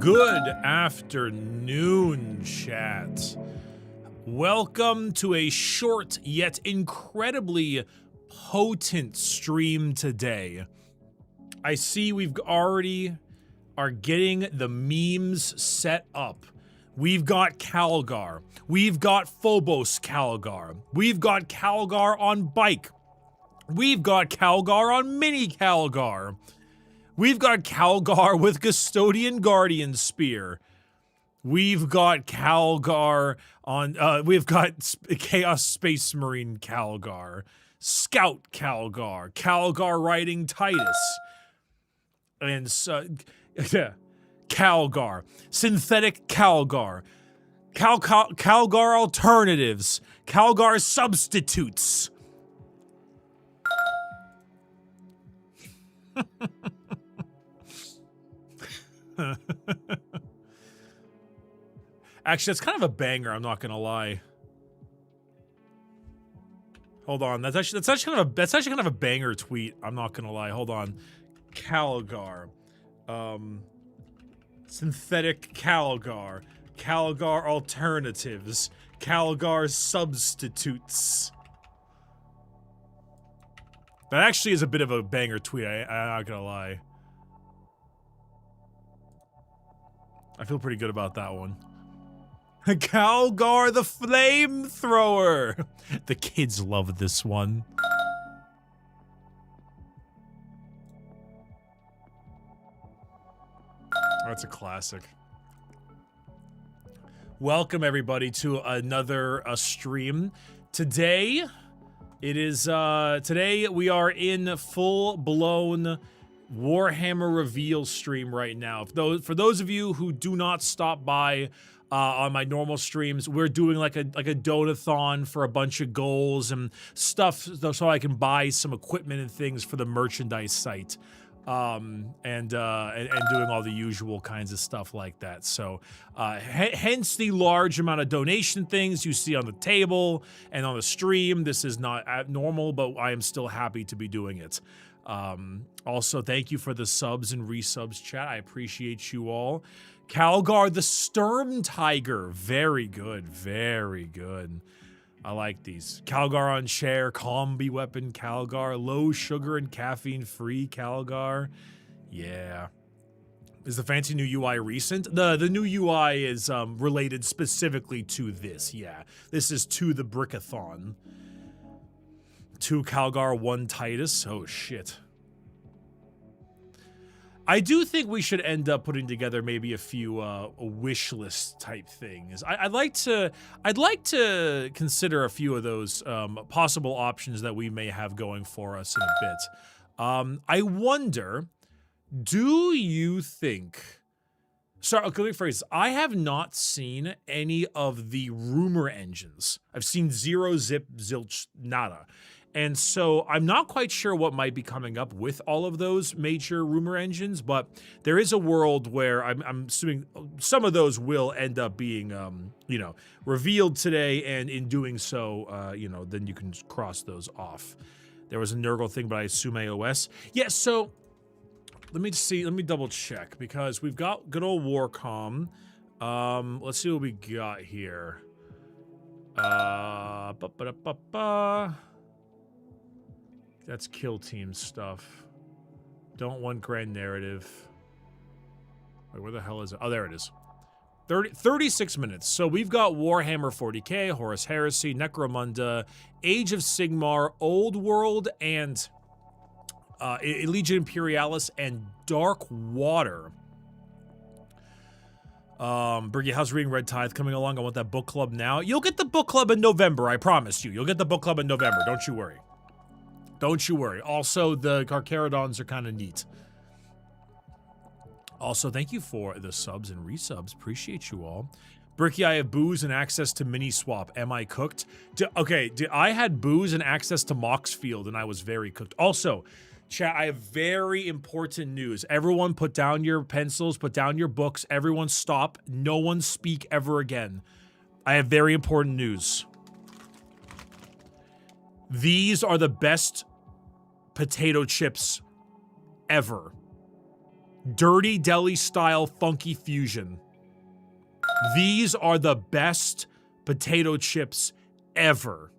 Good afternoon, chat. Welcome to a short yet incredibly potent stream today. I see we've already are getting the memes set up. We've got Calgar. We've got Phobos Calgar. We've got Calgar on bike. We've got Calgar on mini Calgar. We've got Calgar with Custodian Guardian Spear. We've got Calgar on, we've got Chaos Space Marine Calgar. Scout Calgar. Calgar riding Titus. And so, Calgar. Synthetic Calgar. Calgar alternatives. Calgar substitutes. Actually, that's kind of a banger, I'm not gonna lie. Hold on, that's actually kind of a banger tweet, I'm not gonna lie. Hold on. Calgar. Synthetic Calgar. Calgar alternatives. Calgar substitutes. That actually is a bit of a banger tweet, I'm not gonna lie. I feel pretty good about that one. Calgar the Flamethrower! The kids love this one. That's a classic. Welcome everybody to another stream. Today, it is, today we are in full-blown Warhammer reveal stream right now. For those of you who do not stop by on my normal streams, we're doing like a donathon for a bunch of goals and stuff so I can buy some equipment and things for the merchandise site. And doing all the usual kinds of stuff like that. So, hence the large amount of donation things you see on the table and on the stream. This is not normal, but I am still happy to be doing it. Also, thank you for the subs and resubs, chat. I appreciate you all. Calgar the Sturm Tiger. Very good. Very good. I like these. Calgar on Share, Combi Weapon Calgar, Low Sugar and Caffeine Free Calgar. Yeah. Is the fancy new UI recent? The new UI is related specifically to this, yeah. This is to the Brickathon. 2 Calgar, 1 Titus. Oh, shit. I do think we should end up putting together maybe a few wish list type things. I'd like to consider a few of those possible options that we may have going for us in a bit. I wonder, do you think... Sorry, okay, let me phrase this. I have not seen any of the rumor engines. I've seen 0, zip, zilch, nada. And so I'm not quite sure what might be coming up with all of those major rumor engines, but there is a world where I'm assuming some of those will end up being, you know, revealed today, and in doing so, you know, then you can cross those off. There was a Nurgle thing, but I assume AOS. Yeah, so let me see, let me double check, because we've got good old Warcom. Let's see what we got here. That's kill team stuff. Don't want grand narrative. Wait, where the hell is it? Oh, there it is. 36 minutes. So we've got Warhammer 40k, Horus Heresy, Necromunda, Age of Sigmar, Old World, and Legion Imperialis, and Dark Water. Bricky, how's reading Red Tithe coming along? I want that book club now. You'll get the book club in November, I promise you. You'll get the book club in November, don't you worry. Don't you worry. Also, the Carcharodons are kind of neat. Also, thank you for the subs and resubs. Appreciate you all. Bricky, I have booze and access to mini swap. Am I cooked? I had booze and access to Moxfield, and I was very cooked. Also, chat, I have very important news. Everyone put down your pencils, put down your books. Everyone stop. No one speak ever again. I have very important news. These are the best potato chips ever. Dirty deli style funky fusion. These are the best potato chips ever.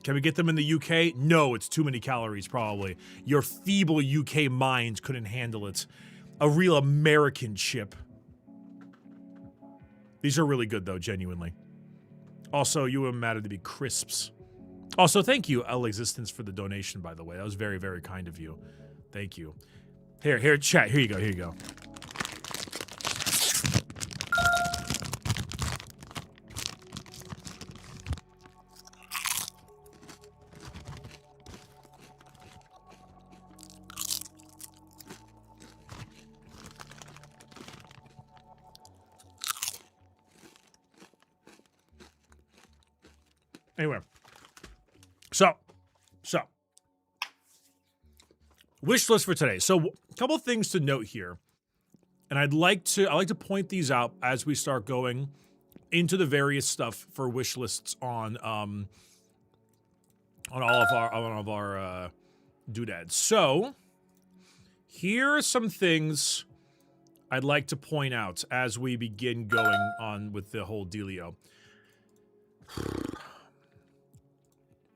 Can we get them in the UK? No, it's too many calories, probably. Your feeble UK mind couldn't handle it. A real American chip. These are really good, though, genuinely. Also, you wouldn't matter to be crisps. Also, thank you, L Existence, for the donation, by the way. That was very, very kind of you. Thank you. Here, chat. Here you go, here you go. Anyway, so, wish list for today. So, a couple things to note here, and I'd like to point these out as we start going into the various stuff for wish lists on all of our doodads. So, here are some things I'd like to point out as we begin going on with the whole dealio.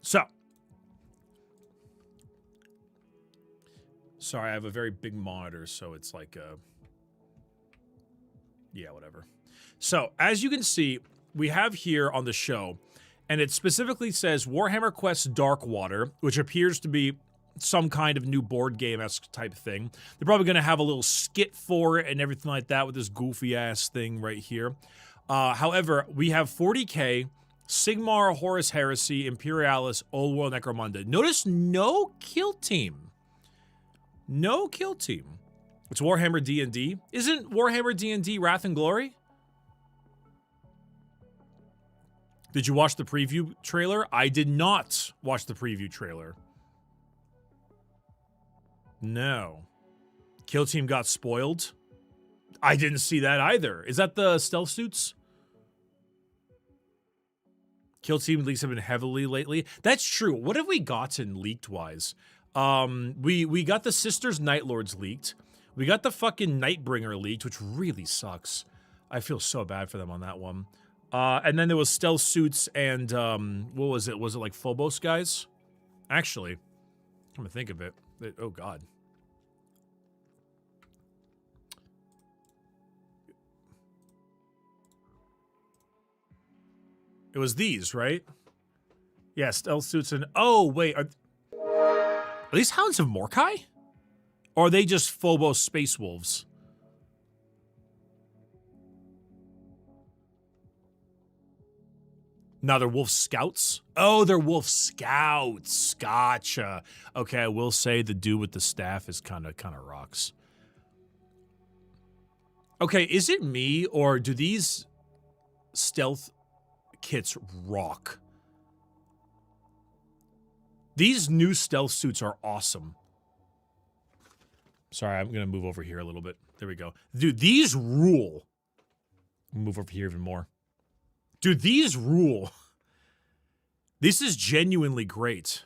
So, sorry, I have a very big monitor, so it's like yeah, whatever. So, as you can see, we have here on the show, and it specifically says Warhammer Quest Darkwater, which appears to be some kind of new board game-esque type thing. They're probably going to have a little skit for it and everything like that with this goofy-ass thing right here. However, we have 40K, Sigmar, Horus, Heresy, Imperialis, Old World, Necromunda. Notice no kill team. No kill team. It's Warhammer D&D. Isn't Warhammer D&D Wrath and Glory? Did you watch the preview trailer? I did not watch the preview trailer. No. Kill team got spoiled? I didn't see that either. Is that the stealth suits? Kill team leaks have been heavily lately. That's true. What have we gotten leaked-wise? We got the Sisters Night Lords leaked. We got the fucking Nightbringer leaked, which really sucks. I feel so bad for them on that one. And then there was stealth suits and, what was it? Was it like Phobos guys? Actually, I'm gonna think of it. Oh, God. It was these, right? Yeah, stealth suits and... Oh, wait. Are these Hounds of Morkai? Or are they just Phobos Space Wolves? No, they're Wolf Scouts? Oh, they're Wolf Scouts. Gotcha. Okay, I will say the dude with the staff is kind of rocks. Okay, is it me, or do these stealth kits rock? These new stealth suits are awesome. Sorry, I'm gonna move over here a little bit. There we go. Dude, these rule. Move over here even more. Dude, these rule. This is genuinely great.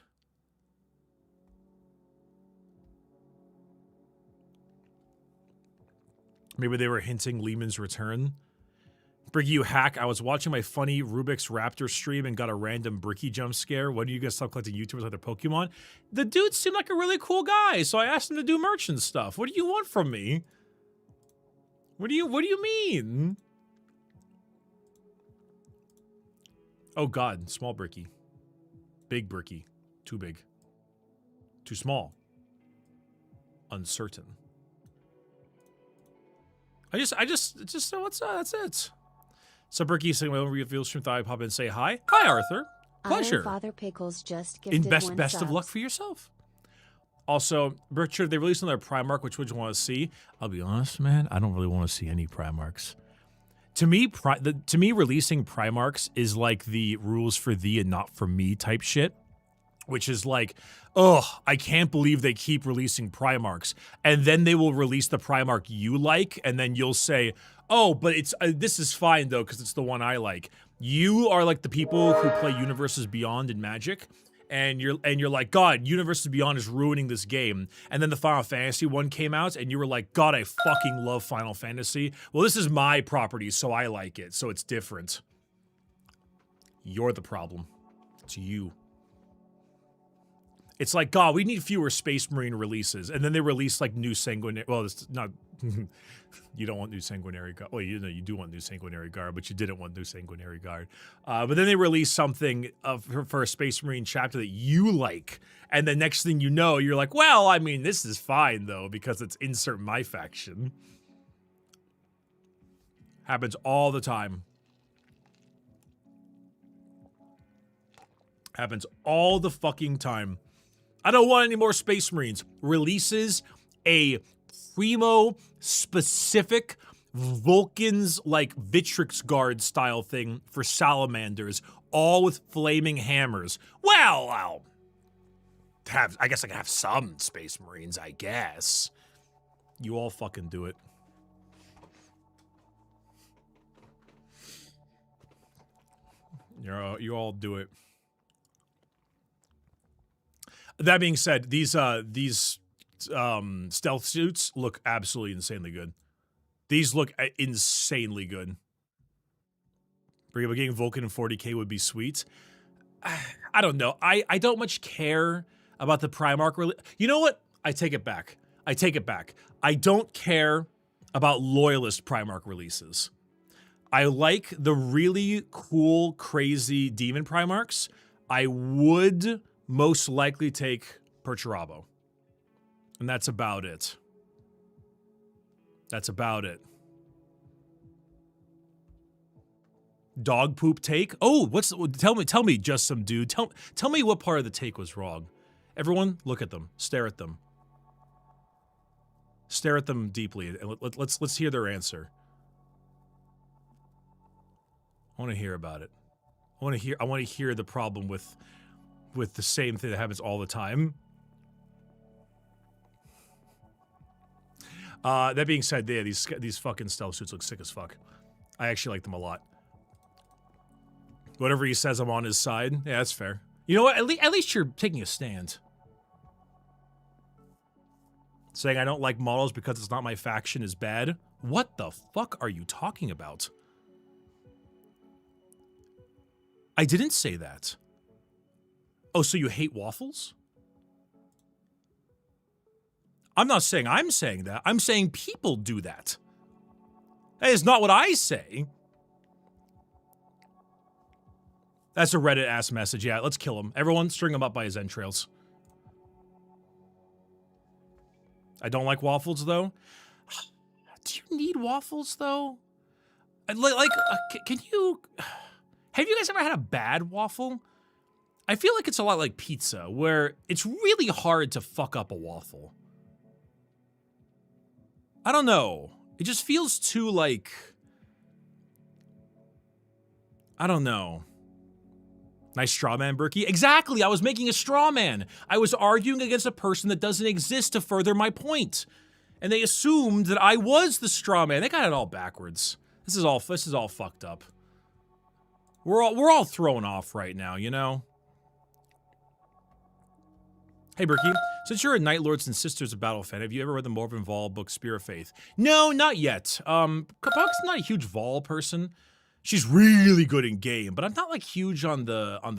Maybe they were hinting Lehman's return. Bricky, you hack. I was watching my funny Rubik's Raptor stream and got a random Bricky jump scare. When do you guys stop collecting YouTubers like their Pokemon? The dude seemed like a really cool guy, so I asked him to do merchant stuff. What do you want from me? What do you mean? Oh God, small Bricky. Big Bricky. Too big. Too small. Uncertain. That's it. So Bricky saying, "Well, reveal stream, thought I'd pop in and say hi." Hi, Arthur. Pleasure. Father Pickles just gifted Best of luck for yourself. Also, Richard, they released another Primarch. Which would you want to see? I'll be honest, man. I don't really want to see any Primarchs. To me, releasing Primarchs is like the rules for thee and not for me type shit. Which is like, ugh, I can't believe they keep releasing Primarchs. And then they will release the Primarch you like, and then you'll say, oh, but it's this is fine, though, because it's the one I like. You are like the people who play Universes Beyond in Magic, and you're like, God, Universes Beyond is ruining this game. And then the Final Fantasy one came out, and you were like, God, I fucking love Final Fantasy. Well, this is my property, so I like it, so it's different. You're the problem. It's you. It's like, God, we need fewer Space Marine releases. And then they release, like, new Sanguinary... Well, it's not... You don't want new Sanguinary Guard. Well, you know, you do want new Sanguinary Guard, but you didn't want new Sanguinary Guard. But then they release something for a Space Marine chapter that you like. And the next thing you know, you're like, well, I mean, this is fine, though, because it's insert my faction. Happens all the time. Happens all the fucking time. I don't want any more Space Marines. Releases a primo specific Vulcan's like Vitrix Guard style thing for salamanders, all with flaming hammers. Well, I guess I can have some Space Marines, I guess. You all fucking do it. You all do it. That being said, these stealth suits look absolutely insanely good. These look insanely good. Getting Vulcan in 40k would be sweet. I don't know. I don't much care about the Primarch. You know what? I take it back. I take it back. I don't care about Loyalist Primarch releases. I like the really cool, crazy Demon Primarchs. I would most likely take Perturabo. And that's about it. That's about it. Dog poop take? Oh, tell me just some dude. Tell me what part of the take was wrong. Everyone, look at them. Stare at them. Stare at them deeply, and let's hear their answer. I want to hear about it. I want to hear the problem with the same thing that happens all the time. That being said, yeah, these fucking stealth suits look sick as fuck. I actually like them a lot. Whatever he says, I'm on his side. Yeah, that's fair. You know what? At least you're taking a stand. Saying I don't like models because it's not my faction is bad. What the fuck are you talking about? I didn't say that. Oh, so you hate waffles? I'm not saying I'm saying that. I'm saying people do that. That is not what I say. That's a Reddit-ass message. Yeah, let's kill him. Everyone, string him up by his entrails. I don't like waffles, though. Do you need waffles, though? Can you... Have you guys ever had a bad waffle? I feel like it's a lot like pizza, where it's really hard to fuck up a waffle. I don't know. It just feels too, like... I don't know. Nice straw man, Bricky. Exactly, I was making a straw man. I was arguing against a person that doesn't exist to further my point. And they assumed that I was the straw man. They got it all backwards. This is all fucked up. We're all thrown off right now, you know? Hey, Bricky, since you're a Night Lords and Sisters of Battle fan, have you ever read the Morven Vol book, Spear of Faith? No, not yet. Kapok's not a huge Vol person. She's really good in game, but I'm not like huge on the I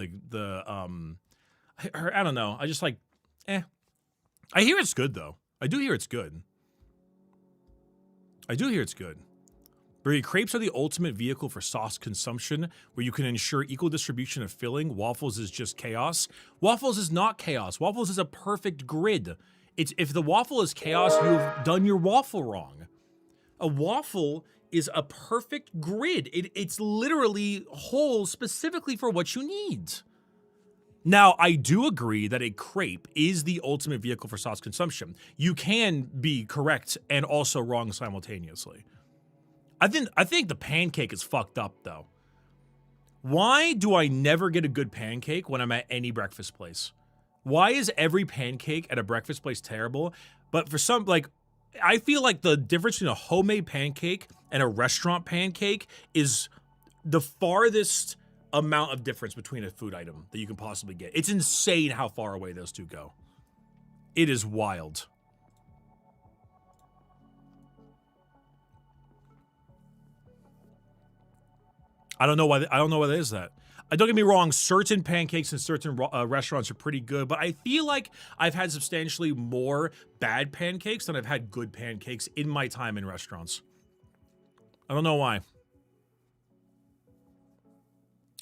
don't know. I just like, I hear it's good though. I do hear it's good. Bricky, crepes are the ultimate vehicle for sauce consumption, where you can ensure equal distribution of filling. Waffles is just chaos. Waffles is not chaos. Waffles is a perfect grid. If the waffle is chaos, you've done your waffle wrong. A waffle is a perfect grid. It's literally whole specifically for what you need. Now, I do agree that a crepe is the ultimate vehicle for sauce consumption. You can be correct and also wrong simultaneously. I think the pancake is fucked up, though. Why do I never get a good pancake when I'm at any breakfast place? Why is every pancake at a breakfast place terrible? But for some, like, I feel like the difference between a homemade pancake and a restaurant pancake is the farthest amount of difference between a food item that you can possibly get. It's insane how far away those two go. It is wild. I don't know why that is that. Don't get me wrong, certain pancakes and certain restaurants are pretty good, but I feel like I've had substantially more bad pancakes than I've had good pancakes in my time in restaurants. I don't know why.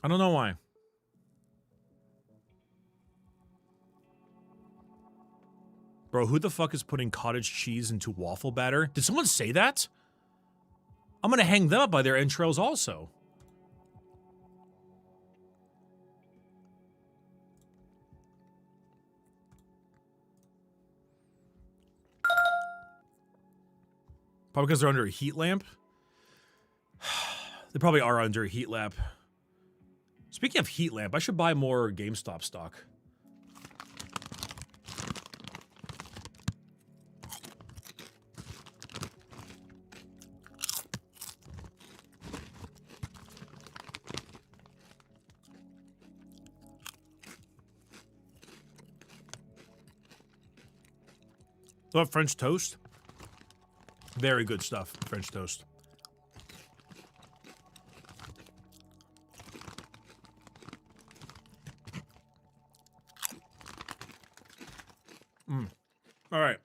I don't know why. Bro, who the fuck is putting cottage cheese into waffle batter? Did someone say that? I'm gonna hang them up by their entrails also. Probably because they're under a heat lamp. They probably are under a heat lamp. Speaking of heat lamp, I should buy more GameStop stock. Oh, French toast? Very good stuff, French toast. All right.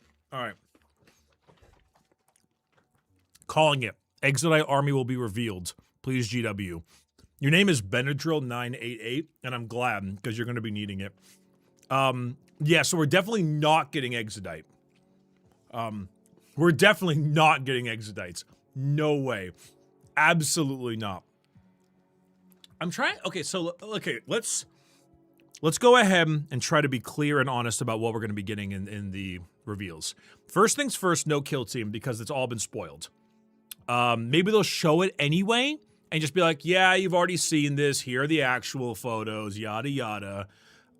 Calling it. Exodite army will be revealed. Please, GW. Your name is Benadryl988, and I'm glad, because you're going to be needing it. Yeah, so we're definitely not getting Exodite. We're definitely not getting Exodites. No way. Absolutely not. I'm trying... Okay, so... Okay, let's go ahead and try to be clear and honest about what we're going to be getting in the reveals. First things first, no kill team, because it's all been spoiled. Maybe they'll show it anyway, and just be like, yeah, you've already seen this. Here are the actual photos, yada, yada.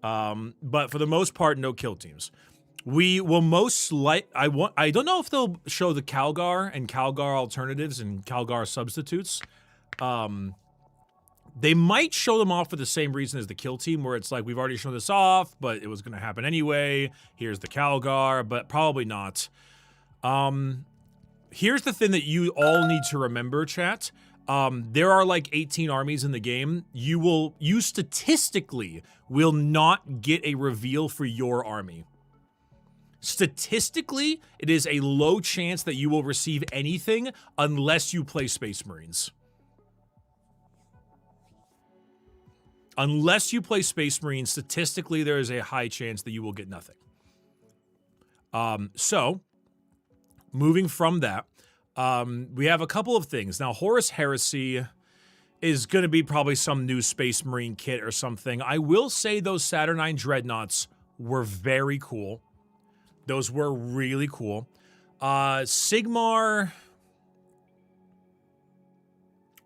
But for the most part, no kill teams. We will most I don't know if they'll show the Calgar and Calgar alternatives and Calgar substitutes. They might show them off for the same reason as the kill team, where it's like, we've already shown this off, but it was going to happen anyway. Here's the Calgar, but probably not. Here's the thing that you all need to remember, chat. There are like 18 armies in the game. You statistically will not get a reveal for your army. Statistically, it is a low chance that you will receive anything unless you play Space Marines. Unless you play Space Marines, statistically, there is a high chance that you will get nothing. So, moving from that, we have a couple of things. Now, Horus Heresy is going to be probably some new Space Marine kit or something. I will say those Saturnine Dreadnoughts were very cool. Those were really cool. Sigmar...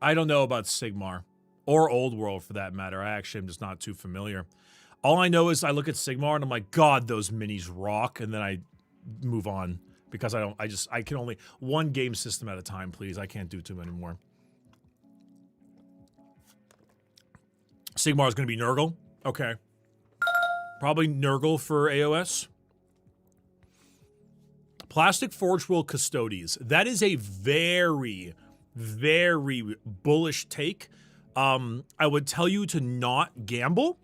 I don't know about Sigmar. Or Old World, for that matter. I actually am just not too familiar. All I know is I look at Sigmar and I'm like, God, those minis rock. And then I move on. Because I can only... One game system at a time, please. I can't do too many more. Sigmar is going to be Nurgle. Okay. Probably Nurgle for AOS. Plastic Forge World Custodes. That is a very, very bullish take. I would tell you to not gamble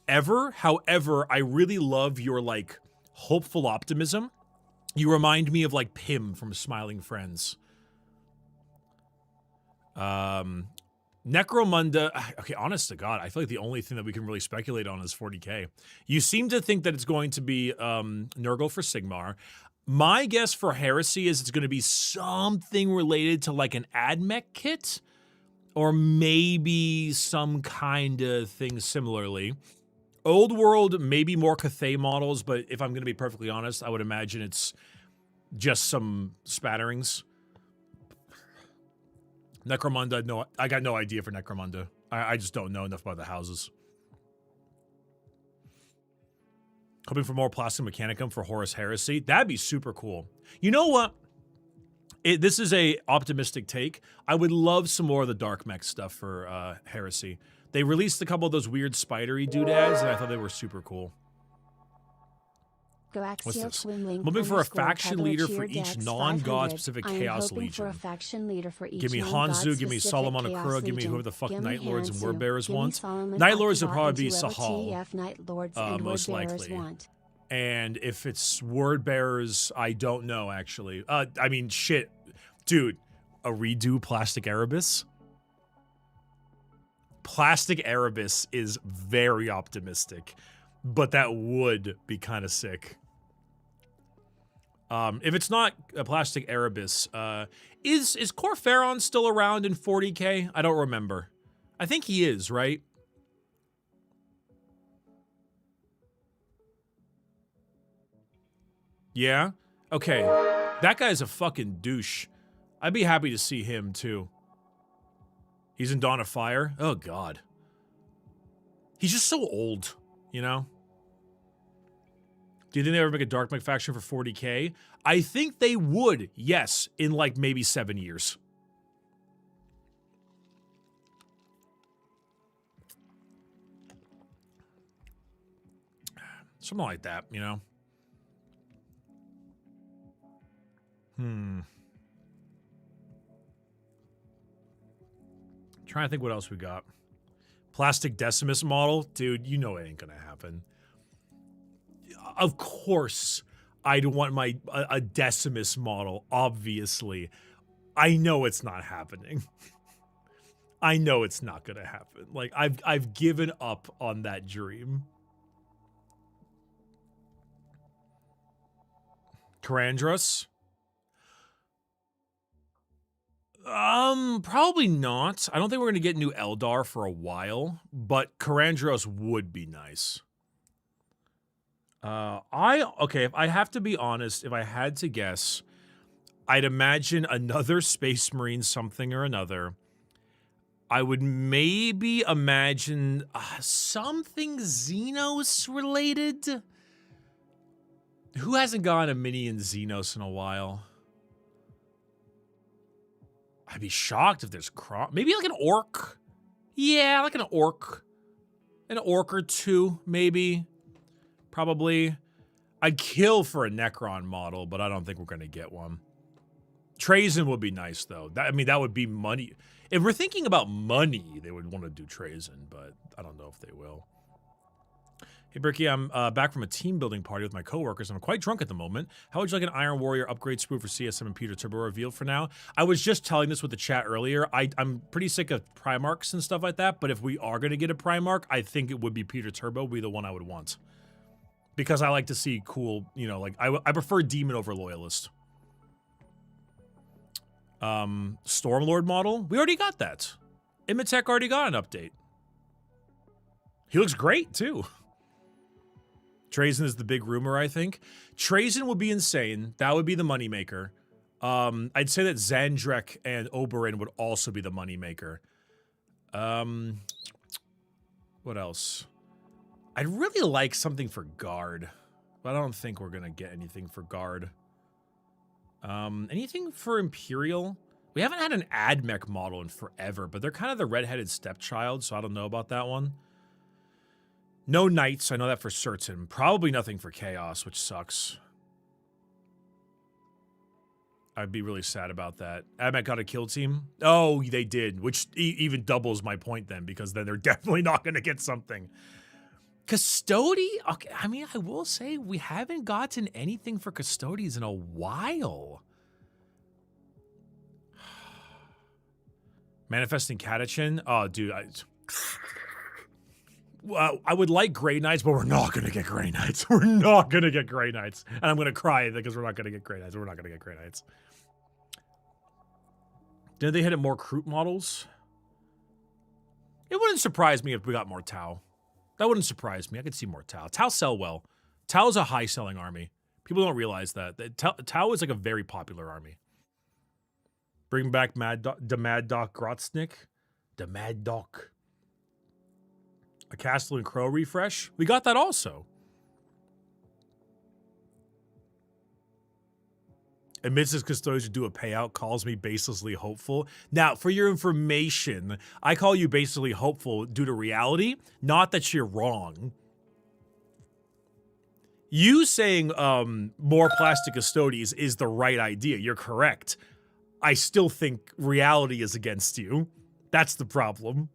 ever. However, I really love your like hopeful optimism. You remind me of like Pym from Smiling Friends. Necromunda. Okay, honest to God, I feel like the only thing that we can really speculate on is 40k. You seem to think that it's going to be Nurgle for Sigmar. My guess for Heresy is it's going to be something related to like an AdMech kit. Or maybe some kind of thing similarly. Old World, maybe more Cathay models, but if I'm going to be perfectly honest, I would imagine it's just some spatterings. Necromunda, no, I got no idea for Necromunda. I just don't know enough about the houses. Hoping for more Plastic Mechanicum for Horus Heresy. That'd be super cool. You know what? This is a optimistic take. I would love some more of the Dark Mech stuff for Heresy. They released a couple of those weird spidery doodads, and I thought they were super cool. What's this? I'm looking for a faction leader for each non-god specific Chaos Legion. Give me Hanzu, give me Solomon Akura, give me whoever the fuck Night Lords and Word Bearers want. Night Lords will probably be Sahal, most likely. And if it's Word Bearers, I don't know, actually. I mean, shit. Dude, a redo Plastic Erebus? Plastic Erebus is very optimistic, but that would be kind of sick. If it's not a Plastic Erebus, is Corferon still around in 40k? I don't remember. I think he is, right? Yeah? Okay. That guy's a fucking douche. I'd be happy to see him, too. He's in Dawn of Fire? Oh, God. He's just so old, you know? Do you think they ever make a Dark Mech faction for 40k? I think they would, yes, in like maybe 7 years. Something like that, you know? Trying to think what else we got. Plastic Decimus model? Dude, you know it ain't gonna happen. Of course, I'd want a Decimus model, obviously. I know it's not happening. I know it's not gonna happen. Like, I've given up on that dream. Karandros? Probably not. I don't think we're gonna get new Eldar for a while, but Karandros would be nice. Okay, if I have to be honest, if I had to guess, I'd imagine another Space Marine something or another. I would maybe imagine something Xenos related. Who hasn't gotten a mini in Xenos in a while? I'd be shocked if there's maybe like an orc. Yeah, like an orc. An orc or two, maybe. Probably. I'd kill for a Necron model, but I don't think we're going to get one. Trazyn would be nice, though. I mean, that would be money. If we're thinking about money, they would want to do Trazyn, but I don't know if they will. Hey, Bricky, I'm back from a team building party with my coworkers. I'm quite drunk at the moment. How would you like an Iron Warrior upgrade sprue for CSM and Peter Turbo reveal for now? I was just telling this with the chat earlier. I'm pretty sick of Primarchs and stuff like that, but if we are going to get a Primarch, I think it would be Peter Turbo, would be the one I would want. Because I like to see cool, you know, like, I prefer Demon over Loyalist. Stormlord model? We already got that. Imitech already got an update. He looks great, too. Trazyn is the big rumor, I think. Trazyn would be insane. That would be the moneymaker. I'd say that Zandrek and Oberyn would also be the moneymaker. What else? I'd really like something for Guard, but I don't think we're going to get anything for Guard. Anything for Imperial? We haven't had an AdMech model in forever, but they're kind of the redheaded stepchild, so I don't know about that one. No Knights, I know that for certain. Probably nothing for Chaos, which sucks. I'd be really sad about that. AdMech got a kill team? Oh, they did, which even doubles my point then, because then they're definitely not going to get something. Custody? Okay, I mean, I will say we haven't gotten anything for Custodies in a while. Manifesting Catachin? Oh, dude, I would like Grey Knights, but we're not going to get Grey Knights. We're not going to get Grey Knights. And I'm going to cry because we're not going to get Grey Knights. We're not going to get Grey Knights. Did they hit at more Kroot models? It wouldn't surprise me if we got more Tau. That wouldn't surprise me. I could see more Tau. Tau sell well. Tau is a high-selling army. People don't realize that. Tau is like a very popular army. Bring back the Mad Doc Grotznik. The Mad Doc. A Castle and Crow refresh. We got that also. Admits his custodian to do a payout, calls me baselessly hopeful. Now, for your information, I call you basically hopeful due to reality, not that you're wrong. You saying more plastic custodians is the right idea. You're correct. I still think reality is against you. That's the problem.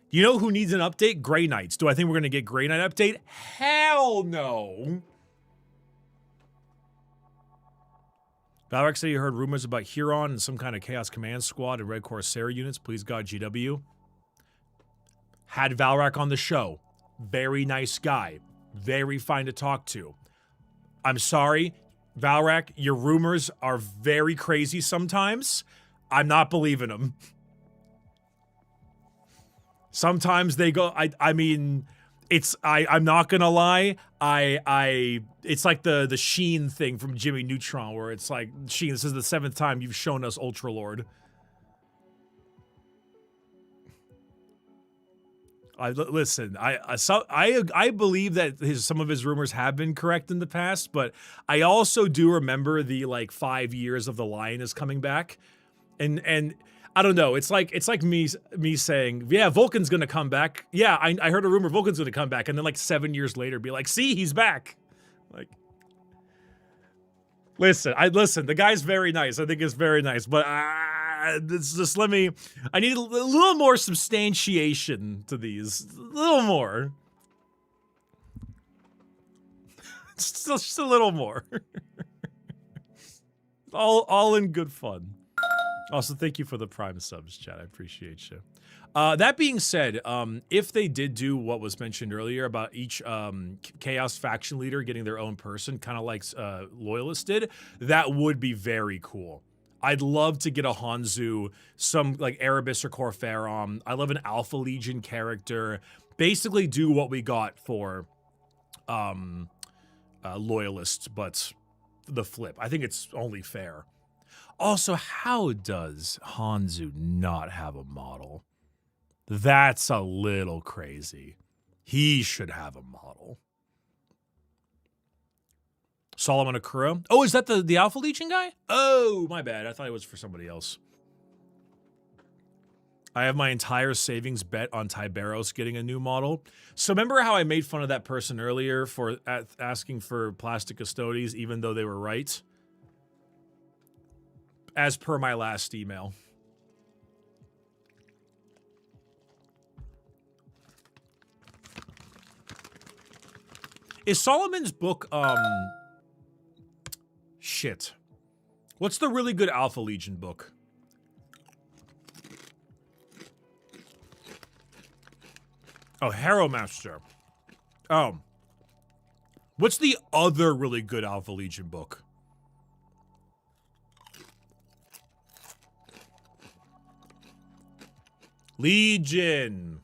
You know who needs an update? Grey Knights. Do I think we're going to get Grey Knight update? Hell no. Valrak said you heard rumors about Huron and some kind of Chaos Command Squad and Red Corsair units. Please God, GW. Had Valrak on the show. Very nice guy. Very fine to talk to. I'm sorry, Valrak, your rumors are very crazy sometimes. I'm not believing them. Sometimes they go, I mean, I'm not gonna lie, it's like the Sheen thing from Jimmy Neutron, where it's like, Sheen, this is the 7th time you've shown us Ultra Lord. Listen, I believe that some of his rumors have been correct in the past, but I also do remember the like 5 years of the Lioness coming back, and I don't know. It's like me saying, yeah, Vulcan's gonna come back. Yeah, I heard a rumor Vulcan's gonna come back, and then like 7 years later, be like, see, he's back. Like, listen, the guy's very nice. I think it's very nice, but it's just I need a little more substantiation to these, a little more. just a little more. all in good fun. Also, thank you for the Prime subs, chat. I appreciate you. That being said, if they did do what was mentioned earlier about each Chaos faction leader getting their own person, kind of like Loyalists did, that would be very cool. I'd love to get a Hanzu, some like Erebus or Corpharon. I love an Alpha Legion character. Basically do what we got for Loyalists, but the flip. I think it's only fair. Also, how does Hanzu not have a model? That's a little crazy. He should have a model. Solomon Akura. Oh, is that the Alpha Legion guy? Oh, my bad. I thought it was for somebody else. I have my entire savings bet on Tiberos getting a new model. So remember how I made fun of that person earlier for asking for plastic custodies even though they were right? As per my last email. Is Solomon's book, shit. What's the really good Alpha Legion book? Oh, Harrow Master. Oh. What's the other really good Alpha Legion book? Legion.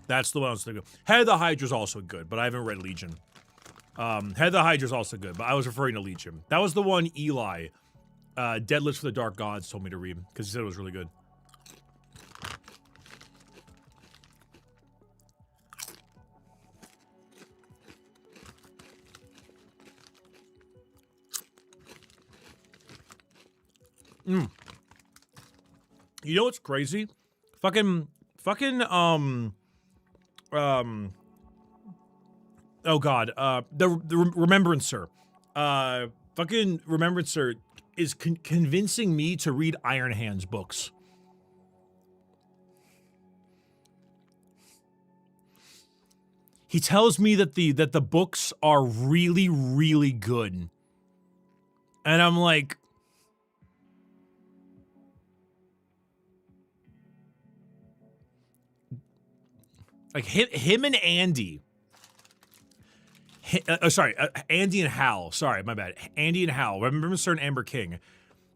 That's the one I was thinking of. Head of the Hydra's also good, but I haven't read Legion. Head of the Hydra's also good, but I was referring to Legion. That was the one Eli, Deadlifts for the Dark Gods, told me to read, because he said it was really good. You know what's crazy? Fucking, oh god, the Remembrancer. Fucking Remembrancer is convincing me to read Ironhand's books. He tells me that the books are really, really good. And I'm like, him and Andy. Andy and Hal. Sorry, my bad. Andy and Hal. Remember Sir and Amber King?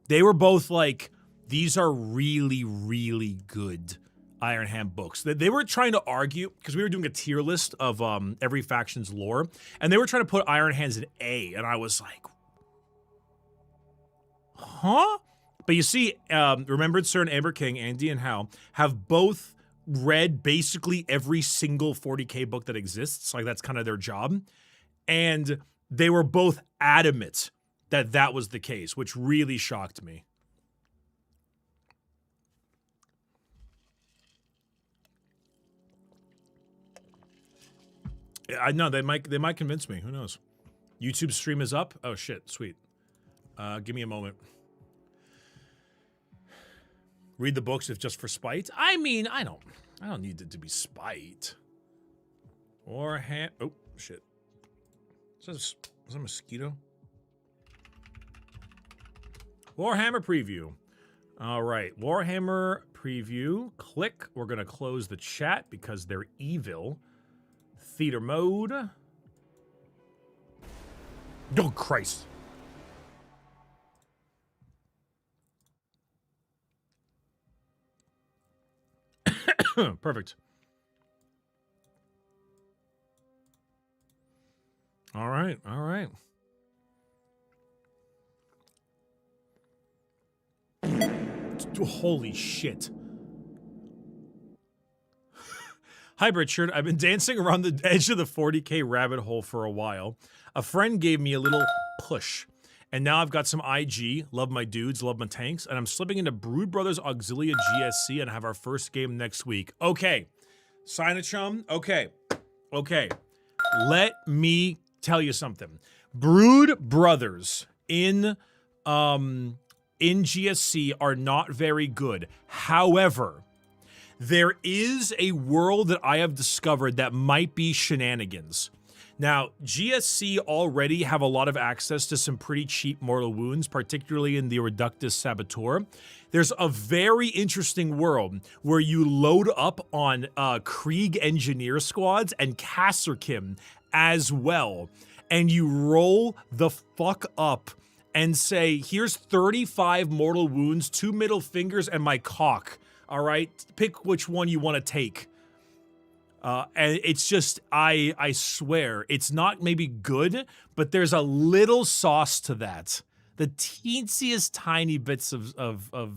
They were both like, these are really, really good Ironhand books. They were trying to argue, because we were doing a tier list of every faction's lore, and they were trying to put Ironhands in A, and I was like, huh? But you see, Remembered Sir and Amber King, Andy and Hal, have both read basically every single 40k book that exists. Like, that's kind of their job. And they were both adamant that that was the case, which really shocked me. I know they might convince me. Who knows? YouTube stream is up. Oh shit, sweet. Give me a moment. Read the books if just for spite. I mean, I don't need it to be spite. Oh shit. Is that a mosquito? Warhammer preview. All right, Warhammer preview. Click. We're gonna close the chat because they're evil. Theater mode. Oh, Christ. Perfect. All right, all right. Holy shit. Hi, Richard. I've been dancing around the edge of the 40K rabbit hole for a while. A friend gave me a little push, and now I've got some IG, love my dudes, love my tanks, and I'm slipping into Brood Brothers Auxilia GSC and have our first game next week. Okay. Sign a chum. Okay. Okay. Let me tell you something. Brood Brothers in GSC are not very good. However, there is a world that I have discovered that might be shenanigans. Now, GSC already have a lot of access to some pretty cheap mortal wounds, particularly in the Reductus Saboteur. There's a very interesting world where you load up on Krieg engineer squads and Kasserkim as well, and you roll the fuck up and say, here's 35 mortal wounds, 2 middle fingers, and my cock. All right, pick which one you want to take. And it's just, I swear, it's not maybe good, but there's a little sauce to that. The teensiest tiny bits of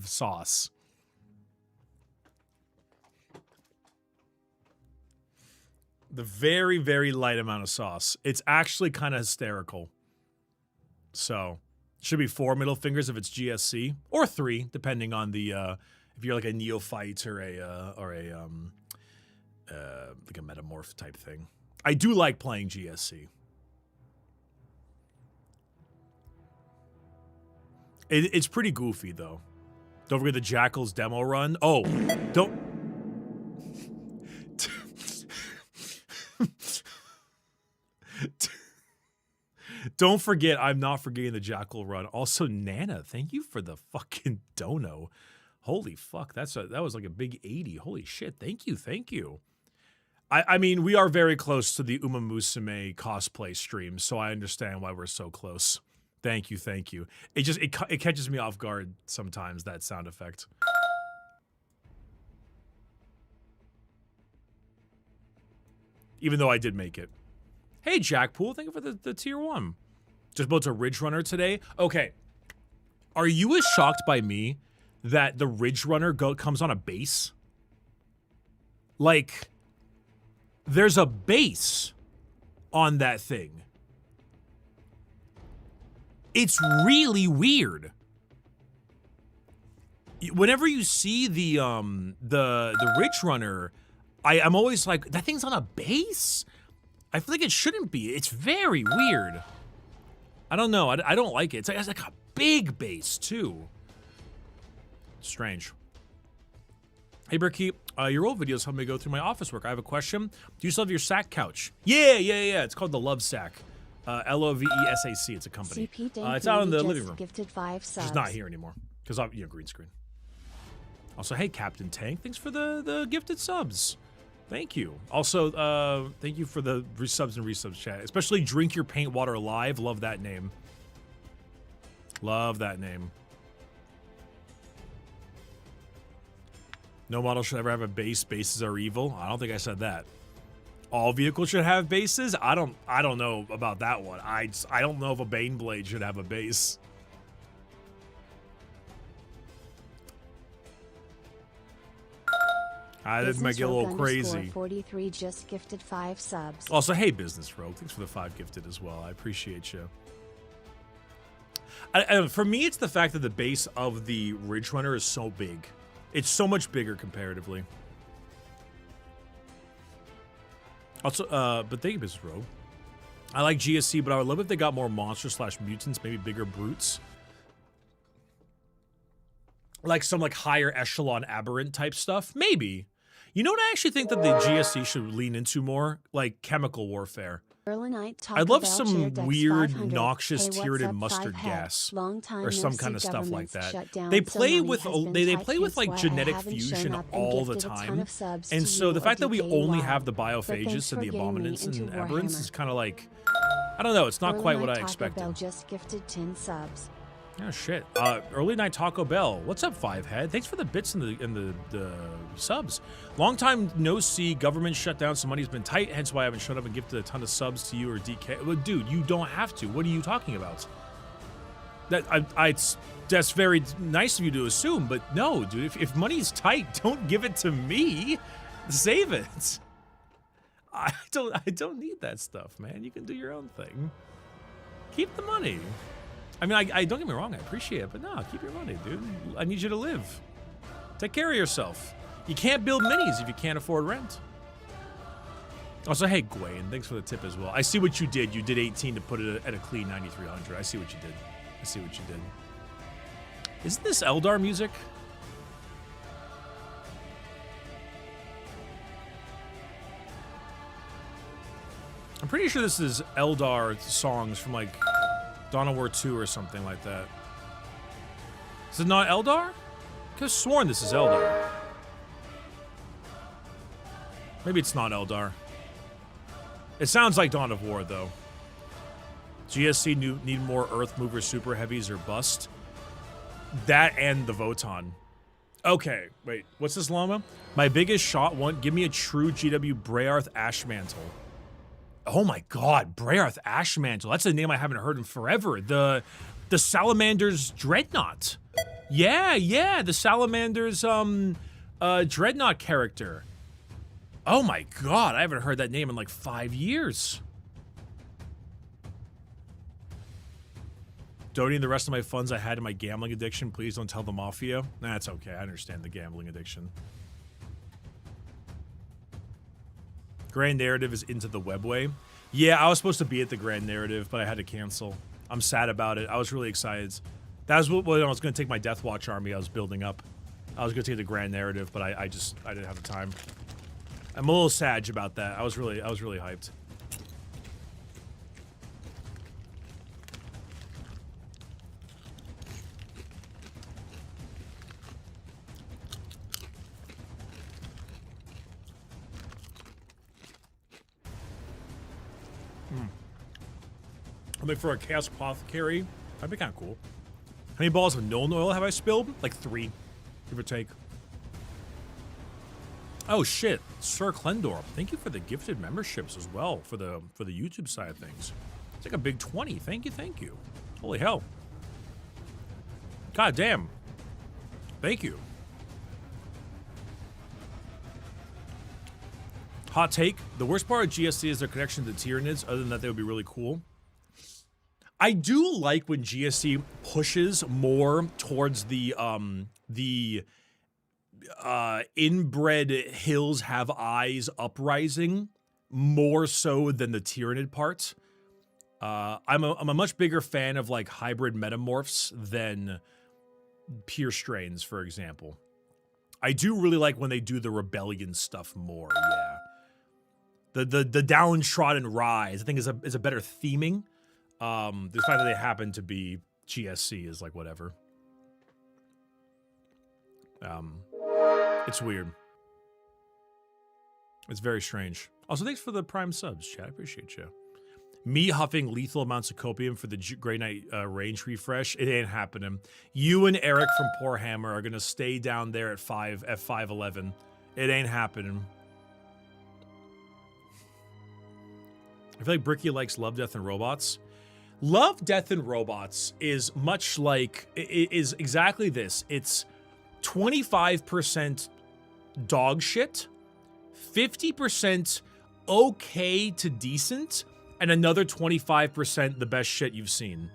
sauce. The very, very light amount of sauce. It's actually kind of hysterical. So, should be 4 middle fingers if it's GSC, or 3, depending on the, if you're like a neophyte or like a metamorph type thing. I do like playing GSC. It's pretty goofy though. Don't forget the Jackal's demo run. Oh, don't. Don't forget, I'm not forgetting the Jackal run. Also, Nana, thank you for the fucking dono. Holy fuck, that was like a big 80. Holy shit, thank you, thank you. I mean, we are very close to the Uma Musume cosplay stream, so I understand why we're so close. Thank you, thank you. It catches me off guard sometimes, that sound effect. Even though I did make it. Hey, Jackpool, thank you for the tier 1. Just built a Ridge Runner today. Okay. Are you as shocked by me that the Ridge Runner comes on a base? Like, there's a base on that thing. It's really weird. Whenever you see the Ridge Runner, I'm always like, that thing's on a base? I feel like it shouldn't be. It's very weird. I don't know. I don't like it. It's like a big base, too. Strange. Hey, Bricky, your old videos helped me go through my office work. I have a question. Do you still have your sack couch? Yeah. It's called the Love Sack. LOVESAC. It's a company. It's out in the living room. Gifted 5 subs. It's not here anymore because I'm green screen. Also, hey, Captain Tank, thanks for the gifted subs. Thank you. Also, thank you for the resubs and resubs chat, especially Drink Your Paint Water Live. Love that name. Love that name. No model should ever have a base. Bases are evil. I don't think I said that. All vehicles should have bases. I don't know about that one. I don't know if a Baneblade should have a base. That might get a little crazy. 43 just gifted 5 subs. Also, hey, Business Rogue, thanks for the 5 gifted as well. I appreciate you. For me, it's the fact that the base of the Ridge Runner is so big. It's so much bigger comparatively. Also, but thank you, Business Rogue. I like GSC, but I would love if they got more monsters / mutants, maybe bigger brutes. Like some higher echelon aberrant type stuff, maybe. You know what I actually think that the GSC should lean into more? Like chemical warfare. I'd love some weird, noxious Tyranid mustard gas or some kind of stuff like that. They play with like genetic fusion all the time, and so the fact that we only have the biophages and the abominants and aberrants is kind of like, I don't know. It's not quite what I expected. Just gifted 10 subs. Oh shit! Early night Taco Bell. What's up, Fivehead? Thanks for the bits and the subs. Long time no see. Government shut down, so money's been tight. Hence why I haven't showed up and gifted a ton of subs to you or DK. Well, dude, you don't have to. What are you talking about? That's very nice of you to assume, but no, dude. If money's tight, don't give it to me. Save it. I don't need that stuff, man. You can do your own thing. Keep the money. I mean, I don't get me wrong, I appreciate it, but no, keep your money, dude. I need you to live. Take care of yourself. You can't build minis if you can't afford rent. Also, hey, Gwaine, thanks for the tip as well. I see what you did. You did 18 to put it at a clean 9,300. I see what you did. I see what you did. Isn't this Eldar music? I'm pretty sure this is Eldar songs from like Dawn of War 2 or something like that. Is it not Eldar? I could have sworn this is Eldar. Maybe it's not Eldar. It sounds like Dawn of War, though. GSC need more Earth Mover Super Heavies or bust. That and the Voton. Okay, wait. What's this llama? My biggest shot one. Give me a true GW Brayarth Ashmantle. Oh my God, Brayarth Ashmantle. That's a name I haven't heard in forever. The Salamander's Dreadnought. Yeah, the Salamander's Dreadnought character. Oh my God, I haven't heard that name in like 5 years. Donating the rest of my funds I had in my gambling addiction. Please don't tell the Mafia. That's okay, I understand the gambling addiction. Grand Narrative is into the webway. Yeah, I was supposed to be at the Grand Narrative, but I had to cancel. I'm sad about it. I was really excited. That was what I was going to take my Death Watch army I was building up. I was going to take the Grand Narrative, but I didn't have the time. I'm a little sad about that. I was really hyped. I'm looking for a Chaos Apothecary. That'd be kind of cool. How many balls of Nuln Oil have I spilled? Like 3, give or take. Oh shit, Sir Clendor, thank you for the gifted memberships as well for the YouTube side of things. It's like a big 20. Thank you. Holy hell. God damn. Thank you. Hot take. The worst part of GSC is their connection to the Tyranids. Other than that, they would be really cool. I do like when GSC pushes more towards the inbred hills have eyes uprising more so than the Tyranid part. I'm a much bigger fan of like hybrid metamorphs than pure strains, for example. I do really like when they do the rebellion stuff more. Yeah, the downtrodden rise I think is a better theming. The fact that they happen to be GSC is like whatever. It's weird. It's very strange. Also, thanks for the Prime subs, chat. I appreciate you. Me huffing lethal amounts of copium for the Grey Knight range refresh. It ain't happening. You and Eric from Poor Hammer are gonna stay down there at 5'11". It ain't happening. I feel like Bricky likes Love, Death, and Robots. Love, Death, and Robots is much like, it is exactly this. It's 25% dog shit, 50% okay to decent, and another 25% the best shit you've seen.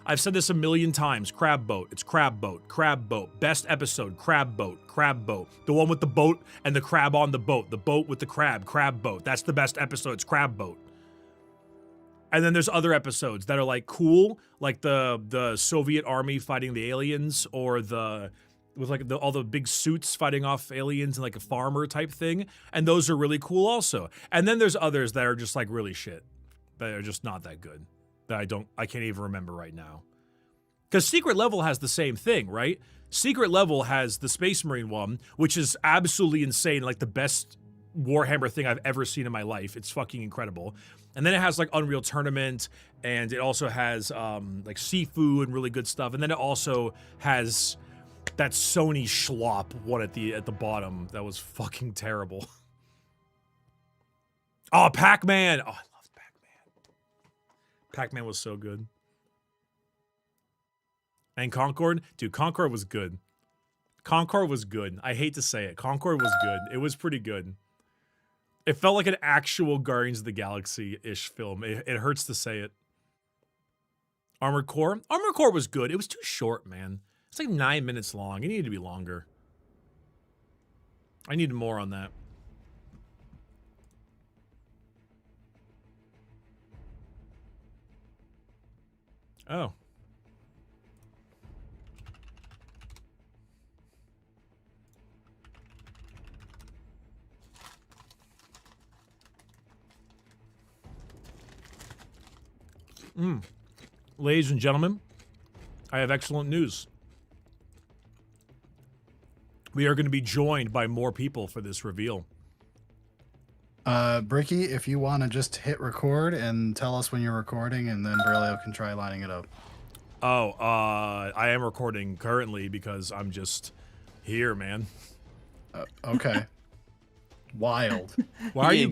I've said this a million times. Crab Boat. It's Crab Boat. Crab Boat. Best episode. Crab Boat. Crab Boat. The one with the boat and the crab on the boat. The boat with the crab. Crab Boat. That's the best episode. It's Crab Boat. And then there's other episodes that are like cool, like the Soviet army fighting the aliens, or with like all the big suits fighting off aliens and like a farmer type thing. And those are really cool also. And then there's others that are just like really shit. That are just not that good. That I can't even remember right now. Because Secret Level has the same thing, right? Secret Level has the Space Marine one, which is absolutely insane, like the best Warhammer thing I've ever seen in my life. It's fucking incredible. And then it has like Unreal Tournament, and it also has like Sifu and really good stuff. And then it also has that Sony schlop one at the bottom that was fucking terrible. Oh, Pac-Man! Oh, I love Pac-Man. Pac-Man was so good. And Concord? Dude, Concord was good. Concord was good. I hate to say it. Concord was good. It was pretty good. It felt like an actual Guardians of the Galaxy-ish film. It hurts to say it. Armored Core? Armored Core was good. It was too short, man. It's like 9 minutes long. It needed to be longer. I needed more on that. Oh. Ladies and gentlemen, I have excellent news. We are going to be joined by more people for this reveal. Bricky, if you want to just hit record and tell us when you're recording, and then Berlio can try lining it up. Oh, I am recording currently because I'm just here, man. Okay. Wild. Why are you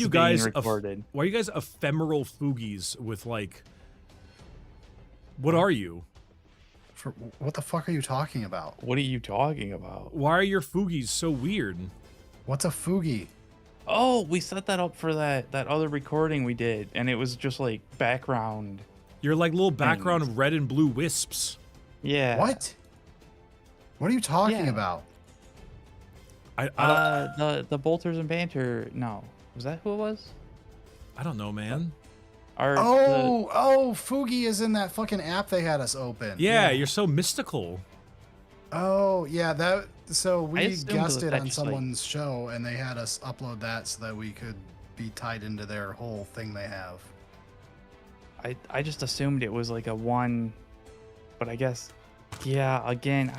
guys recorded? why are you guys ephemeral foogies with like what are you? What the fuck are you talking about? What are you talking about? Why are your foogies so weird? What's a foogie? Oh, we set that up for that other recording we did, and it was just like background. You're like little background red and blue wisps. Yeah. What? What are you talking Yeah. about? The Bolters and Banter. No, was that who it was? I don't know, man. Foogie is in that fucking app they had us open. Yeah, you're so mystical. Oh, yeah, so we assumed guessed it that on just, like- someone's show, and they had us upload that so that we could be tied into their whole thing they have. I just assumed it was like a one, but I guess, yeah. Again,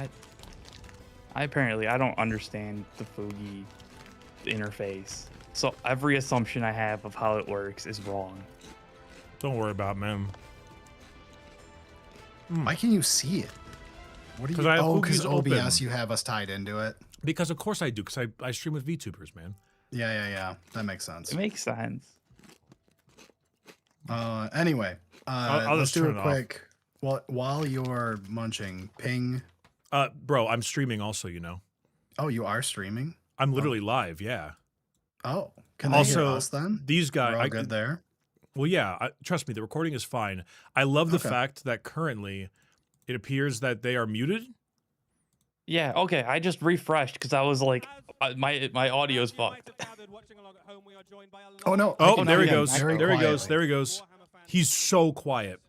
I apparently I don't understand the Foogie interface, so every assumption I have of how it works is wrong. Don't worry about it, man. Why can you see it? What do 'Cause you? I have Because Foogie's open. OBS, you have us tied into it. Because of course I do, because I stream with VTubers, man. Yeah. That makes sense. It makes sense. Anyway, I'll let's just do turn a it quick. Well, while you're munching, ping. Bro, I'm streaming also, you know. Oh, you are streaming? I'm literally live, yeah. Oh, can they Also, hear us then? these guys, We're all good there. Well, yeah, trust me, the recording is fine. I love the Okay. fact that currently it appears that they are muted. Yeah. Okay. I just refreshed because I was like, my audio's fucked. Oh no! Oh, can there he hear him goes. very There he goes. quietly. There he goes. He's so quiet.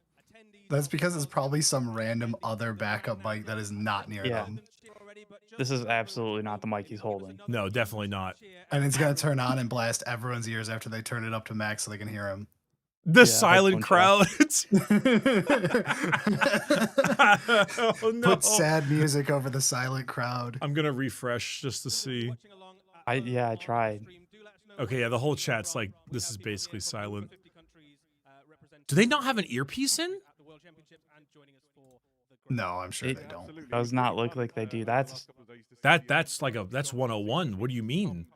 That's because it's probably some random other backup mic that is not near Yeah. them, This is absolutely not the mic he's holding. No, definitely not. and it's gonna turn on and blast everyone's ears after they turn it up to max so they can hear him. The Yeah, silent crowd. Oh no. Put sad music over the silent crowd. I'm gonna refresh just to see. I tried. Okay, yeah, the whole chat's like, this is basically silent. Do they not have an earpiece in? No, I'm sure It- they don't. Does not look like they do. That's 101. What do you mean?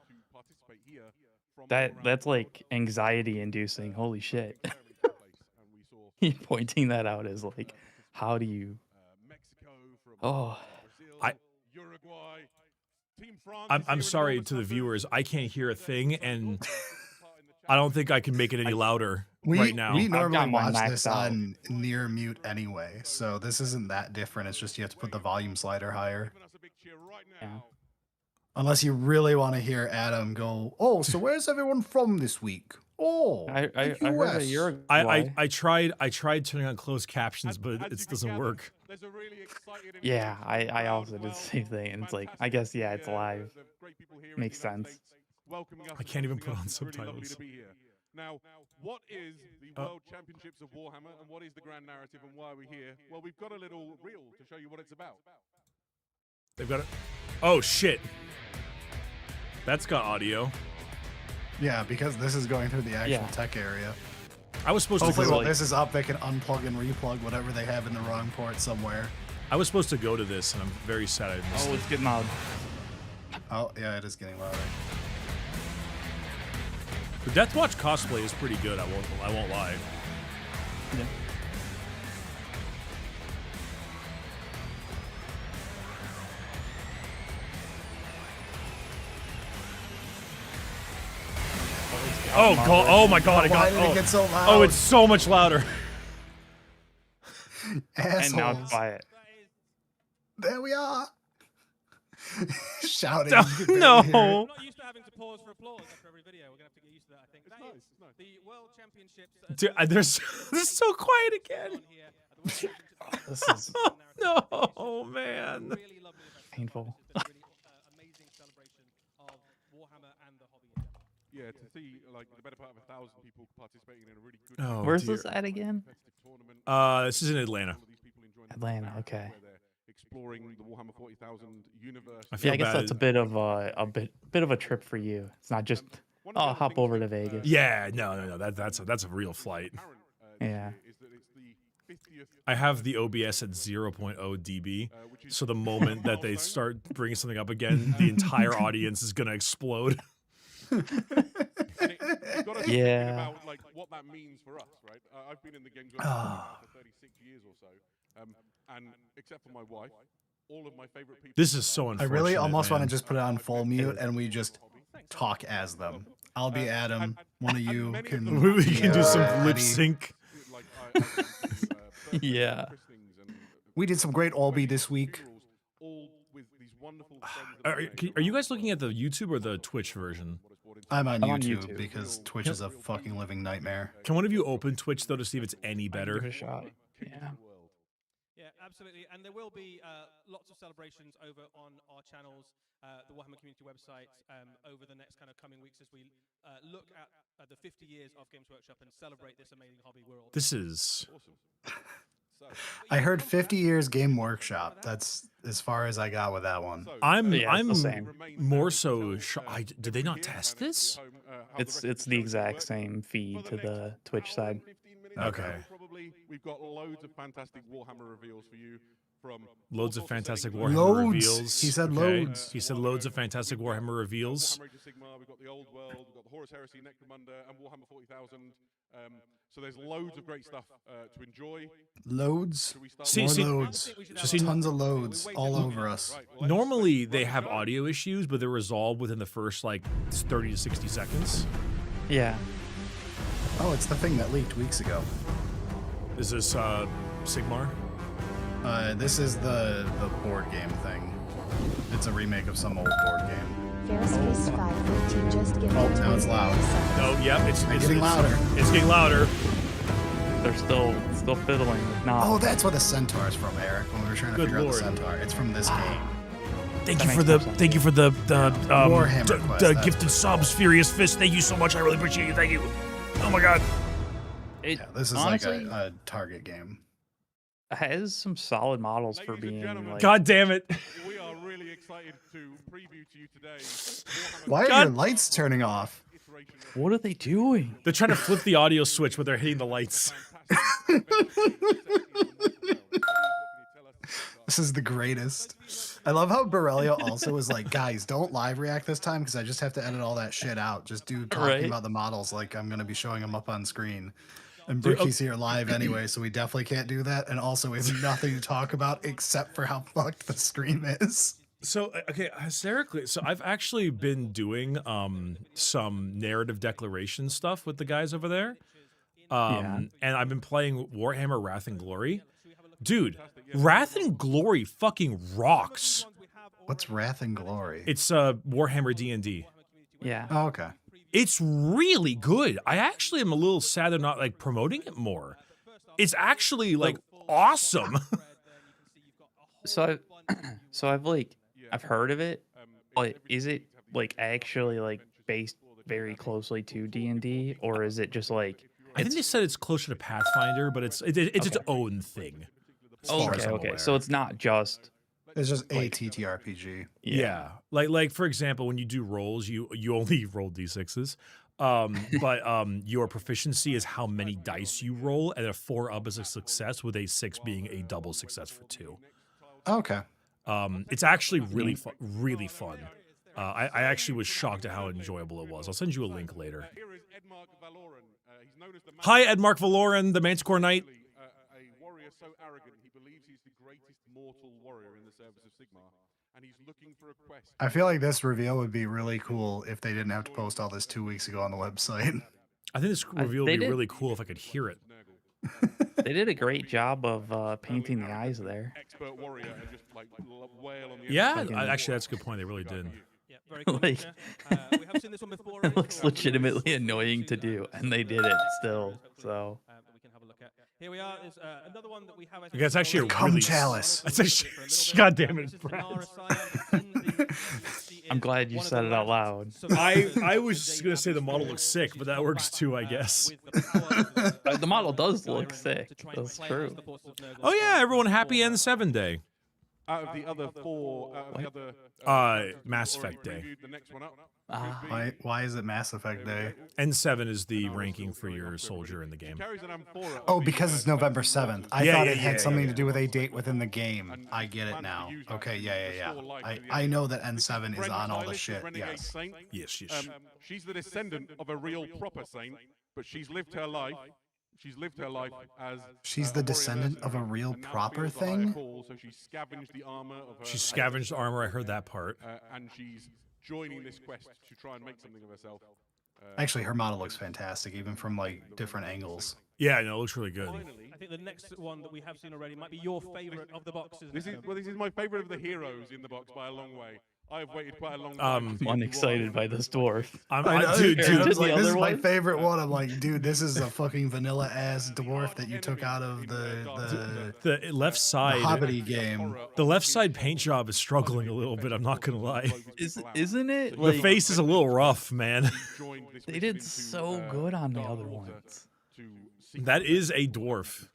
that's like anxiety inducing. Holy shit. He pointing that out as like, how do you? Oh, I'm sorry to the viewers. I can't hear a thing, and I don't think I can make it any louder right now. We normally mine watch maxed this out. on near mute anyway, so this isn't that different. It's just you have to put the volume slider higher. Yeah. Unless you really want to hear Adam go, oh, so where's everyone from this week? Oh, I the heard a US." year ago. I tried turning on closed captions, but it doesn't work. Yeah, I also did the same thing. And it's like, I guess, yeah, it's live. Makes sense. I can't even put on subtitles. Now, what is the World Championships of Warhammer, and what is the grand narrative, and why are we here? Well, we've got a little reel to show you what it's about. They've got it. Oh shit. That's got audio. Yeah, because this is going through the actual Yeah. tech area. I was supposed Hopefully to go. when this is up, they can unplug and replug whatever they have in the wrong port somewhere. I was supposed to go to this, and I'm very sad I missed Oh, it. it's getting loud. Oh, yeah, it is getting louder. The Deathwatch cosplay is pretty good. I won't lie. Yeah. Oh god! Oh my god! Why did it get so loud? Oh, it's so much louder. Assholes. And now it's quiet. There we are. Shouting. No. You can barely hear it. No. Not used to having to pause for applause after every video. We're gonna have to get used to that. I think that is nice. the World Championships. that are Dude, there's this is so quiet again. on here at the World Championships. This is No, man. Really lovely event. Painful. It's been a really amazing celebration of Warhammer and the hobby in general. Yeah, to see like the better part of 1,000 people participating in a really good Oh, Where's dear. this at again? competitive tournament. This is in Atlanta. All of these people enjoying the Atlanta, narrative okay. where they're exploring the Warhammer 40,000 universe. I Yeah, feel I guess bad. that's a bit of a trip for you. It's not just One of the oh, other hop things over that, to Vegas. Yeah, no. That's a real flight. apparent, Yeah. this year is that it's the 50th I have the OBS at 0.0 dB, which is so the moment that they start bringing something up again, the entire audience is gonna explode. you've got to Yeah. think about like what that means for us, right? I've been in the games for 36 years or so, and except for my wife, all of my favorite people. This is so I unfortunate. really almost want to man. just put it on full mute and we just talk as them. I'll be Adam. One of you many of can. them- We can do some Eddie. lip sync. Like, Yeah. christenings and, We did some great Olby this week. funerals, all with these wonderful friends that Are, I've made. are you guys looking at the YouTube or the Twitch version? What has brought into I'm on I'm on YouTube YouTube. because Twitch is a fucking living nightmare. Can one of you open Twitch though to see if it's any Give it better? a shot. Yeah. the world. Yeah, absolutely. And there will be lots of celebrations over on our channels, the Warhammer community website, over the next kind of coming weeks as we look at the 50 years of Games Workshop and celebrate this amazing hobby world. This is Awesome. So, I heard 50 years Game Workshop. That's as far as I got with that one. I'm Yeah, it's the same. more so did they not test this? It's the exact same feed to the Twitch side. Okay. Probably we've got loads of fantastic Warhammer reveals for you from Loads of all sorts fantastic things like Warhammer Loads. reveals. He said okay? loads. He said loads of fantastic Warhammer reveals. Warhammer Age of Sigmar, we've got the Old World, we've got the Horus Heresy, Necromunda, and Warhammer 40,000. So there's loads of great stuff to enjoy. Loads. Should we start See- More with- see- loads. So see, Tons of loads all over us. Right, let's normally they run have go. audio issues, but they're resolved within the first like 30 to 60 seconds. Yeah. Oh, it's the thing that leaked weeks ago. Is this Sigmar? This is the board game thing. It's a remake of some old board game. Ferris Feast 515 just gifted Oh, now it's 25 loud. subs. Oh, yep, it's getting louder. It's getting louder. They're still fiddling with knobs. Oh, that's where the centaur is from, Eric. When we were trying to Good figure lord. out the centaur, it's from this game. Thank That you for makes the more sense. thank you for the Warhammer Quest, that's gifted what it subs, Furious Fist. Thank you so much. I really appreciate you. Thank you. Oh my god. It Yeah, this is honestly like a Target game. has some solid models for Ladies and being gentlemen, like. God damn it. We are really excited to preview to you today. Warhammer Why are God. your lights turning off? iteration of What are they doing? They're trying to flip the audio switch, but they're hitting the lights. This is the greatest. I love how Borrelia also was like, guys, don't live react this time because I just have to edit all that shit out. Just do talking Right. about the models like I'm going to be showing them up on screen. And Dude, Bricky's here live anyway, so we definitely can't do that. And also, we have nothing to talk about except for how fucked the stream is. So okay, hysterically. So I've actually been doing some narrative declaration stuff with the guys over there. And I've been playing Warhammer Wrath and Glory. Dude, Wrath and Glory fucking rocks. What's Wrath and Glory? It's Warhammer D&D. Yeah. Oh, okay. It's really good. I actually am a little sad they're not like promoting it more. It's actually like awesome. So I've like I've heard of it, but is it like actually like based very closely to D&D, or is it just like I think they said it's closer to Pathfinder, but it's its own thing. as far as I'm okay. aware. So it's not just It's just a TTRPG. Yeah. Like for example, when you do rolls, you only roll d6s. But your proficiency is how many dice you roll, and a 4 up is a success, with a 6 being a double success for 2. Okay. It's actually really fun. I actually was shocked at how enjoyable it was. I'll send you a link later. Hi, Edmark Valoran, the Manticore Knight. A warrior so arrogant he believes he's the greatest mortal warrior in the service of Sigmar, and he's looking for a quest. I feel like this reveal would be really cool if they didn't have to post all this 2 weeks ago on the website. I think this reveal would be really cool if I could hear it. they did a great job of painting the eyes there. Expert warrior and just like wail on the Yeah, actually, that's a good point. They really did. Yeah, very cool. Like, we have seen this one before. It looks legitimately annoying to do, and they did it still. So we can have a look at. Here we are. There's another one that we have. Okay, it's actually a Come really chalice. That's actually, God damn it, Brad. I'm glad you said it out loud. I was just gonna say the model looks sick, but that works too, I guess. The model does look sick. That's true. Oh yeah, everyone happy N7 day. Out of the other 4, out of the other Mass Effect Day. the next one up. Why is it Mass Effect Day? N7 is the ranking for your soldier in the game. Carries an amphora. Oh, because it's November 7th. I Yeah, thought yeah, it had yeah, something yeah. to do with a date within the game. I get it now. Okay, yeah. I know that N7 is on all the shit, yes. Yes. She's the descendant of a real proper saint, but she's lived her life. She's lived her life as She's the descendant of a real proper thing? So she scavenged the armor of her. She scavenged armor. I heard that part. And she's joining this quest to try and make something of herself. Actually, her model looks fantastic, even from like different angles. Yeah, no, it looks really good. I think the next one that we have seen already might be your favorite of the boxes. This is my favorite of the heroes in the box by a long way. I've waited quite a long time. I'm excited by this dwarf. Dude, I was like, the this is other my one? favorite one. I'm like, dude, this is a fucking vanilla ass dwarf that you took out of the the left side, Hobbity game. the left side paint job is struggling a little bit. I'm not gonna lie. Isn't it? The Like, face is a little rough, man. they did so good on the other ones. That is a dwarf.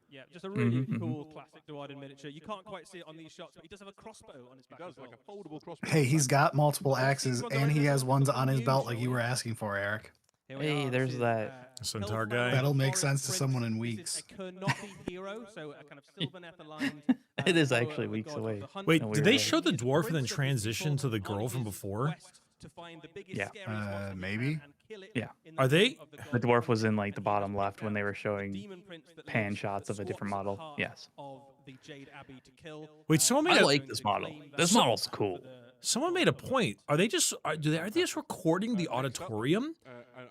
Yeah, just a really cool classic Dwarven miniature. You can't quite see it on these shots, but he does have a crossbow on his back. He does, as well. like a foldable crossbow. Hey, he's got multiple axes and he has ones on his belt like you were asking for, Eric. Here we Hey, are. there's This is, that Centaur Hellfire guy. That'll make Forest sense to Prince. someone in This weeks. is a Kurnothi hero, so a kind of silver aligned. It is actually weeks away. Wait, No, did we they were- show the dwarf and then transition to the girl from before? Yeah. Maybe. Yeah. Are they? The dwarf was in like the bottom left when they were showing pan shots of a different model. Yes. Wait, someone made I a, like this model. This model's cool. someone made a point. Are they just are they just recording the auditorium?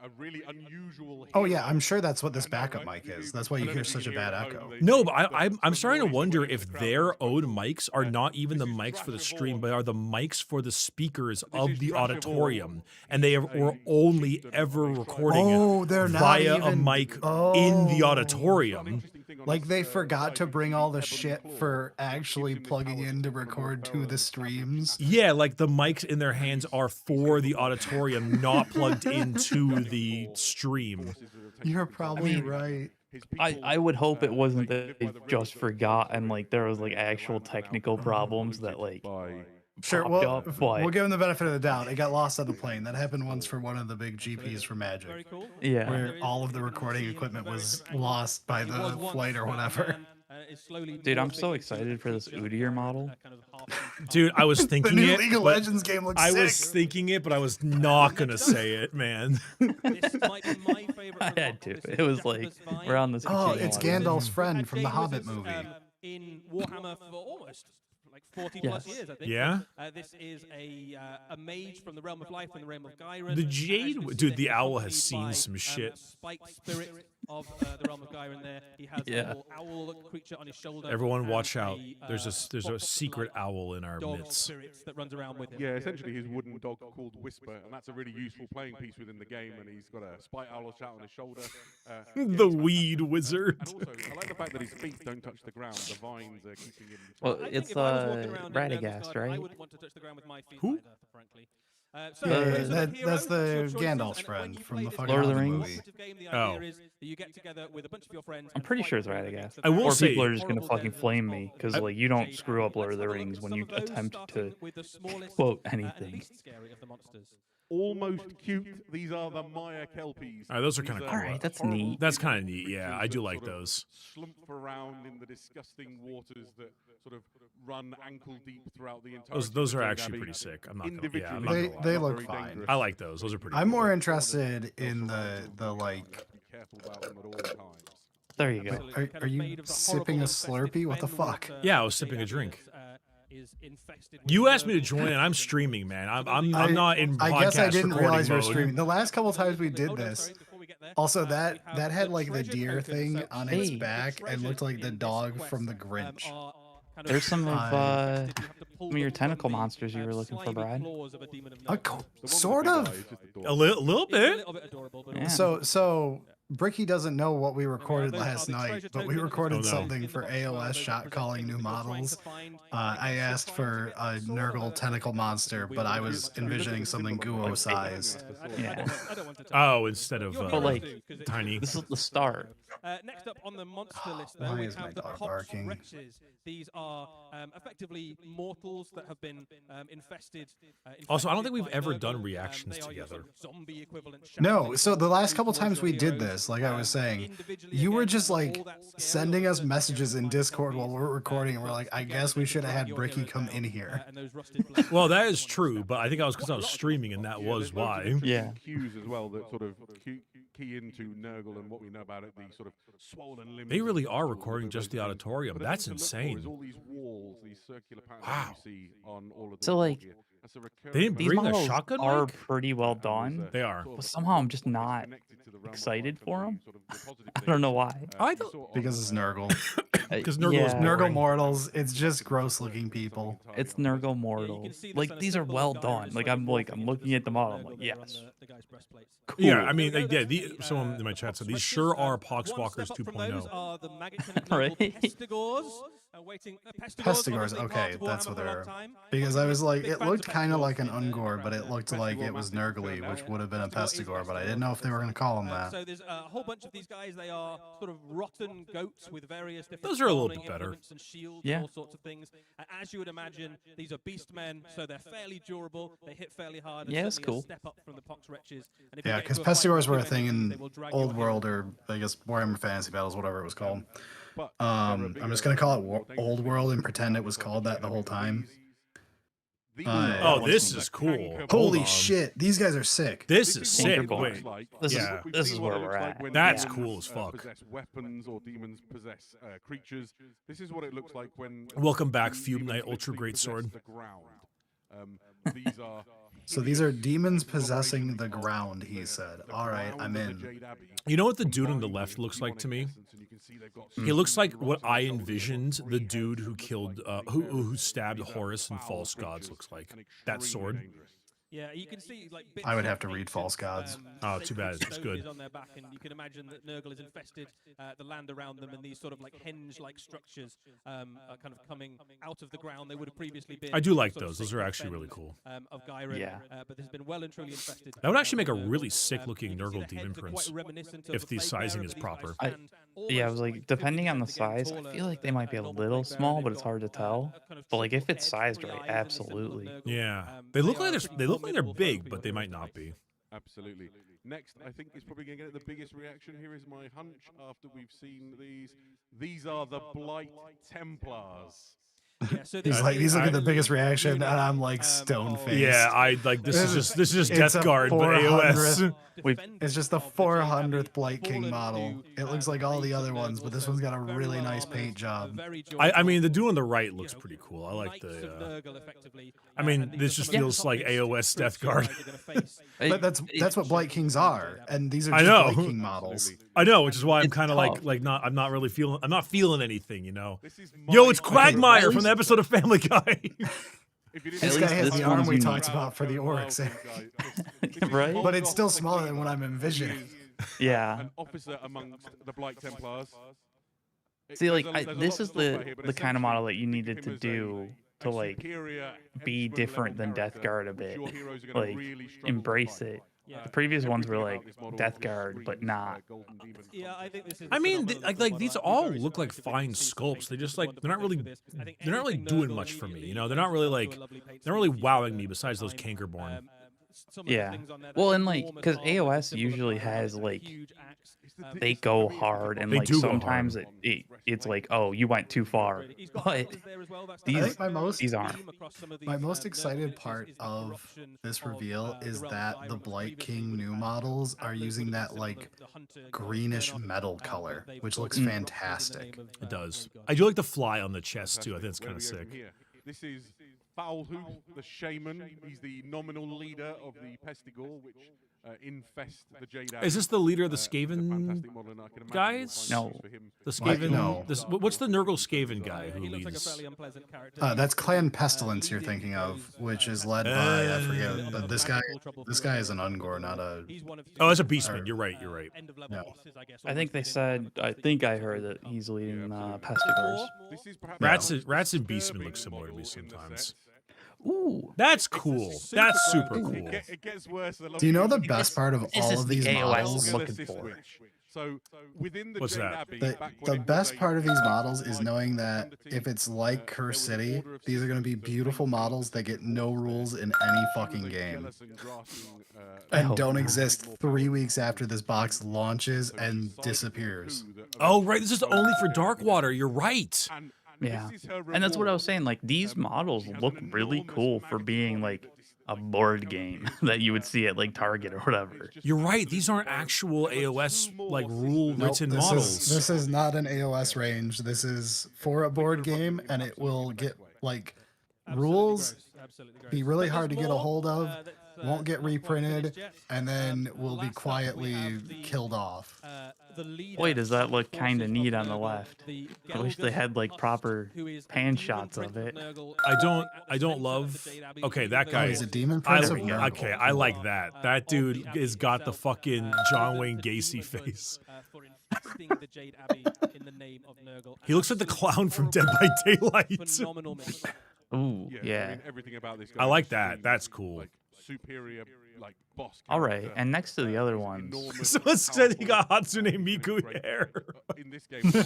A really unusual. Oh yeah, I'm sure that's what this backup mic is. That's why you hear such a bad echo. No, but I'm starting to wonder if their own mics are not even the mics for the stream, but are the mics for the speakers of the auditorium, and they were only ever recording Oh, it they're not via a even- mic in Oh. the auditorium. Like they forgot to bring all the shit for actually plugging in to record to the streams. Yeah, like the mics in their hands are for the auditorium, not plugged into the stream. You're probably right. I would hope it wasn't that they just forgot and like there was like actual technical problems that like Sure, popped well, up, but we'll give him the benefit of the doubt. It got lost on the plane. That happened once for one of the big GPs for Magic, yeah. where all of the recording equipment was lost by the flight or whatever. Dude, I'm so excited for this Udyr model. Dude, I was The thinking new it. League of but Legends game looks I sick. was thinking it, but I was not gonna say it, man. I had to. It was like we're on this. Oh, continuum it's on it. Gandalf's friend from the Hobbit movie. In Warhammer for almost like 40 plus Yes. years, I think. Yeah? This is a mage from the realm of life, from the realm of Gyron. The As you Jade, can see dude, there, the he's owl has accompanied by, seen some shit. Spiked spirit of the realm of Gyron there. He has a little owl creature on his shoulder. Everyone and watch out. There's a fox-like secret owl in our dog midst. spirit that runs around with him. Yeah, essentially his wooden dog called Whisper, and that's a really useful playing piece within the game. And he's got a spite owl shout on his shoulder. The weed wizard. And also, I like the fact that his feet don't touch the ground. The vines are keeping him. Well, I think it's if I was walking around in Radagast, Nurgle's garden, I right? wouldn't want to touch the ground with my feet Who? either, frankly. So Yeah, those are that- hero, that's the your choices, Gandalf's and friend when you from play the this fucking Lord of the Hobbit Rings. movie. cooperative game, the Oh. idea is that you get together with a bunch of your friends. I'm and pretty fight sure it's through Radagast. the I will Or say- people are just gonna horrible fucking dungeons flame of me, the 'cause, like, you don't Jade screw up Abbey. Lord of the Let's have a look Rings at when some you of those, attempt starting to with the smallest, quote and the anything. least scary of the monsters. Almost cute. These are the Maya Kelpies. Alright, those are These kinda are cool. Alright, that's horrible neat. That's demon kinda neat, yeah, creatures I do that like sort of those. Slump around in the disgusting waters that sort of run ankle deep throughout the entire. Those are actually pretty sick. I'm not gonna, yeah, I'm not They- gonna lie. they look fine. I like those. Those are pretty I'm cool. more interested in the like. Be careful about them at all times. There you go. Absolutely. Are- Kind are of you made of the sipping horrible a Slurpee? What the infested fuck? fen Yeah, I water was sipping a Jade drink. Abbey is infested with You asked me to Nurgle join, and I'm monsters. streaming, man. I'm I- not in podcast I guess I didn't recording realize you were mode. streaming. The last couple times we did Oh, no, this. sorry, before we get there, Also, we that have had the like the treasure deer token. thing So on all its the back and looked treasures like the in this dog quest, from the Grinch. are kind There's some of I- you have to pull some of your them from tentacle the, monsters you were looking for, slimy Brad. claws of a demon of A Nurgle. co- The one with the sort big of. eye is just A adorable. little It's a bit. little bit adorable, but Yeah. also- So Bricky doesn't know what we recorded those are last the night, treasure but we tokens recorded in the something in the for box as well. AOS Those shot represent calling things new that you're trying to models. find. I asked for a Nurgle tentacle monster, but I was envisioning something Guo sized. Yeah. I don't want to Oh, instead of Your But, heroes like, do, 'cause tiny. This is the start. Next up on the monster list, though, Why we is my have the dog Pox barking? Wretches. These are effectively mortals that have been infested. Also, I don't think infected we've by ever Nurgle. done reactions They are your together. sort of zombie equivalent No, shaman so the last who couple was times your we did heroes. this, like I was saying, Individually, you were again, just like all that scary, sending all us the messages in scary Discord while zombies, we're recording, and we're but like, I again, guess we this is should have what had your Bricky heroes come now, in here. and those rusted blades Well, that and is so on and true, so but I think I was because I was Quite a lot of streaming, and that Yeah, was there's loads of why. interesting Yeah. cues as well that sort of key into Nurgle and what we know about it, the sort of swollen limbs. They really of are Nurgle, recording all those just the things. auditorium. But That's the thing to look for insane. is all these walls, these circular patterns Wow. that you see on all of the So, like, gear. That's a recurring They didn't These bring a models shotgun are mic? pretty well done. They are. But somehow I'm just not excited for 'em. I don't know why. I thought- Because it's Nurgle. Because Nurgle is Yeah. Nurgle boring. mortals, it's just gross looking people. It's Nurgle Yeah, you mortal. can see this Like kind of these are symbol well of Gyron done. is Like sort of I'm morphing into looking at the model. I'm Nurgle like, there on yes. the guy's breastplates. Cool. Yeah, I mean, There we go, yeah, that's someone in my chat said these sure are Poxwalkers One step up from those 2.0. are the maggot Right. Pestigors. Pestigors, okay, that's what they're. Because I was like, it looked kind of like an Ungor, but it looked like it was Nurgly, which would have been a Pestigor, but I didn't know if they were going to call him that. So there's a whole bunch of these guys. They are sort of rotten goats with various different. Those are a little farming bit better. implements And shields Yeah. and all sorts of things. As you would imagine, these are beast men, so they're fairly durable. They hit fairly hard. And Yeah, it's certainly a cool. Step up from the Pox Wretches. And if you Yeah, get because into a fight Pestigors were a with thing enemies, in they will drag Old your World, hero. or I guess Warhammer Fantasy Battles, whatever it was called. But I'm just gonna call it Old World and pretend it was called that the whole time. Oh, this is cool. Hold Holy on. shit, these guys are sick. This is Think sick. about Wait, it. This is- Yeah. this is where we're at. That's Yeah. cool as fuck. Possess weapons or demons possess creatures. This is what it looks like when. Welcome back, demons Fume Knight literally Ultra Greatsword. possess the ground. These are. So these are demons possessing the ground, he said. All right, I'm in. You know what the dude on the left looks like to me? He looks like what I envisioned the dude who killed, who stabbed Horus in False Gods looks like. That sword. Yeah, you can see like. Bits I would of have to read ancient, False Gods. Oh, too bad, it's stone good. is on their back, and you can imagine that Nurgle has infested the land around them, and these sort of like henge-like structures are kind of coming out of the ground. They would have previously been. I do like sort of those. Those are sacred actually really fens, cool. Of Gyron, Yeah. but this has been well and truly infested. That would actually make a with really Nurgle. sick-looking You can see Nurgle the demon heads are quite prince, reminiscent of if the the plague sizing bearer, is but these guys proper. stand Yeah, I almost was like, 50% depending on the again size, I taller feel like they than might be a normal little plague bearer. small, They've but it's got, hard to tell. kind of But like if triple it's head, sized 3 right, eyes, and the symbol of absolutely. Nurgle. Yeah, they look are like a they're pretty they look like they're formidable big, foe but for they your might race. not be. Absolutely. Next, I think it's probably going to get the biggest reaction. Here is my hunch after we've seen these. These are the Blight Templars. Yeah, so He's this like, is these look at the really, biggest reaction, really and I'm cool, like stone faced. Yeah, I like this is just It's Death a Guard, but 400th AOS. It's just the 400th Blight King model. It looks like all the other ones, but this one's got a really nice paint job. I mean, the dude on the right looks pretty cool. I like the. I mean, this just feels like AOS Death Guard. But that's what Blight Kings are, and these are I just know. Blight King models. I know, which is why I'm It's kind of tough. I'm not feeling anything, you know. This is Yo, my it's favorite Quagmire Blight from the episode of Family Guy. If you didn't This know, guy has this the arm one's we unique. talked about for the orcs, Right? but it's still smaller than what I'm envisioning. Yeah. An officer amongst the Blight Templars. See, like, There's a lot this to is talk about here, but the kind of model that essentially, you needed think to of him do as to a like superior be henchman different level than Death character, Guard a which bit. your heroes are gonna Like, really struggle to embrace fight. it. Yeah. The previous ones were Everything like about this model Death just Guard, but screams, not. Golden Demon Yeah, I think this is. I mean, phenomenal like these model. all Very look like specific fine to see sculpts. They something just with like they're not really this. I think they're not really everything doing Nurgle much for me. immediately You know, they're not really goes like to a lovely paint they're not really scheme. wowing me besides those Kankerborn. Some of the Yeah. things on there, Well, that and like, enormous because armor with the AOS symbol of usually fire, has a like huge axe. they go hard, and They like do go sometimes hard. it's like, oh, you went too far. He's got But arrows there as well, that's these- I think my most these aren't. excited part of this reveal is that the Blight King new models are using that like greenish metal color, which looks fantastic. It does. I do like the fly on the chest too. I think it's kind of Where do we go sick. from here? This is Foulhoof, the shaman. He's the nominal leader of the Pestigor, which infest the Jade Abbey. Is this the leader of the It's a Skaven fantastic model, and I can imagine guys? you'll No. find use for him. The What? Skaven. No. What's the Nurgle Skaven guy who He looks like a leads? fairly unpleasant character. That's Clan Pestilence you're thinking of, which is led by I forget, but this guy is an Ungor, not a. He's one of Oh, that's a Beastman. You're right. You're right. end of level No. bosses, I guess. I think they almost said. I think I heard that he's leading Pestigors. This is perhaps Rats and the most Beastmen look disturbing similar to me model in the sometimes. set. Ooh. That's It's a cool. super That's super cool. cool. It gets worse. the Do you know the longer best part of This all is of the these AOS models? looking This for. switch. So within the What's Jade that? Abbey, The, back when the it was best a, part of these models is like knowing that entity, if it's like there Curse was an City, order of these are going to be citizens that beautiful came models that get no rules in any fucking game. jealous and grasping, And Oh, don't no. exist 3 weeks after this box launches and disappears. Oh, right. This is only for Darkwater. You're right. Yeah. And that's what I was saying. Like, these models look really cool for being like a board game that you would see at like Target or whatever. You're right. These aren't actual AOS like rule Nope, written this models. this is not an AOS range. This is for a board game, and it will get like rules, be really hard to get a hold of, won't get reprinted, and then will be quietly killed off. Boy, does that look kind of neat on the left. I wish they had like proper pan shots of it. I don't love. Okay, that Oh, guy. he's a demon I, prince of Nurgle. okay, I like that. That dude has got the fucking John Wayne Gacy face. He looks like the clown from Dead by Daylight. Phenomenal mission. Ooh, I yeah. mean, everything about this I guy like is that. really, That's cool. Like, superior, like boss. All right, character. and next to the other ones. Enormous, Someone said he got powerful, Hatsune Miku great. hair. In this game, What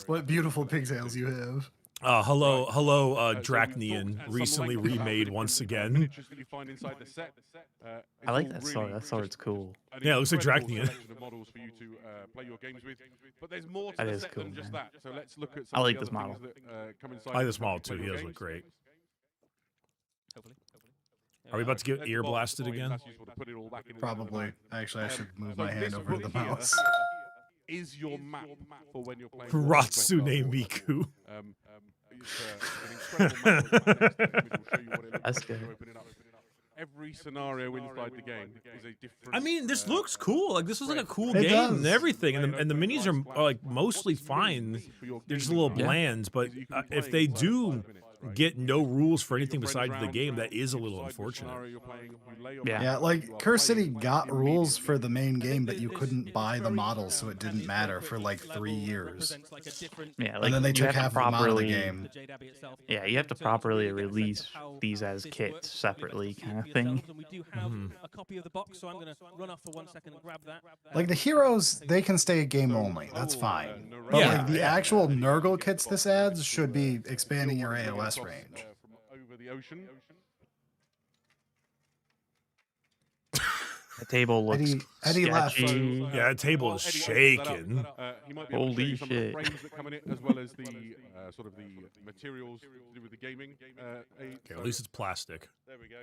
What beautiful pigtails you have. Hello, Dracnian, recently remade once again. I like that sword. That sword's cool. Yeah, it looks like Dracnian. Models for you to play your games with, but there's more to That the is set cool, than just man. that. So let's look at. I Some like of this the other model. things that, come inside I like to this model help you too. play He your does look games. great. Hopefully. Are we about to get Let's ear box blasted point, again? that's useful to put it all back in the Probably. map. Actually, I should move So my hand this over to the right here mouse. Is your map for when you're playing Ratsune Miku. Miku. It's an incredible map. Which will show you what it looks That's like when you good. open it up. Every scenario inside the game is a different. I mean, this looks cool. Like this is like a cool It game and does. everything, and the minis are like mostly fine. They're just a little Yeah. bland, but if they do get no rules for anything besides the game, that is a little unfortunate. Yeah. Yeah, like Curse City got rules for the main game, but you couldn't buy the models, so it didn't matter for like 3 years. Yeah, like And then they you took have to half of them out of the properly. game. Yeah, you have to properly release these as kits separately, kind of thing. We do have a copy of the box, so I'm going to run off for 1 second and grab that. Like the heroes, they can stay game only. That's fine. But Yeah, like the actual Nurgle kits this adds should be expanding your AOS range. From over the ocean. The table looks Eddie left. sketchy. Yeah, that table is shaking. he might be able to show you Holy some shit. of the frames that come in it, as well as the sort of the materials to do with the gaming. Okay, at least it's plastic. There we go.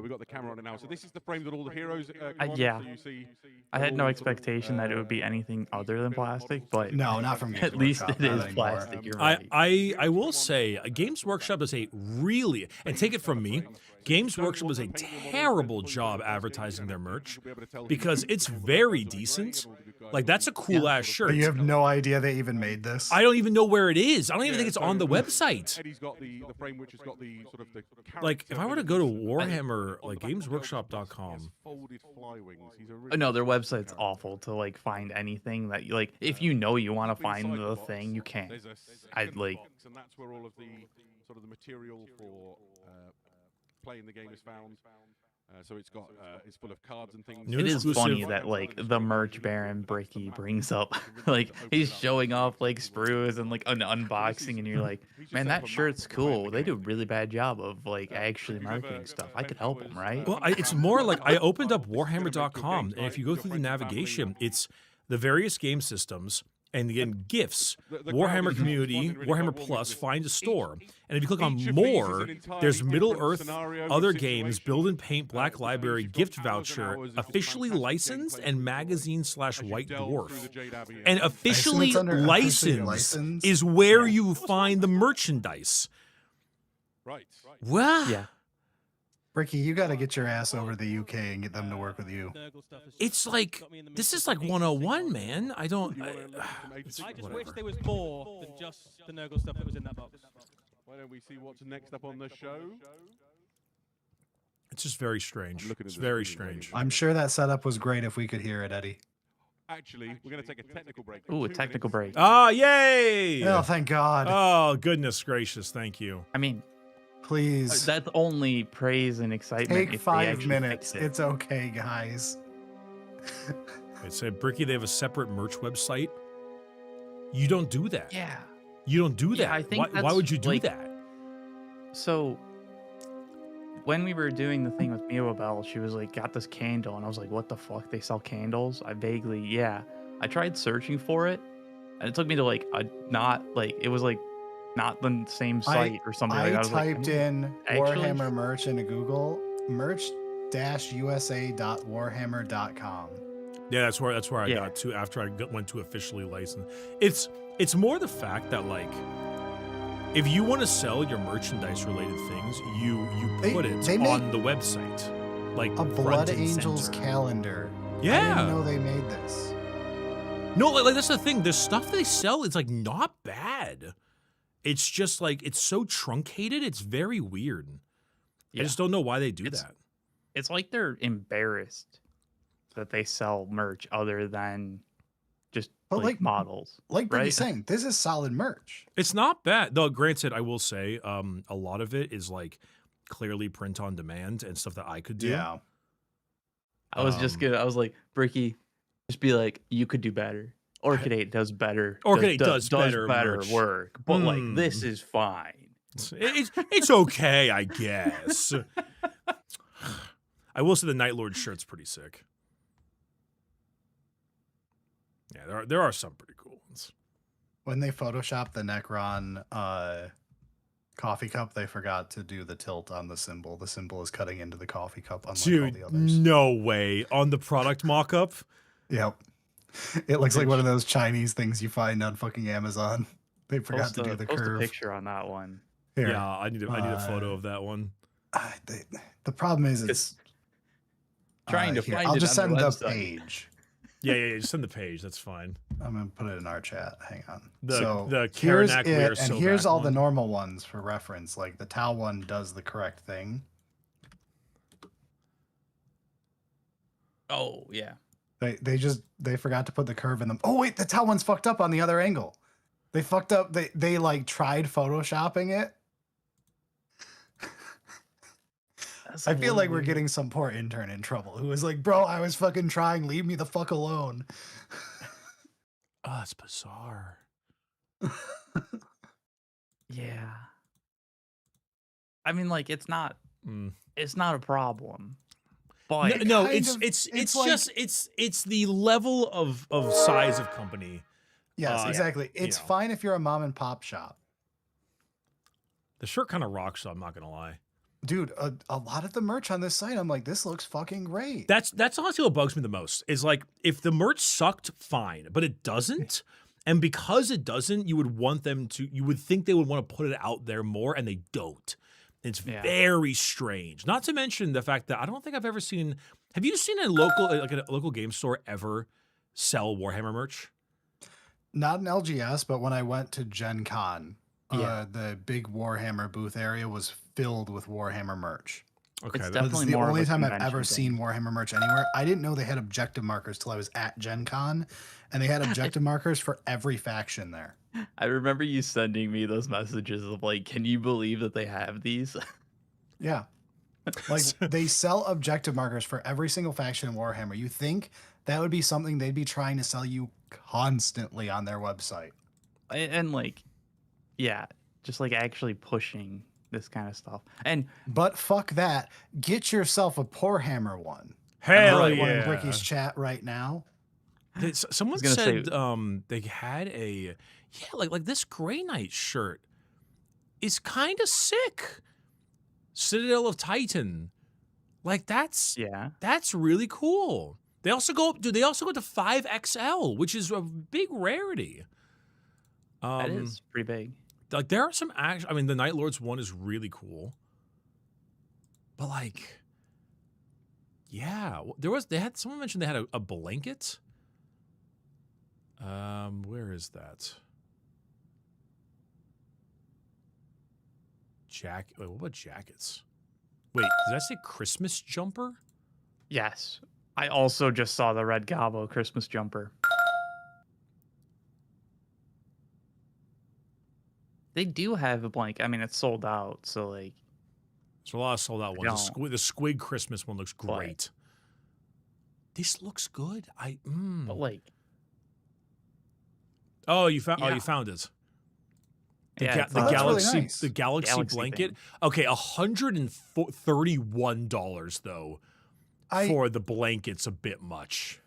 We've got the camera on it now. So this is the frame that all the heroes go on. Yeah. So you see I had no all sort of, expectation that it would be anything other than plastic, but No, not from Games at least Workshop, it not is anymore. plastic. You're right. I will say, Games Workshop does a really, and take it from me, Games Workshop does a terrible job advertising their merch because it's very decent. Like, that's a cool ass shirt. But you have no idea they even made this. I don't even know where it is. I don't even think it's on the website. Eddie's got the frame which has got the sort of the Like, if I were to go to Warhammer, like GamesWorkshop.com. folded fly wings. He's a really No, their website's awful to like find anything that you like. If you know you want to find the thing, you can't. There's a I'd second like. box, and that's where all of the sort of the material for playing the game is found. So it's got it's full of cards and things. New It is exclusive. funny that like the merch baron Bricky brings up, like he's showing off like sprues and like an unboxing, and you're like, man, that shirt's cool. They do a really bad job of like actually marketing stuff. I could help them, right? Well, it's more like I opened up Warhammer.com, and if you go through the navigation, it's the various game systems, and again, gifts, Warhammer Community, Warhammer Plus, find a store. And if you click on more, there's Middle-earth, other games, Build and Paint, Black Library, gift voucher, officially licensed, and magazine/White Dwarf. And officially it's under officially licensed licensed. is where you find the merchandise. Right. Wow. Yeah. Bricky, you got to get your ass over to the UK and get them to work with you. Nurgle stuff has It's like, got me in the this mood is for like ages 101, single. man. I don't... I just wish whatever. there was more than just the Nurgle stuff that was in that box. Why don't we see what's next up on the show? It's just very strange. I'm looking at It's the very screen right strange. now. I'm sure that setup was great if we could hear it, Eddie. Actually, we're going to take a technical break. Ooh, a 2 technical minutes. break. Ah, yay! Oh, thank God. Oh, goodness gracious. Thank you. I mean, Please. that's only praise and excitement. Take if they 5 actually minutes. fix it. It's okay, guys. It said, Bricky, they have a separate merch website. You don't do that. Yeah. You don't do that. Yeah, I think why that's, would you do like, that? So when we were doing the thing with Mio Bell, she was like, got this candle, and I was like, what the fuck? They sell candles? I vaguely, yeah. I tried searching for it, and it took me to like a not like it was like not the same site or something. I like that. typed in actually- Warhammer merch into Google, merch-usa.warhammer.com. Yeah, that's where I Yeah. got to after I went to officially licensed. It's more the fact that like if you want to sell your merchandise related things, you put it they make on the website. Like A front Blood and Angels center. calendar. I Yeah. didn't know they made this. No, like that's the thing. The stuff they sell is like not bad. It's just like it's so truncated. It's very weird. Yeah. I just don't know why they do It's- that. It's like they're embarrassed that they sell merch other than just But, like, like, models. Like Bricky's right? saying, this is solid merch. It's not bad. Though granted, I will say, a lot of it is like clearly print on demand and stuff that I could do. Yeah. I was just gonna. I was like, Bricky, just be like, you could do better. Orchid 8 does better. Orchid 8 does better merch. work, but like Hmm. this is fine. It's okay, I guess. I will say the Night Lord shirt's pretty sick. Yeah, there are some pretty cool ones. When they photoshopped the Necron coffee cup, they forgot to do the tilt on the symbol. The symbol is cutting into the coffee cup, unlike all Dude, the others. no way. On the product mock-up? Yep. It looks like one of those Chinese things you find on fucking Amazon. They forgot Post to do the post a curve. picture on that one. Here. Yeah, I need a photo of that one. The problem is it's Trying to here, find I'll it just on send the the website. page. Yeah, just send the page. That's fine. I'm gonna put it in our chat. Hang on. The here's Karanak it, Wear and So here's Back all the one. normal ones for reference. Like the Tau one does the correct thing. Oh yeah. They forgot to put the curve in them. Oh wait, the Tau one's fucked up on the other angle. They fucked up. They like tried photoshopping it. I feel like we're getting some poor intern in trouble who was like, bro, I was fucking trying. Leave me the fuck alone. Oh, it's bizarre. Yeah. I mean, like it's not a problem. But It's like- just it's the level of size of company Yes, exactly. It's know. fine if you're a mom and pop shop. The shirt kind of rocks, so I'm not gonna lie. Dude, a lot of the merch on this site, I'm like, this looks fucking great. That's honestly what bugs me the most. Is like if the merch sucked, fine, but it doesn't. And because it doesn't, you would want them to. You would think they would want to put it out there more, and they don't. It's very strange. Not to mention the fact that I don't think I've ever seen. Have you seen a local game store ever sell Warhammer merch? Not an LGS, but when I went to Gen Con, the big Warhammer booth area was filled with Warhammer merch. Okay, It's That's definitely the more of only a time I've convention ever thing. seen Warhammer merch anywhere. I didn't know they had objective markers till I was at Gen Con, and they had objective markers for every faction there. I remember you sending me those messages of like, can you believe that they have these? Yeah. Like they sell objective markers for every single faction in Warhammer. You think that would be something they'd be trying to sell you constantly on their website. And like, yeah, just like actually pushing this kind of stuff. And But fuck that. Get yourself a Poorhammer one. Hell Really one in yeah. Bricky's chat right now. Someone gonna said say- they had a like this Grey Knight shirt is kind of sick. Citadel of Titan, like that's really cool. They also go to 5XL, which is a big rarity. that is pretty big. Like there are some I mean, the Night Lords one is really cool, but like, yeah, someone mentioned they had a blanket. Where is that? Wait, what about jackets? Wait, did I say Christmas jumper? Yes. I also just saw the Red Gobbo Christmas jumper. They do have a blank. I mean, it's sold out, so like. There's a lot of sold out ones. The Squig Christmas one looks great. This looks good. But like. Oh, you found it. The That's Galaxy, really nice. the Galaxy Galaxy blanket. thing. Okay, $131 though for the blanket's a bit much.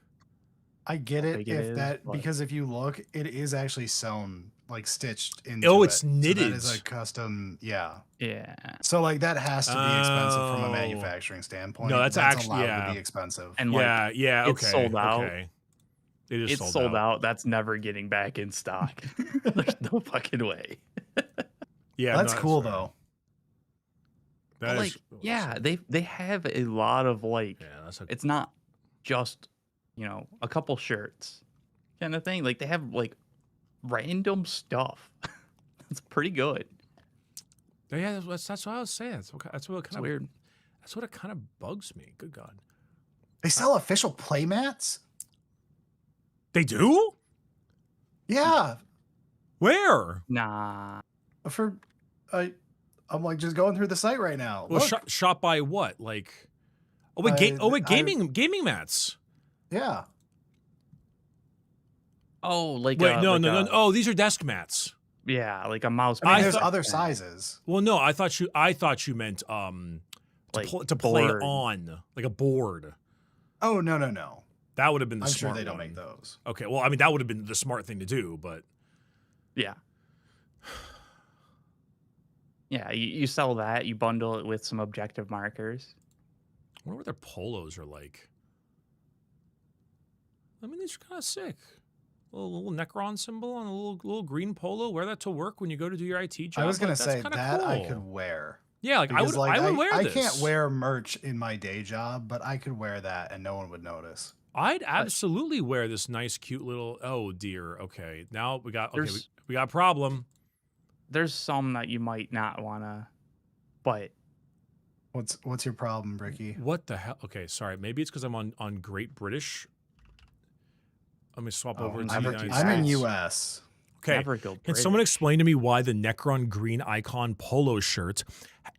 I get it Big it if is, that but- because if you look, it is actually sewn, like stitched into Oh, it. it's So knitted. that is a custom, yeah. Yeah. So like that has to be expensive from Oh. a manufacturing standpoint. No, that's actually- allowed yeah. to be expensive. And like, yeah, it's okay, sold out. Okay. It is it's sold out. That's never getting back in stock. There's no fucking way. Yeah, That's no, cool fair. though. That But is- like, yeah, they have a lot of like. Yeah, that's a, It's not just a couple shirts kind of thing. Like they have like random stuff. It's pretty good. yeah. That's what I was saying. That's what It's kind of weird. That's what it kind of bugs me. Good God, They sell official playmats? they do? Yeah. Where? Nah. For I'm like just going through the site right now. Well, Look, shop by what? Like, oh wait, gaming mats. yeah. Oh, like Wait, no. Oh, these are desk mats. Yeah, like a mouse. I mean, I there's thought- other sizes. Well, no, I thought you meant Like to play board. on like a board. Oh no. That would have been the I'm sure smart they don't one. make those. Okay, well, I mean that would have been the smart thing to do, but Yeah. Yeah, you sell that. You bundle it with some objective markers. I wonder what their polos are like. I mean, these are kind of sick. A little Necron symbol on a little green polo. Wear that to work when you go to do your IT job. I was gonna Like, that's say kinda that I cool. could wear. Yeah, like I Because, would wear I this. can't wear merch in my day job, but I could wear that and no one would notice. I'd absolutely wear this nice, cute little. Oh dear. Okay, now we got. Okay, There's- we got a problem. There's some that you might not wanna, but What's your problem, Bricky? What the hell? Okay, sorry. Maybe it's because I'm on Great British. Let me swap Oh, over to I'm, the United I'm in States. US. Okay. never go. Can someone explain to me why the Necron green icon polo shirt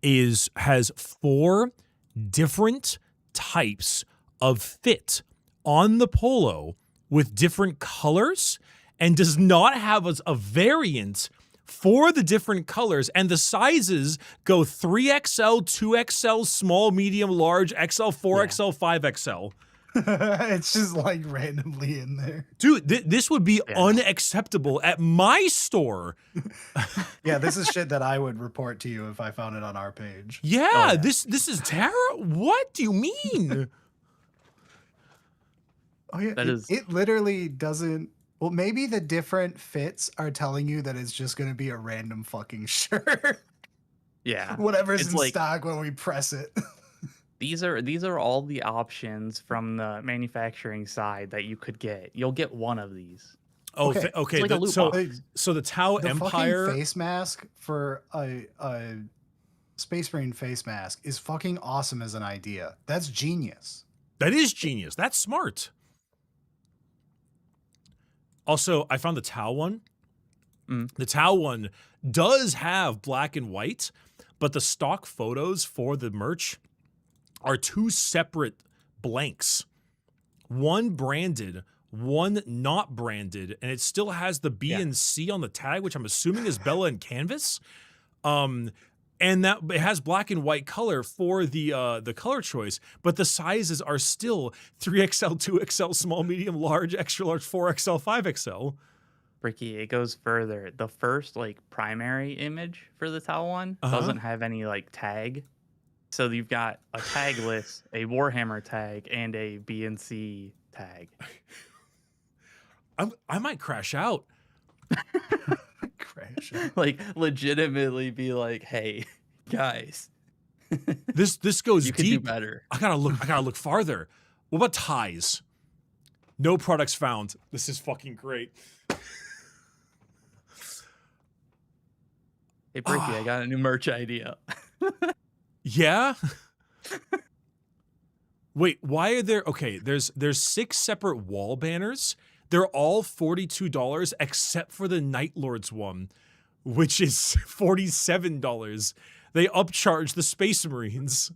has 4 different types of fit on the polo with different colors and does not have a variant for the different colors, and the sizes go 3XL, 2XL, small, medium, large, XL, 4XL, 5XL. It's just like randomly in there. Dude, this would be Yeah. unacceptable at my store. Yeah, this is shit that I would report to you if I found it on our page. Yeah, yeah. this is terrible. What do you mean? Oh yeah, That is- it literally doesn't. Well, maybe the different fits are telling you that it's just going to be a random fucking shirt. Yeah. Whatever's It's in like- stock when we press it. These are all the options from the manufacturing side that you could get. You'll get one of these. Oh, Okay, okay. like a loot so, box. so the Tau The Empire. fucking face mask for a Space Marine face mask is fucking awesome as an idea. That's genius. That is genius. That's smart. Also, I found the Tau one. The Tau one does have black and white, but the stock photos for the merch are two separate blanks. One branded, one not branded, and it still has the B and C on the tag, which I'm assuming is Bella and Canvas. And that it has black and white color for the color choice, but the sizes are still 3XL, 2XL, small, medium, large, extra large, 4XL, 5XL. Bricky, it goes further. The first like primary image for the Tau one doesn't have any like tag. So you've got a tag list, a Warhammer tag, and a B and C tag. I might crash out. Crash. Like legitimately be like, hey, guys, This goes you can do deep. better. I gotta look farther. What about ties? No products found. This is fucking great. Hey Bricky, I got a new merch idea. Yeah. Wait, why are there? Okay, there's 6 separate wall banners. They're all $42 except for the Night Lords one, which is $47. They upcharge the Space Marines.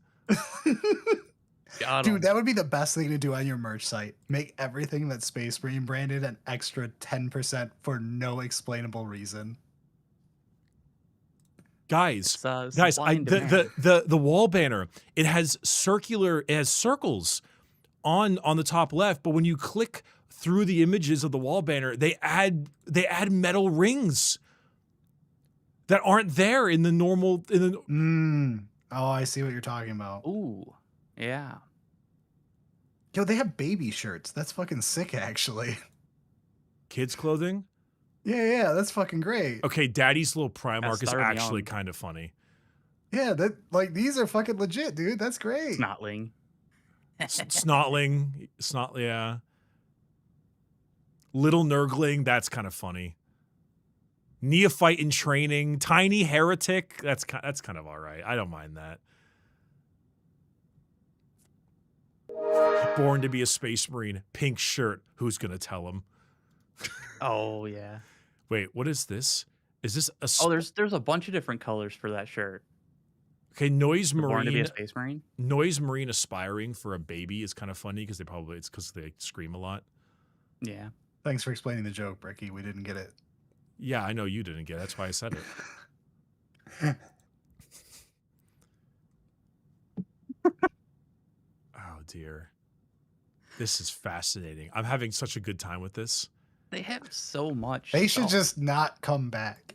Got 'em. Dude, that would be the best thing to do on your merch site. Make everything that's Space Marine branded an extra 10% for no explainable reason. Guys, It's guys, supply and demand. the wall banner, it has circles on the top left, but when you click through the images of the wall banner, they add metal rings that aren't there in the normal Oh, I see what you're talking about. Ooh, yeah. Yo, they have baby shirts. That's fucking sick, actually. kids clothing. Yeah, that's fucking great. Okay, Daddy's little Primarch is start actually young. kind of funny. Yeah, that like these are fucking legit, dude. That's great. Snotling. Yeah. Little Nurgling, that's kind of funny. Neophyte in training, tiny heretic, that's kind of all right. I don't mind that. Born to be a Space Marine, pink shirt. Who's gonna tell him? Oh yeah. Wait, what is this? Is this a Oh, there's a bunch of different colors for that shirt. okay? Noise Born to be a Marine, Space Marine. Noise Marine aspiring for a baby is kind of funny because it's because they scream a lot. Yeah. Thanks for explaining the joke, Bricky. We didn't get it. Yeah, I know you didn't get it. That's why I said it. Oh dear. This is fascinating. I'm having such a good time with this. They have so much. They should stuff. just not come back.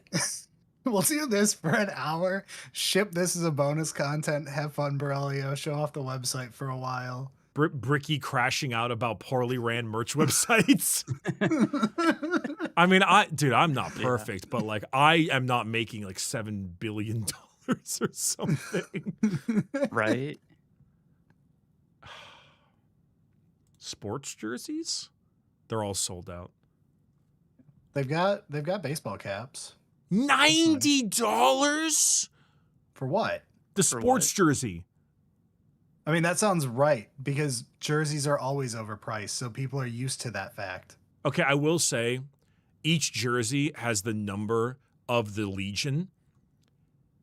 We'll do this for an hour, ship this as a bonus content, have fun, Borelio, show off the website for a while. Bricky crashing out about poorly ran merch websites. I mean, I'm not perfect, but like I am not making like $7 billion or something. Right? Sports jerseys? They're all sold out. They've got baseball caps. $90 For what? the For sports what? jersey. I mean, that sounds right because jerseys are always overpriced, so people are used to that fact. Okay, I will say each jersey has the number of the Legion.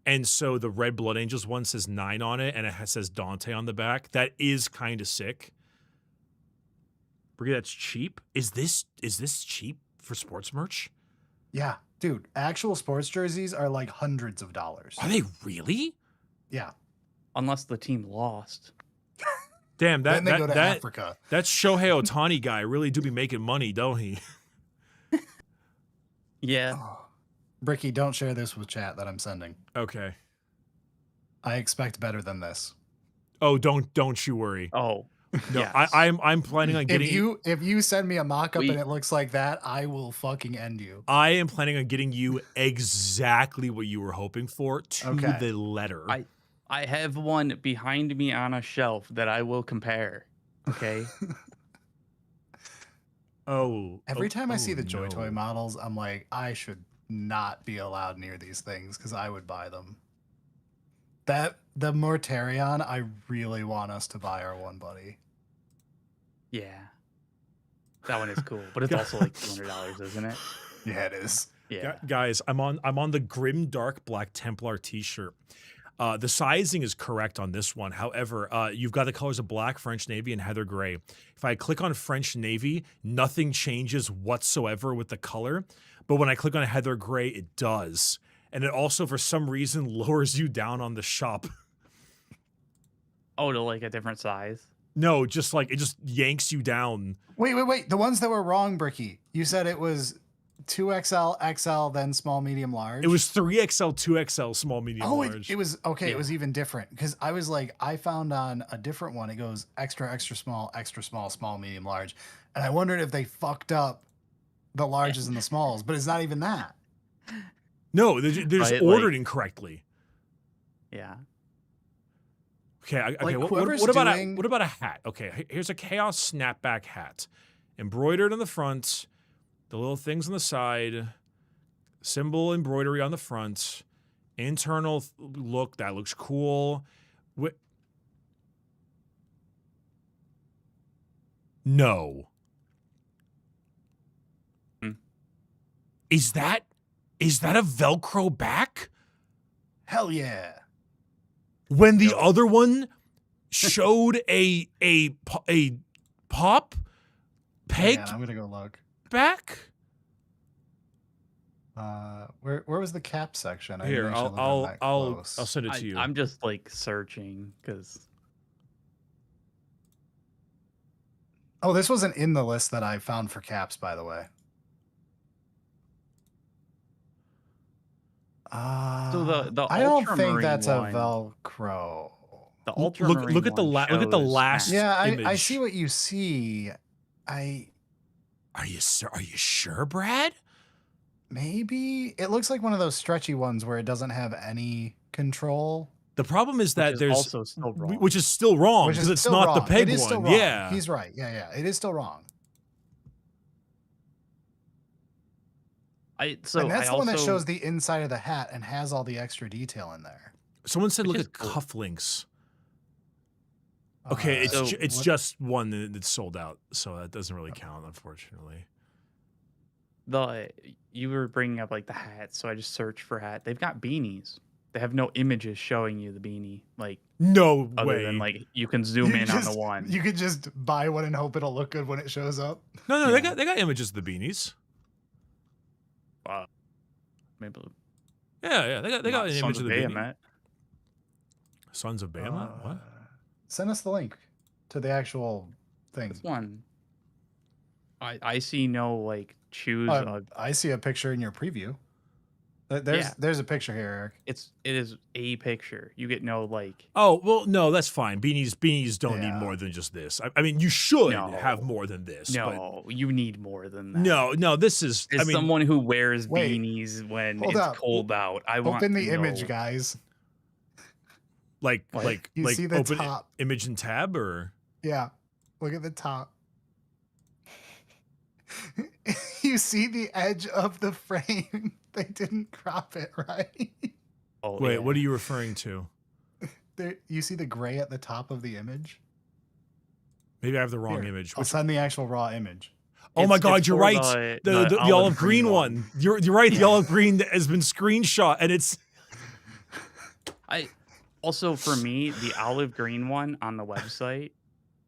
And so the Red Blood Angels one says 9 on it and it says Dante on the back. That is kind of sick. Bricky, that's cheap. Is this cheap for sports merch? Yeah, dude, actual sports jerseys are like hundreds of dollars. Are they really? Yeah. Unless the team lost. Damn, then they go to Africa. That Shohei Ohtani guy really do be making money, don't he? Yeah. Oh. Bricky, don't share this with chat that I'm sending. Okay. I expect better than this. Oh, don't you worry. Oh. No, yes. I'm planning on getting if you send me a mock-up and it looks like that, I will fucking end you. I am planning on getting you exactly what you were hoping for to the letter. I have one behind me on a shelf that I will compare. Okay. Every time I see the Joy Toy models, I'm like, I should not be allowed near these things because I would buy them. The Mortarion, I really want us to buy our one buddy. Yeah. That one is cool, but it's also like $200, isn't it? Yeah, it is. Yeah. Guys, I'm on the Grim Dark Black Templar t-shirt. The sizing is correct on this one. However, you've got the colors of black, French Navy, and Heather Gray. If I click on French Navy, nothing changes whatsoever with the color. But when I click on Heather Gray, it does. And it also, for some reason, lowers you down on the shop. Oh, to like a different size? No, just like, it just yanks you down. Wait. The ones that were wrong, Bricky. You said it was 2XL, XL, then small, medium, large. It was 3XL, 2XL, small, medium, large. It was, okay, yeah. It was even different. Because I was like, I found on a different one, it goes extra, extra small, small, medium, large. And I wondered if they fucked up the larges and the smalls, but it's not even that. No, they're just ordered incorrectly. Yeah. Okay, Like, what about a hat? Okay, here's a Chaos snapback hat. Embroidered on the front, the little things on the side, symbol embroidery on the front, internal look, that looks cool. No. Is that a Velcro back? Hell yeah. When the other one showed a pop pegged I'm gonna go look back. Where was the cap section? Here, I'll send it to you. I'm just like searching because. Oh, this wasn't in the list that I found for caps, by the way. So the I don't think that's one, a Velcro. The Ultramarine look at the last. Yeah, image. I see what you see. Are you sure, Brad? Maybe it looks like one of those stretchy ones where it doesn't have any control. The problem is that there's also still wrong. Which is still wrong because it's not the peg one. Still wrong. Yeah, he's right. Yeah, it is still wrong. And that's the one that shows the inside of the hat and has all the extra detail in there. Someone said look at cufflinks. Okay, it's just one that's sold out, so that doesn't really count, unfortunately. You were bringing up like the hats, so I just searched for hat. They've got beanies. They have no images showing you the beanie, like no other way. Than like you can zoom in on the one. You could just buy one and hope it'll look good when it shows up. No, they got images of the beanies. Maybe. Yeah, they got an image of the beanie. Sons of Behemoth? What? Send us the link to the actual thing. This one. I see no like choose. I see a picture in your preview. There's a picture here, Eric. It is a picture. You get no like. Oh well, no, that's fine. Beanies don't need more than just this. I mean, you should have more than this. No, you need more than that. No, this is. As someone who wears beanies when it's cold out, I want. Open the image, guys. Like you see the open top image and tab or. Yeah, look at the top. You see the edge of the frame. They didn't crop it right. Oh, wait, what are you referring to? You see the gray at the top of the image? Maybe I have the wrong image. I'll send the actual raw image. Oh my God, you're right. The olive green one. You're right. The olive green has been screenshot, and it's. Also, for me, the olive green one on the website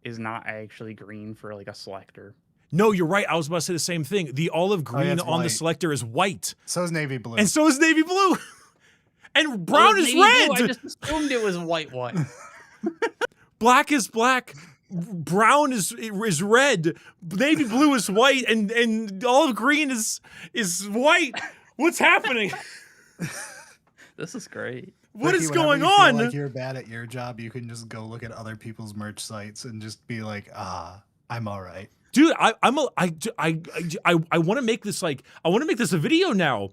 is not actually green for like a selector. No, you're right. I was about to say the same thing. The olive green on the selector is white. So is navy blue. And so is navy blue. And brown is red. Blue. I just assumed it was white one. Black is black. brown is red, navy blue is white, and olive green is white. What's happening? This is great. What Bricky, is whenever going you on? Feel like you're bad at your job, you can just go look at other people's merch sites and just be like, I'm all right. Dude, I want to make this like I want to make this a video now.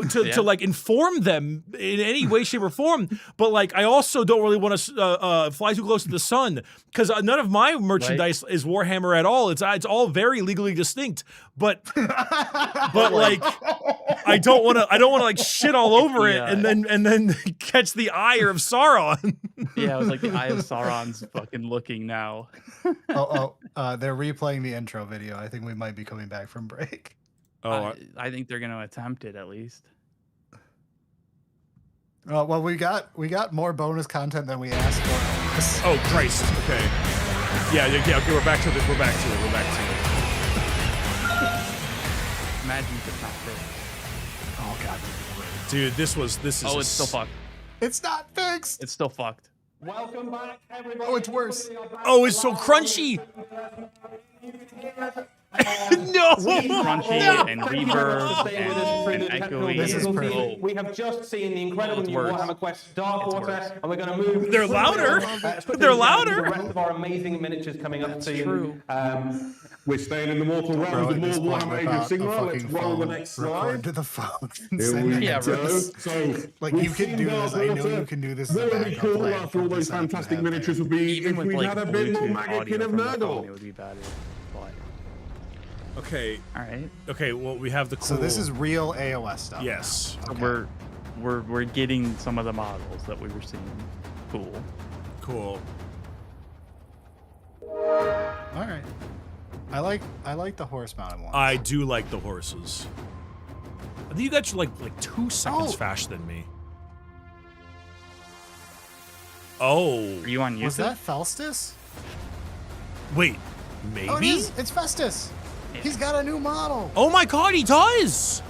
To like inform them in any way, shape, or form, but like I also don't really want to fly too close to the sun because none of my merchandise is Warhammer at all. It's all very legally distinct, but like I don't want to like shit all over it and then catch the ire of Sauron. Yeah, it was like the Eye of Sauron's fucking looking now. They're replaying the intro video. I think we might be coming back from break. I think they're gonna attempt it at least. Well, we got more bonus content than we asked for. Oh Christ! Okay. Yeah. Okay, we're back to it. Imagine if it's not fixed. Oh God, dude, this is. Oh, it's still fucked. It's not fixed. It's still fucked. Welcome back, everybody. Oh, it's worse. Oh, it's so crunchy. No! Crunchy and reverb and echoey. This is perfect. We have just seen the incredible new Warhammer Quest Dark Water, and we're going to move. They're louder. They're louder. The rest of our amazing miniatures coming up soon. True. We're staying in the mortal realms of more Warhammer Age of Sigmar. Let's roll the next slide. To the phone. Here we Yeah, go. right. So, Like you can do this. I know you can do this. as a Very backup cool plan after all for those the setup you fantastic have miniatures there. would be Even if with we like had a bit more Bluetooth Magic audio of from the phone, it Nurgle. would be better. But Okay. all right. Okay. Well, we have the. Cool. So this is real AOS stuff. Yes. Okay. We're getting some of the models that we were seeing. Cool. Cool. All right. I like the horse mounted ones. I do like the horses. I think you guys are like 2 seconds Oh. faster than me. Oh. Are you on YouTube? Was that Faustus? Wait. Maybe. Oh, it is. It's Festus. He's got a new model. Oh my God, he does.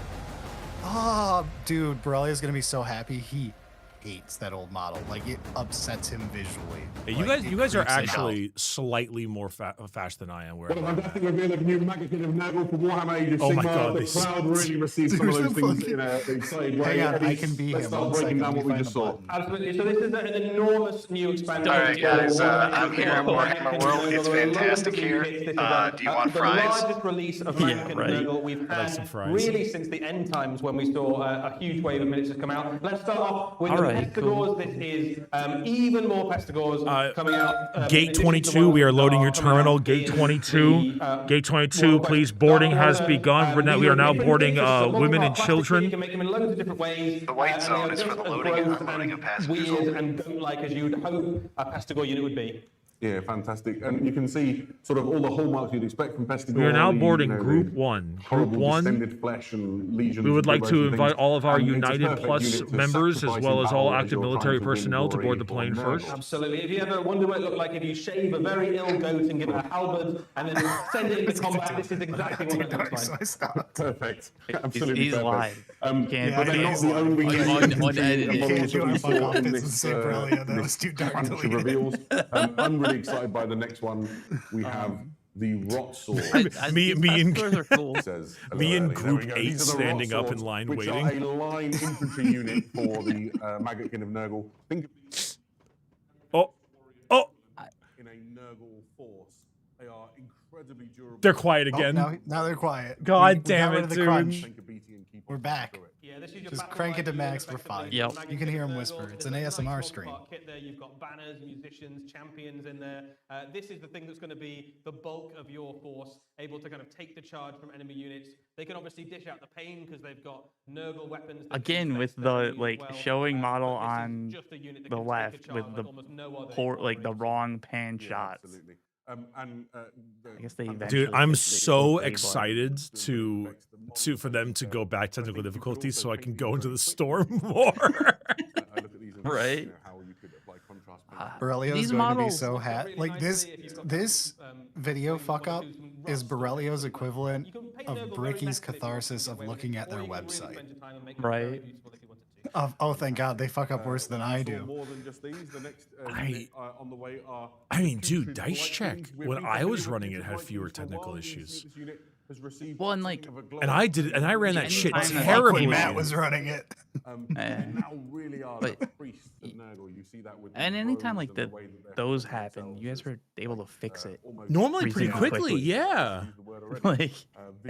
Oh, dude, Borrelia's gonna be so happy. He hates that old model. Like it upsets him visually. Hey, Like, you guys are it creeps him out. actually slightly more fast than I am. Where What a fantastic reveal of new Magic of Nurgle for Warhammer Age of Oh my Sigmar. God, The they- crowd really received some of There's those a things fucking- in an excited way. Hang on, I Eddie, can be let's him. start One breaking second, down let what me we just find the saw. button. Absolutely. So this is an enormous new expansion. All right, guys, I'm here at Warhammer World. It's fantastic here. Do you want the fries? largest release of Mechanicum right. Nurgle we've had some fries. really since the end times when we saw a huge wave of miniatures come out. Let's start off with All the right, Pestigors. cool. This is even more Pestigors coming out. Gate 22, we are loading your terminal. Gate 22. Gate 22, please. Boarding has begun. We are now boarding women and children. You can make them in loads of different ways. The white and zone they are is for just the as loading and gross unloading of passengers weird only. and goat-like as you would hope a Pestigor unit would be. Yeah, fantastic. And you can see sort of all the hallmarks you'd expect from Pestigor. We are now the, boarding you know, Group the 1. Group horrible 1. distended flesh and legions. We would like and to things. invite all of our And it's a United perfect Plus unit to members, as sacrifice well in as all battle active you're military trying to win personnel, to board the glory plane for first. Nurgle. Absolutely. If you ever wonder what it looked like if you shave a very ill goat and give it a halberd and then send it into combat, this is exactly what it looks So like. I stopped. Perfect. Absolutely He's perfect. live. Can't Yeah, But they're not he's the live. only unedited. You can't do our we fuck saw off in bits and this say Borrelia. That was too dark bunch to of leave. reveals. I'm really excited by the next one. We have the Rot Sword. Me and- Pestigors are cool. Says Me and early. There we Group go. 8 These are the standing Rot up in Swords, line which waiting. are a line infantry unit for the Mechanicum of Nurgle. Think of these Oh, in a Nurgle force. They are incredibly durable. they're quiet Oh, again. now they're quiet. God We damn got rid it, of the dude. crunch. Think of BT and keep We're on back. through it. Yeah, this is your Just battle crank it to line max unit, for 5. effectively. Yep. Like You can hear him Nurgle, whisper. It's there's an a nice ASMR small stream. part kit there. You've got banners, musicians, champions in there. This is the thing that's going to be the bulk of your force, able to kind of take the charge from enemy units. They can obviously dish out the pain because they've got Nurgle weapons. that can Again, deflect with their the enemies like as well. showing model But this is on just a unit that the can take a left charge with like the almost no other poor, like the operates. wrong pan Yeah, shots. absolutely. I guess they Dude, eventually I'm fixed it so with Blade. excited for them to go back technical difficulty so I can go into the storm more. I look at these and Right. you know, how you could apply contrast paint. Borrelio's These going models- to be so Really like this. nicely if you've got This some, video maybe fuck one or up two some is rust or Borrelio's something. equivalent You can paint of Nurgle very Bricky's nicely if you want catharsis to of get away with looking it, at their or you can really website. spend your time and make it very Right. beautiful if you wanted to. Oh, thank God, they fuck up worse than I do. More than just these. The next on the way are. I mean, dude, Dice Check, when I was running it, had fewer technical issues. Well, and like, And I ran that shit anytime that terribly. Matt was running it. now really are But- the priests of Nurgle. You see that with the and anytime robes like and the the way that they're those holding happen, themselves you guys as, were able to fix it. almost Normally pretty Reasonably quickly, quickly. yeah. used the word already. Like,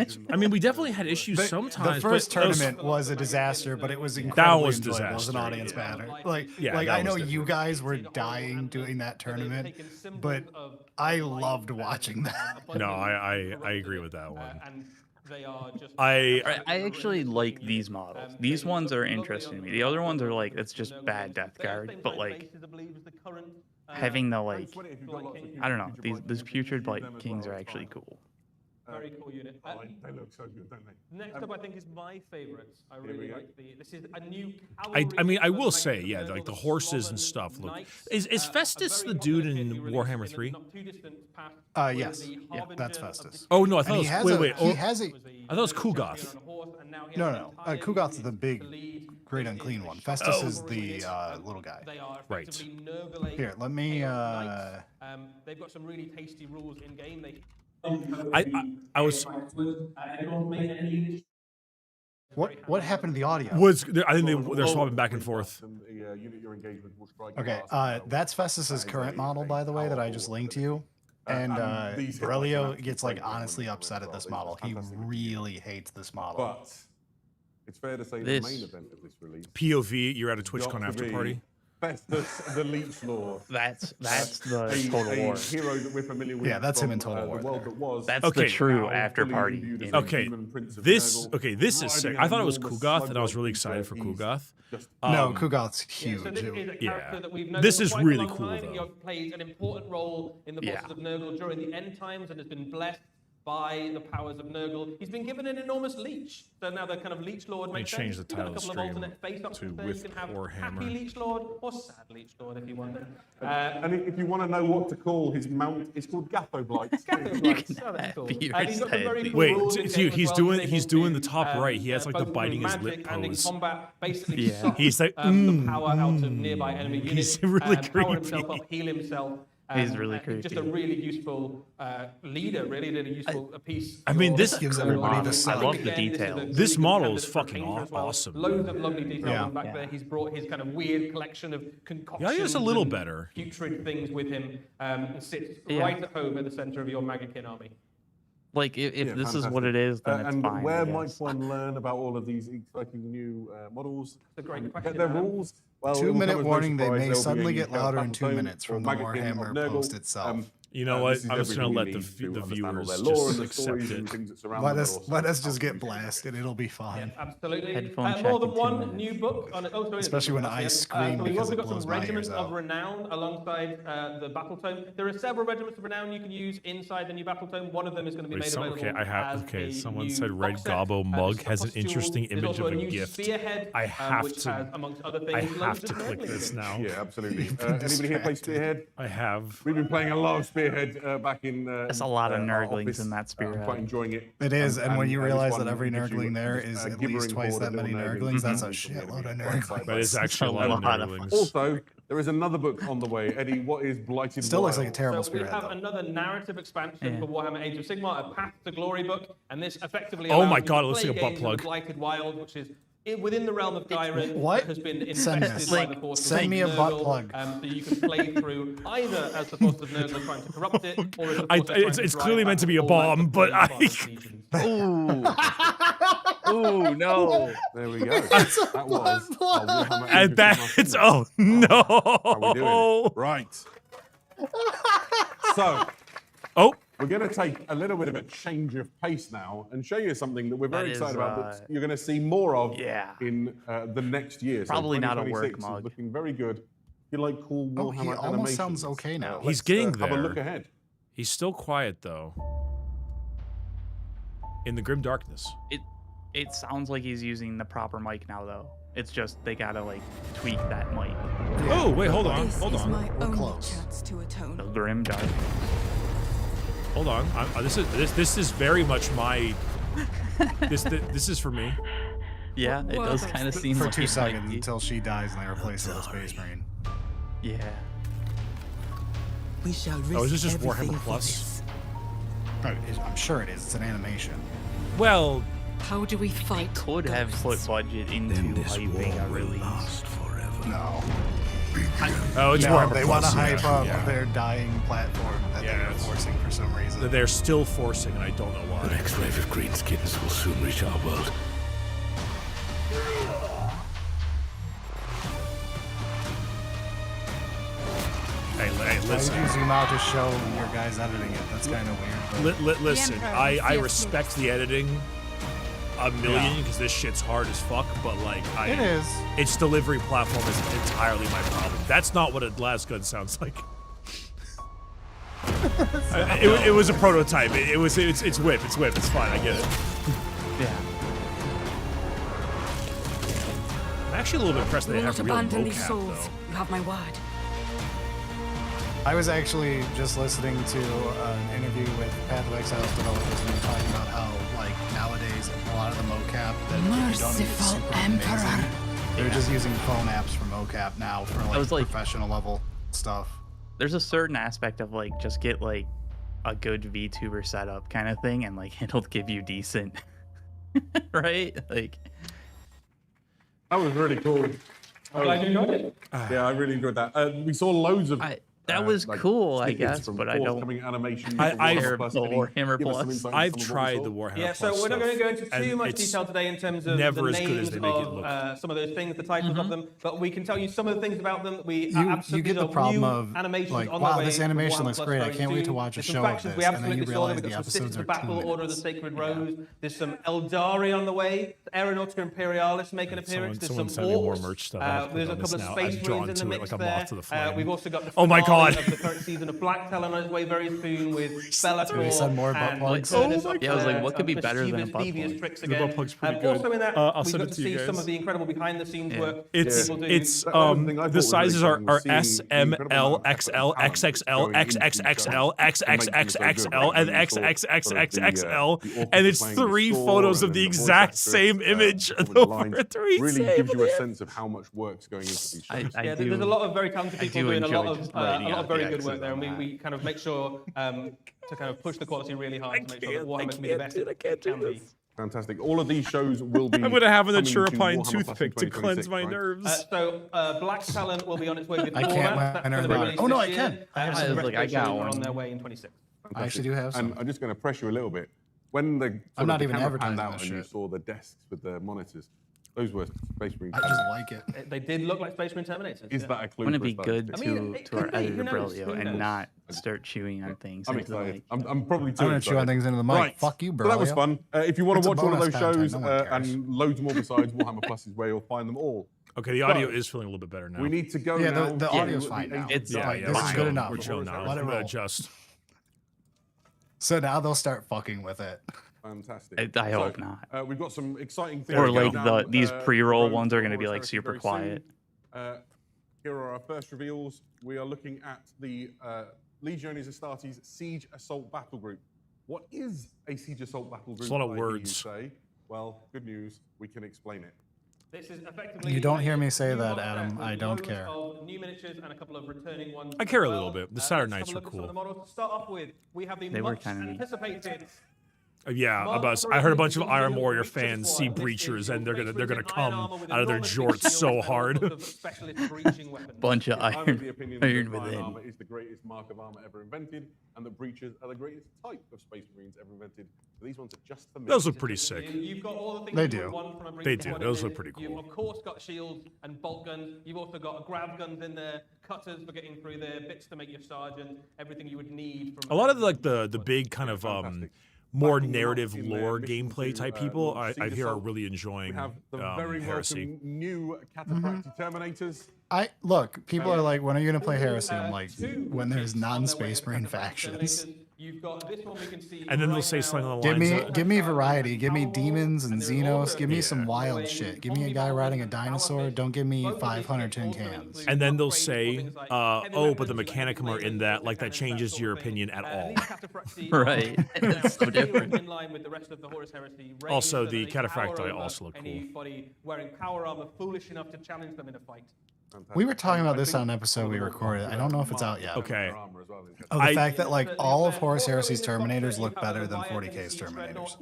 Vision I mean, we of, definitely had issues The sometimes. first but those- tournament was a disaster, but it was incredibly was enjoyable as disaster, an audience yeah. matter. Like Yeah, I that know was you guys were dying doing that tournament, but I loved watching that. No, I agree with that one. And they are just I I actually like these models. These ones are interesting to me. The other ones are like, it's just bad Death Guard. But like, having the like, I don't know, these putrid Blight Kings are actually cool. very cool unit. They look so good, don't they? Next up, I think, is my favorites. I we really go. like this is a new. I mean, I will say, yeah, like the horses and stuff look. Is Festus the dude in Warhammer 3? Yes. Yeah, that's Festus. Oh no, I thought And it he has was. a, Wait, he wait. has a, I thought it was Kugoth. no. Kugoth's the big, great unclean one. Festus is the little guy. They are Right. effectively Nurgle. Here, let me. They've got some really tasty rules in game. They I was What happened to the audio? I think they're swapping back and forth. And the unit you're engaged with will strike Okay, last. that's Festus's current model, by the way, that I just linked to you. And these hit Borrelio points are gets like absolutely honestly phenomenal upset as at this well. model. These He are fantastic. really hates this model. But it's fair to say This- the main event of this release. POV, you're at a TwitchCon got to after be party. Festus, the Leech Lord. That's the a Total War. hero that we're familiar with. Yeah, that's him in from, Total the War world there. that was. That's Okay. the true now after fully party. imbued as in- a Okay, demon prince of this Nurgle, is sick. riding I thought it was enormous Kugoth, and I was slug really monkeys excited for where he's Kugoth. just- No, Um, Kugoth's So huge. this is a Yeah. character that we've known This for is quite a really long cool, time. though. He plays an important role in the forces Yeah. of Nurgle during the end times and has been blessed by the powers of Nurgle. He's been given an enormous leech. So now the kind of Leech Lord me makes change sense. the You've got title a couple of stream alternate face options to there. with You can have Warhammer. Happy Leech Lord or Sad Leech Lord if you want. And if you want to know what to call his mount, it's called Gatho Blight. be your He's got some very head. cool Wait, rules in dude, game as he's well. doing- He's he's able doing to, the top right. He has, like, the both biting his through lip magic and in pose. combat, basically Yeah. suck, He's like, the power out of nearby enemy units. He's really power himself creepy. up, heal himself. He's really Just a creepy. really useful leader, really useful piece. I mean, for this your- gives your everybody army. the I suck. think, I love the again, this is a details. really This good model candidate is for fucking painter as well. awesome. Loads of lovely details Yeah. on back there. He's brought his kind of weird collection of concoctions. Yeah, he is a little and better. Putrid things with him, and sits Yeah. right at home at the center of your Magakin army. Like, if Yeah, this is what it is, then it's and fine. where I might guess. one learn about all of these exciting new models? a great And question, Their Adam. rules. Well, it will 2-minute come as no warning, they surprise may there'll be suddenly a get louder in 2 Battletome minutes or from the Magakin of Warhammer Nurgle. post itself. You know This what? is I'm just gonna everything let we the need to understand all viewers their lore just and the accept stories and it. things that surround Let them, us but let also us just how get we blasted. It'll be fine. Absolutely. Headphone More check than in 2 one minutes. new book on it. Oh, sorry, Especially when I scream we've because also it got some blows my regiments ears of out. renown alongside the battle tome. There are several regiments of renown you can use inside the new battle tome. One of them is going to be Wait, made available. okay, I have. as Okay, a someone new said Red box set. Gobbo This mug is a has an pustule. interesting There's image also of a new gift. Spearhead, I have which to- has, amongst other things, I loads have of to click Nurgling this in it. now. Yeah, absolutely. been Anybody here play distracted. Spearhead? I have. We've been playing a lot of Spearhead back in. There's a lot of our Nurglings office. in that I'm Spearhead. quite enjoying it. It is, and when you this realize one that every gives you Nurgling there just is a at gibbering least twice horde that of many little Nurglings, that's a Nurglings from shitload of quite Nurglings. exciting. But it's actually a lot of lot of Nurglings. Also, there is another book on the way. Eddie, what is Blighted Still looks like a Wild? terrible So we spearhead, have though. another narrative expansion Yeah. for Warhammer Age of Sigmar, a Path to Glory book, and this effectively Oh allows my you God, to it looks play like a butt games with plug. the Blighted Wild, which is within the realm of Gyron, What? has been Send infested me. by Like, the forces send of me a butt Nurgle, plug. so you can play through either as the forces of Nurgle trying to corrupt it, or as the I- forces trying it's to drive clearly back meant to be a the fallout bomb, of but the I- Barbaros legions. Ooh. Ooh, no. There we go. That was our Warhammer And Age of Sigmar that's Sigmar. oh no. How we doing it? Right. So Oh, we're going to take a little bit of a change of pace now and show you something that we're very That is, excited about that you're going to see more of yeah. in the next year. So Probably not a work 2026 is mug. looking very good. If you like cool Oh, Warhammer he almost animations, sounds okay now. He's let's, getting Have a look there. ahead. he's still quiet though. In the grim darkness. It sounds like he's using the proper mic now, though. It's just they gotta like tweak that mic. Oh wait, hold on, This hold is on, my only close. chance to The atone. grim dark. hold on. This is very much my. This is for me. Yeah, it does kind of seem For like 2 it might seconds be. until she dies and they replace her with a Space Marine. Yeah. We shall risk Oh, is this just everything Warhammer for Plus? this. I'm sure it is. It's an animation. Well, How do we fight? Could have put budget into hyping a release. No. oh, it's No, Warhammer they Plus, want to hype yeah, up yeah. their dying platform that Yeah, they're it's- forcing for some reason. That they're still forcing, and I don't know why. The next wave of greenskins will soon reach our world. Hey, Why did listen. you zoom out to show your guys editing it? That's kind of weird. Listen, Emperor I fears respect the editing a million because this shit's hard as fuck, but like It is. its delivery platform is entirely my problem. That's not what a last gun sounds like. It was a prototype. It's whip. It's whip. It's fine. I get it. Yeah. I'm actually a little bit impressed that We they will have not real abandon these mocap souls. though. You have my word. I was actually just listening to an interview with Path of Exile's developers, and they were talking about how, like, nowadays, a lot of the mocap that if you don't need Merciful super Emperor. amazing, they're just using phone apps for mocap now for, was like, like- professional level stuff. There's a certain aspect of like just get like a good VTuber setup kind of thing, and like it'll give you decent, right? Like That was really cool. I'm glad you enjoyed it. Yeah, I really enjoyed that. We saw loads of. that was like, cool, I snippets guess, from but I don't forthcoming animation. I've- Warhammer Plus. Can you Warhammer give us some Plus. insight I've into some of what we tried saw? the Warhammer Yeah, so Plus we're not going to go into stuff, too and much it's detail today in terms of never the as good as names they make it of look. some of those things, the titles of them, but we can tell you some of the things about them. We You absolutely get the love problem new of, animations like, on wow, their way this from animation Warhammer looks Plus great. I very can't wait to soon. watch a There's show some of factions this, we and then you absolutely saw. realize We've the got some episodes Cities are of Battle, 2 Order of the minutes. Sacred Rose. There's some Eldari on the way. Aeronautica Imperialis make an appearance. There's someone some send me more orcs. merch stuff. I'll There's a put on this couple of now. space I've drawn marines in to the it mix like a moth to the there. flame. We've also got the Oh my finale God. of the current season of Black Talon on its way very soon with Bellator. we send more butt and plugs? Curtis Oh my up Yeah, I was like, there, what could be better than a mischievous, butt devious plug? tricks The again. butt plug's pretty good. Also in that, I'll we send got it to to you see some guys. of the incredible behind the scenes Yeah. work It's people do. it's That was the thing I thought the was sizes really are exciting was seeing S, the M, incredible L, amount of effort XL, and talent that's XXL, going into these XXXL, shows to make them so good, XXXXL, right? and When you saw XXXXL, the orcs and it's playing the 3 score photos and of then the voice exact actors, same image over the over lines, 3 really same. gives you a sense of how much work's going into these shows. I do. There's a lot of very talented I people do doing a lot enjoy of just a writing lot out of very the good work X's there, and on that. we kind of make sure to kind of push the quality really hard to make sure that Warhammer can be the can't, best dude, I it can't do can be. this. Fantastic. All of these shows will be. I'm gonna have an coming to Aturapine Warhammer Plus in toothpick to 2026, cleanse my right? nerves. Black Talon will be on its way with I four can't maps. That's learn gonna be about it. released Oh, no, this I year, can. I have and some. the I was like, I rest of got those are one. on their way in 26. I actually do have And some. I'm just going to press you a little bit. When the I'm not the even camera panned advertising out this and you shit. saw the desks with the monitors, those were Space Marine. I just like it. They did look like Space Marine Terminators. Is yeah. that a clue? Wouldn't for it be us good that? I mean, it to our could be, who editor knows, Brilio who and knows? not start chewing on things I'm into the excited. mic? I'm probably too I'm gonna excited. chew on things into the mic. Right. Fuck you, So bro. that was fun. If you want It's to a watch one of bonus those content, shows no one cares. and loads more besides Warhammer Plus is where you'll find them all. Okay, the audio But is feeling a little bit better now. We need to go Yeah, now. the to audio's the fine now. It's yeah, like, yeah, this we're is good chilling. enough. We're chilling now. Let it We're gonna roll. adjust. So now they'll start fucking with it. Fantastic. I hope not. We've got some exciting things. Or going like down, these pre-roll road ones are going to for be like Heresy super very quiet. soon. Here are our first reveals. We are looking at the Legiones Astartes Siege Assault Battle Group. What is a Siege Assault Battle Group? It's a lot of I hear you words. say? Well, good news. We can explain it. This is effectively You don't hear me say new that, box set Adam. with I don't loads care. of new miniatures and a couple of returning ones. I as care a well. little bit. The Let's Saturn have Knights a are look at some of cool. the models. To start off with, we have the They were much kinda neat. anticipated. Yeah, I heard a bunch of Iron Warrior fans see breachers and they're gonna come out of their jorts so hard. Bunch of I'm of iron, the opinion iron that iron within. armor is the greatest mark of armor ever invented, and that breaches are the greatest type of Space Marines ever invented. So these ones are just for me. Those look pretty sick. You've got all the things They you do. would want from a They breacher do. point Those of look view. pretty You've cool. of course got shields and bolt guns. You've also got grav guns in there, cutters for getting through there, bits to make your sergeant, everything you would need from A lot of like the big kind of Fantastic. more Backing them up narrative in their lore mission gameplay to, type people launch I Siege hear are Assault. really enjoying We have the very Heresy. welcome new Cataphracti Terminators. I look. People are like, when are you gonna play Heresy? I'm like, two when there's kits on their way non-Space to Marine Cataphracti factions. Terminators. You've got this one we can see. And then they'll right say now. something along the lines Give me of, variety. Give me demons and Xenos. Give me some Yeah. wild shit. Give me a guy riding a dinosaur. Don't give me 500 tin cans. and then they'll say, oh, but the Mechanicum are in that, like that changes your opinion at all. Right. It's so different. In line with the rest of the Horus Heresy range, Also, so the that they tower Cataphracti over also look cool. Anybody wearing power armor foolish enough to challenge them in a fight. We were talking about this on an episode we recorded. I don't know if it's out yet. Okay. Oh, the I- fact that like all of Horus Heresy's Terminators look better than 40k's Terminators.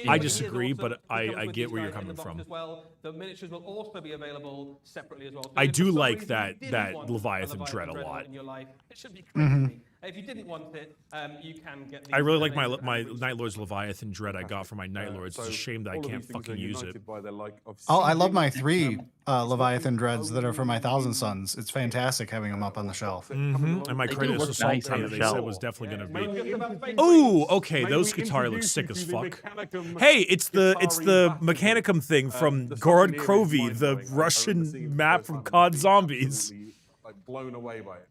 I disagree, but I get where you're coming from. The miniatures will also be available separately as well. So I if do for some like reason that- you that didn't want Leviathan Dread a lot. in your life, it should be crazy. If you didn't want it, you can get these I really like my miniatures my and reach Night Lord's Leviathan Dread I got for my Night Lords. It's a shame that I can't fucking use it. Oh, I love my 3 Leviathan Dreads that are for my Thousand Sons. It's fantastic having them up on the shelf. And my They do Kratos look Assault nice on Tank the they said shelf. was definitely going to be. be. Oh, okay, those Skitarii look sick as fuck. Hey, it's the Mechanicum thing from Gorod Krovi, the Russian map from COD Zombies. Like blown away by it.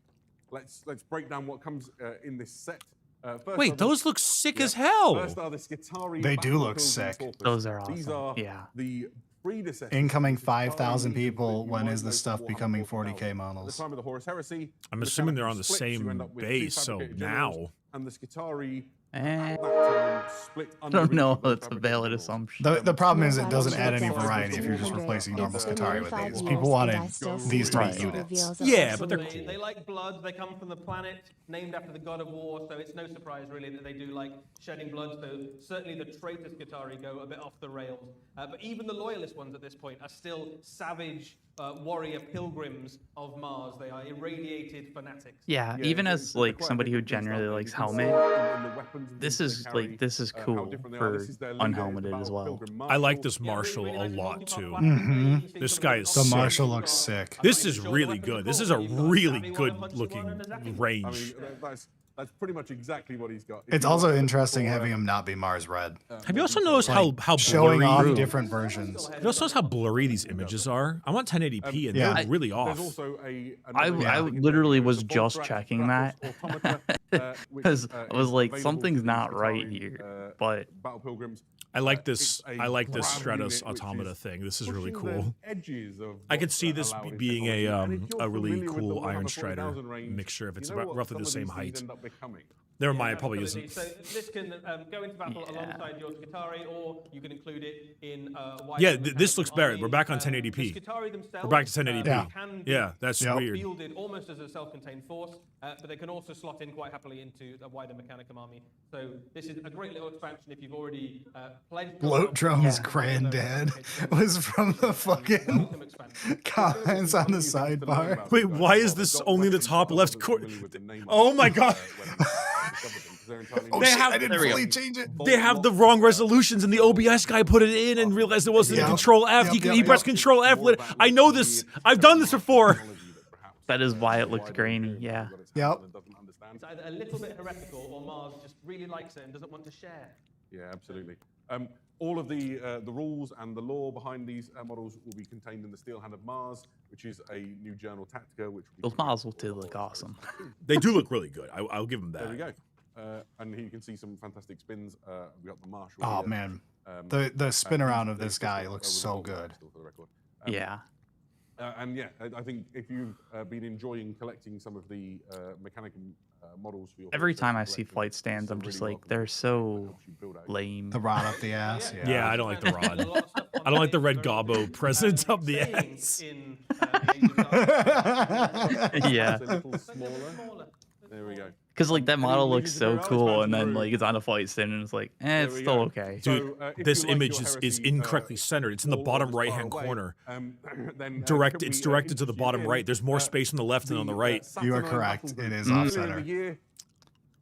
Let's break down what comes in this set. First are Wait, the- those look sick as hell. First are the Skitarii They do Battle look Pilgrim sick. Corpus. Those are These awesome. are Yeah. the predecessors. Incoming of the 5,000 Skitarii that people. you When might is know this from stuff Warhammer becoming 40,000. 40k At the models? time of the Horus Heresy, I'm the assuming they're on Mechanicum the splits, you same end up with base, so prefabricated generals, now. And the Skitarii Eh, at that time split I don't under know each if of that's a the valid generals. assumption. The problem is it Nobody doesn't add any should variety if you're just replacing normal Skitarii with these. People wanted these to be units. Yeah, but they're They, they like blood. They come from the planet named after the god of war, so it's no surprise really that they do like shedding blood. So certainly the traitor Skitarii go a bit off the rails. But even the loyalist ones at this point are still savage warrior pilgrims of Mars. They are irradiated fanatics. Yeah, Yeah, even so- as so they're like quite somebody who different generally stuff. likes You can see helmet, in the weapons and this things is they like carry, this is how cool different they are. for This is their leader, the unhelmeted as Battle well. Pilgrim I like Marshal. this Marshal a lot too. This guy is The sick. Marshal looks sick. This is really good. This is a really good looking I range. mean, that's pretty much exactly what he's got. If It's you also look at the interesting core, having him not be Mars Red. Have you also noticed how Showing blurry? off Have different versions. you also noticed how blurry these images are? I want 1080p and Yeah. they're really There's off. also I literally was just checking that because I was like, something's not right here. But Battle Pilgrims. I like this. It's a I like this grab Stratos unit, which Automata is thing. This is really pushing the cool. edges of I could what's see this allowed in being technology. And if you're a really familiar with the cool Iron Warhammer Strider 40,000 range, mixture if it's you know about what roughly the some same of these things height. end up becoming. Never mind, it probably absolutely. isn't. So this can go into battle alongside your Skitarii, or you can include it in. Yeah, this looks better. We're back on 1080p. The Skitarii themselves, We're back to 1080p. Yeah. can be Yeah, that's weird. fielded almost as a self-contained force, but they can also slot in quite happily into a wider Mechanicum army. So this is a great little expansion if you've already pledged. Bloat Drone's Yeah. granddad was from the fucking Welcome expansion. comments on the sidebar. Wait, why is this only the top left corner? Oh my god. Oh They shit, have- I didn't there we go. fully change it. They have the wrong resolutions, and the OBS guy put it in and realized it wasn't in Yep. Control F. Yep, He pressed Control F. I know this. I've done this before. that is why it looks grainy. Yeah. Yep. It's either a little bit heretical, or Mars just really likes it and doesn't want to share. Yeah, absolutely. All of the rules and the lore behind these models will be contained in the Steel Hand of Mars, which is a new journal Tactica. Which will be Those coming models out do for look the awesome. They do look really good. I'll give them that. There we go. And here you can see some fantastic spins. We got the Marshal. Oh here. man, Um, the spin around he's of this guy looks with the so gold good. medal for the record. Yeah. And yeah, I think if you've been enjoying collecting some of the Mechanicum models for your Every Horus time I Heresy see collection, flight stands, it's I'm a just really like, welcome they're option. It so helps you build out lame. The rod up the ass. Yeah. Yeah, I don't like the rod. I don't like the red gobbo present up the ass. Yeah. It's a little smaller. There we go. Because like that model looks so Legions of cool, Imperialis and then through. like it's on a flight stand, and it's like, There it's we still go. okay. Dude, if this you like image your is Heresy, incorrectly centered. It's in the all bottom this far right-hand away, corner. then, It's can we, directed to the interest you bottom in, right. There's more space on the left than on the right. You are Saturnine correct. Battle It Group. is Earlier off in center. the year-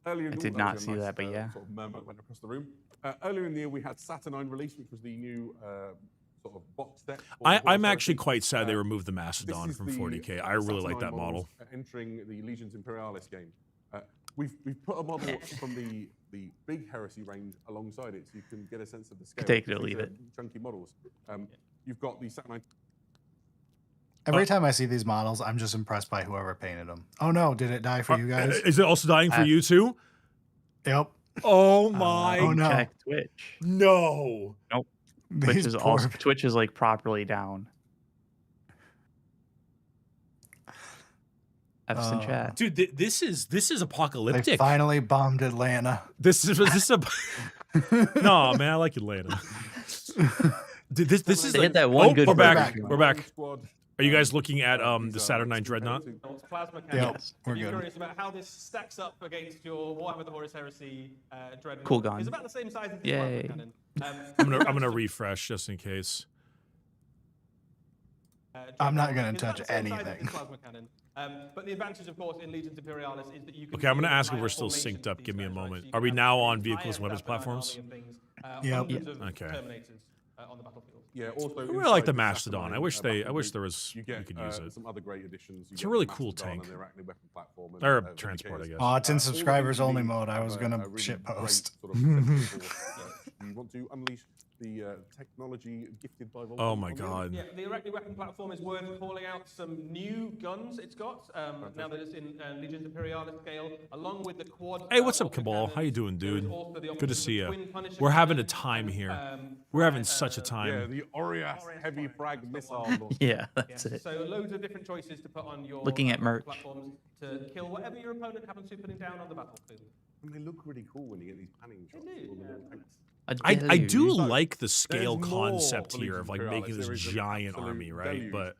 earlier in I the- did oh, not there's a see nice, that, but yeah. Sort of murmur went across the room. Earlier in the year, we had Saturnine release, which was the new sort of box set. for the I'm Horus actually Heresy. quite sad they Uh, removed the This Mastodon is from the, 40k. I really like Saturnine that models, model. Entering the Legions Imperialis game. We've put a model from the big Heresy range alongside it, so you can get a sense of the scale. Take it or These leave are it. Chunky models. You've got the Saturnine. Every time I see these models, I'm just impressed by whoever painted them. Oh no, did it die for you guys? Is it also dying for I- you too? Yep. Oh my. Oh, no. Check Twitch. No. Nope. These Twitch is like properly down. F's in chat. Dude, this is They apocalyptic. finally bombed Atlanta. This is a No, man, I like Atlanta. Dude, this is They like, hit that one good we're burger back. joint. We're back. Are you guys looking at the Saturnine Dreadnought? Plasma Yep, cannon. we're Are you good. curious about how this stacks up against your Warhammer the Horus Heresy Dreadnought? Cool gun. It's about the same size as the Yay. plasma cannon. I'm gonna refresh just in case. I'm not gonna It's about touch the same size as anything. the plasma cannon. But the advantage, of course, in Legions Imperialis is that you can. Okay, I'm gonna build ask if entire we're still formations synced up. with Give me a these guys, moment. right? So Are we you now can on have vehicles and weapons entire platforms? army and things, Yep. hundreds of Okay. Terminators on the battlefield. Yeah, also I really inside like the this Mastodon. Saturnine, I wish battle there group, was you you get could use it. some other great additions. You It's a get really the cool Mastodon tank. and their Arachnid weapon platform and, Or the transport, I Vindicator's. guess. Oh, it's in All of these subscribers only really mode. I have was a gonna really shit great post. sort of potential for, you want to unleash the technology gifted by Volcom Oh my on the god. Yeah, the Arachne weapon platform is worth calling out some new guns it's got, now that it's in Legions Imperialis scale, along with the quad. Hey, what's up, auto Cabal? cannons. How you doing, There is dude? also the Good option to of see the ya. twin Punisher We're having a cannon time and, here. We're having such a Yeah, time. the Aureus heavy frag missile launcher. Yeah, that's it. So loads of different choices to put on your Looking at merch. platforms to kill whatever your opponent happens to be putting down on the battlefield. And they look really cool when you get these panning shots. They do, of all the little tanks. I do So, like the scale There's more concept for here Legions of like Imperialis. making There this is an giant absolute army, right? deluge. But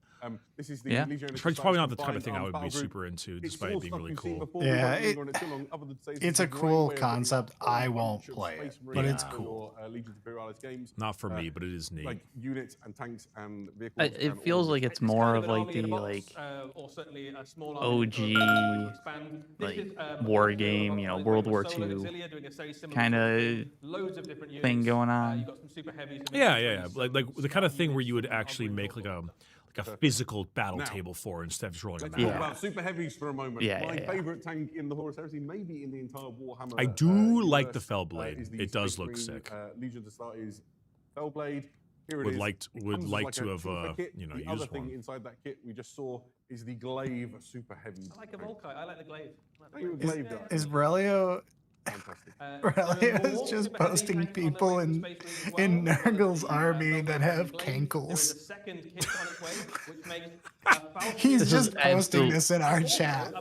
This is the Yeah. Legionary it's probably Society's not the type of combined thing I would be armed battle super into, group. It's despite all it being stuff really we've seen cool. before. Yeah, We've not been on it too long, other than to say it's a great cool way of putting concept. a whole I won't bunch of play Space it, but Marines it's for cool. your, Legions Imperialis games. Not for me, but it is neat. Like units and tanks and vehicles. and It all feels of like this. it's more kind of an like army in the a box, like or certainly a small army OG, to expand. This like, is, war a game, you know, World War II kinda thing going on. Yeah. Like the kind of thing where you would actually make like a physical battle Now, table for instead of just rolling a Let's map. talk about super heavies for a moment. Yeah, My yeah, yeah. favorite tank in the Horus Heresy, maybe in the entire Warhammer. I do like the universe, Fellblade. is the It does Space look Marine, sick. Legion to start is Fellblade. Here it Would is. like It would comes as like like to a have super kit. you know The other used thing one. inside that kit we just saw is the glaive super heavy. I like a Volkite. I like the glaive. Is Brelio Fantastic. Brelio is just posting people in Nurgle's army that have cankles. He's This just is posting absolute- this in our chat.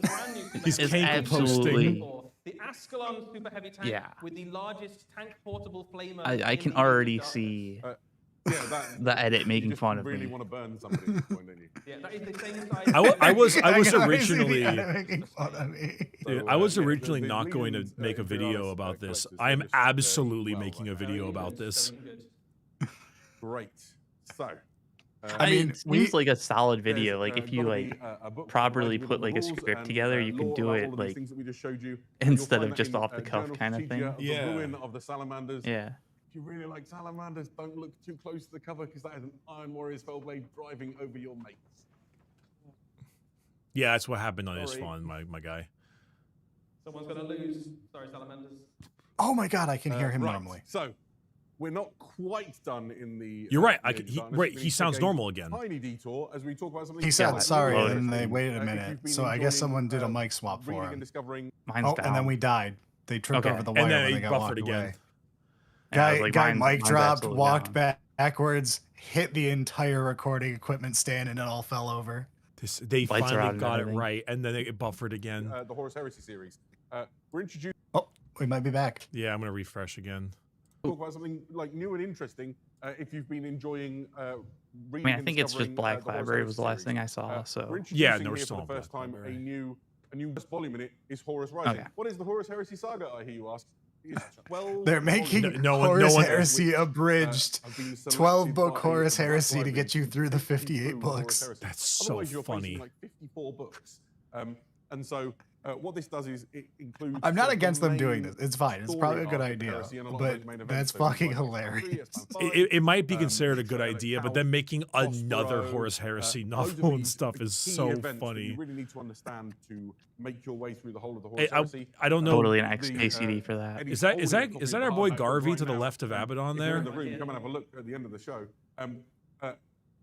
He's It's cankle absolutely- posting. The Ascalon super heavy tank Yeah. with the largest tank portable flamer. I in can the already darkness. see Yeah, the edit you making just fun of really me. want to burn somebody at this point, don't you? Yeah, that is the same size. I was I can always see the originally edit making fun of me. Dude, So, I was yeah, originally the not going to Legions, make a video Imperialis, about this. Collectors, I am they're just, absolutely well, making a video about this. Great. So, I mean, it seems like a solid video. there's, Like if you gotta like be a book properly provided with put all like the a rules script and, together, you can lore do about it all of these like things that we just showed you. And you'll instead find of that just in, off the cuff Journal kind of Strategia thing. of the Ruin of the Salamanders. Yeah. If you really like salamanders, don't look too close to the cover because that is an Iron Warriors Fellblade driving over your mates. Yeah, that's what happened on his Sorry. phone, my guy. Someone's gonna lose. Sorry, salamanders. Oh my god, I can hear him Right, normally. So, we're not quite done in the. You're right. the darkness. Right. We He sounds take a normal again. Tiny detour as we talk about something. He said quite sorry, loaded. and they waited a if minute. you've been So I guess enjoying, someone did a mic swap reading for and him. discovering. Mine's Oh, down. and then we died. They tripped Okay. over the And wire then when he they got buffered walked again. away. And I was Guy, like, guy mine's mic dropped, absolutely walked down. backwards, hit the entire recording equipment stand, and it all fell over. They Lights are out finally and got it everything. right, and then it buffered again. The Horus Heresy series. We're introduced Oh, we might be back. Yeah, I'm gonna refresh again. to talk about something like new and interesting. If you've been enjoying I reading mean, I and think it's just discovering, Black the Horus Library was Heresy the last thing I series. saw. We're So introducing Yeah, no, we're here still for on the first Black time Library. a new volume in it is Horus Rising. Okay. What is the Horus Heresy saga? I hear you ask. It's 12 They're making volumes, No one- Horus one- Heresy which, abridged. have been selected 12-book by Horus the Black Heresy to Library get you through the to get you 58 through the Horus books. Heresy. That's so Otherwise, you're funny. facing like 54 books. And so what this does is it includes. I'm not sort of against the them doing main this. It's fine. It's story probably a good arc of idea. Heresy and a lot of But those main events. that's So things fucking like hilarious. It might be considered a good Shadow idea, but Cowl, then making another Prospero, Horus Heresy loads of novel and these stuff is key so events that funny. You really need to understand to make your way through the whole of the Hey, Horus Heresy. I don't know. totally an The, XKCD for that. Eddie Is that holding a copy our boy of the Garvey right to the now. left of Abaddon If you're in there? the room, come and have a look at the end of the show.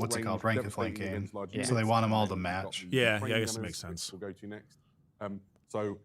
what's it called, rank and flanking. against large So they want them all to units. You've got match. the Yeah, Ukraine I guess it gunners, makes sense. which we'll go to next. So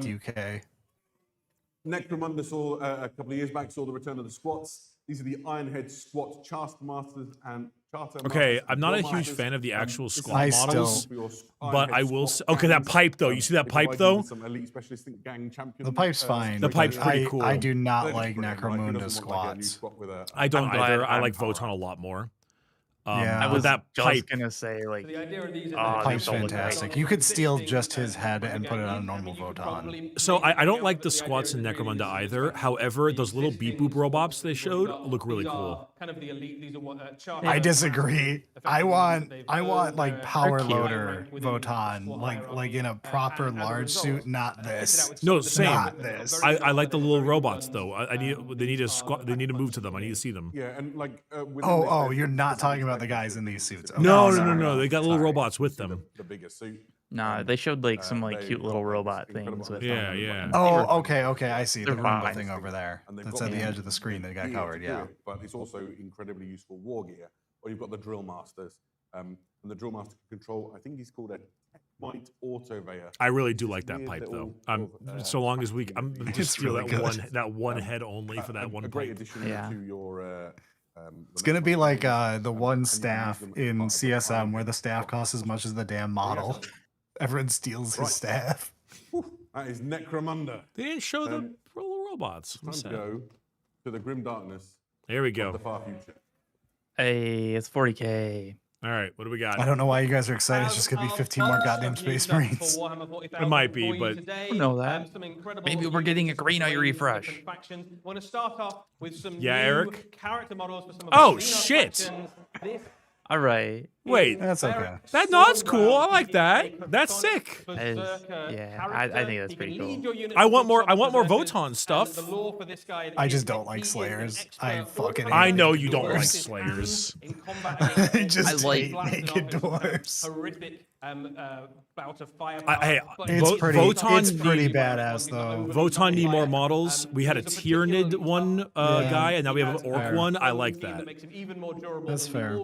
Fuck UK. Necromunda saw a couple of years back saw the return of the squats. These are the Ironhead squat Charter Masters and Charter Okay, Masters I'm not a and huge Masters. fan of the actual This is squat the models, for your but Ironhead I will squat say, okay, that gangs. pipe though. You see that They pipe provide you though? with some elite specialist gang champion. The pipe's fine. The pipe's but pretty I, cool. I do They're not just like brilliant, right? Who Necromunda doesn't want, like, a new squats. squat with a- I don't I'm either. glad I like I'm- Voton a lot more. Yeah. I but was that just pipe. gonna say like, The idea of these is Oh, that Pipe's don't look fantastic. You could steal just his head and put it on a normal Voton. So I don't like the squats in Necromunda either. However, those little beep boop robots they showed look really cool. Kind of the elite. These are what I disagree. I want like power loader Voton, like in a proper large suit, not this. No, same. Not this. I like the little robots though. I need they need to squat. They need to move to them. I need to see them. Yeah, and like. Oh, you're not talking about the guys in these suits. Okay, No, sorry. no. They got little Sorry. robots with them. The bigger suit. nah, they showed like some like they cute little are robot incredible. things with Yeah, them. yeah. Oh, okay. I see. The They're Roomba fine. thing over there. And they've That's got at the the edge of the screen that got gear covered, to do yeah. it, but it's also incredibly useful war gear. Or you've got the drill masters, and the drill master can control. I think he's called a Might Autoveyor. I really do like that Weird pipe though. little sort of, So long as I'm It's just steal really that one head only for that one a great pipe. addition Yeah. to your. It's gonna be like the one staff in CSM where the staff costs as much as the damn model. Everyone steals his Right. staff. That is Necromunda. They didn't show the Um, little robots. I'm Time to sad. go to the grim darkness There we of go. the far future. Hey, it's 40k. All right, what do we got? I don't know why you guys are excited. It's just gonna be 15 more goddamn Space Marines. It might be, but- Who know that? Maybe we're getting a Green Eye refresh. We're going to start off with some Yeah, new Eric? character models for some of Oh, the shit. factions. This All right. Wait, That's okay. no, it's cool. I like that. That's sick. That is- yeah, I think that's pretty cool. I want more Voton stuff. I just don't like Slayers. I fucking hate I know you don't dwarves. like Slayers. I just I hate naked dwarves. Horrific bout of fire. Hey, It's pretty Voton need- badass though. Voton need more models. We had a Tyranid one guy, and now we have an Orc fair. one. I like that. That's fair.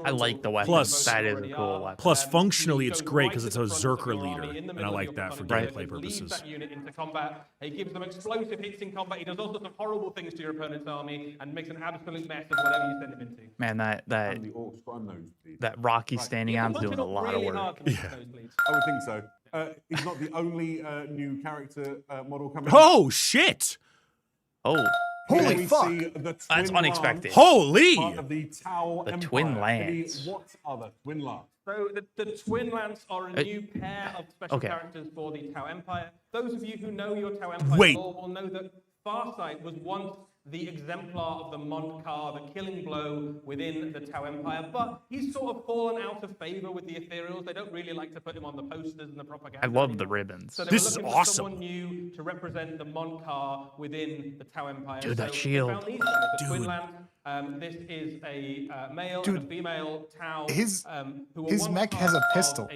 I like the weapon. Plus- that is a cool weapon. Plus, functionally, it's great because it's a Zerker leader, and I like that for Right. gameplay purposes. That unit into combat. He gives them explosive hits in combat. He does all sorts of horrible things to your opponent's army and makes an absolute mess of whatever you send him into. Man, that And the orcs got a nosebleed. that Rocky standing arm's Punch doing it a up lot of really work. hard to make nosebleeds. I would think so. He's not the only new character model coming. Oh shit! Oh, Here Holy we fuck. see the that's Twin unexpected. Holy! Lance, part of the Tau The Empire. Twin Eddie, Lance. What are the Twin Lance? So the Twin Lance are a new pair of special okay. characters for the Tau Empire. Those of you who know your Tau Empire Wait. lore will know that Farsight was once the exemplar of the Montcar, the killing blow within the Tau Empire, but he's sort of fallen out of favor with the Ethereals. They don't really like to put him on the posters and the propaganda. I love the anymore. ribbons. So they This were is looking for awesome. someone new to represent the Montcar within the Tau Empire. Dude, that So they shield. found these guys, the Twin Dude. Lance. This is a male Dude, and a female Tau. his- who were his once mech has a part of pistol.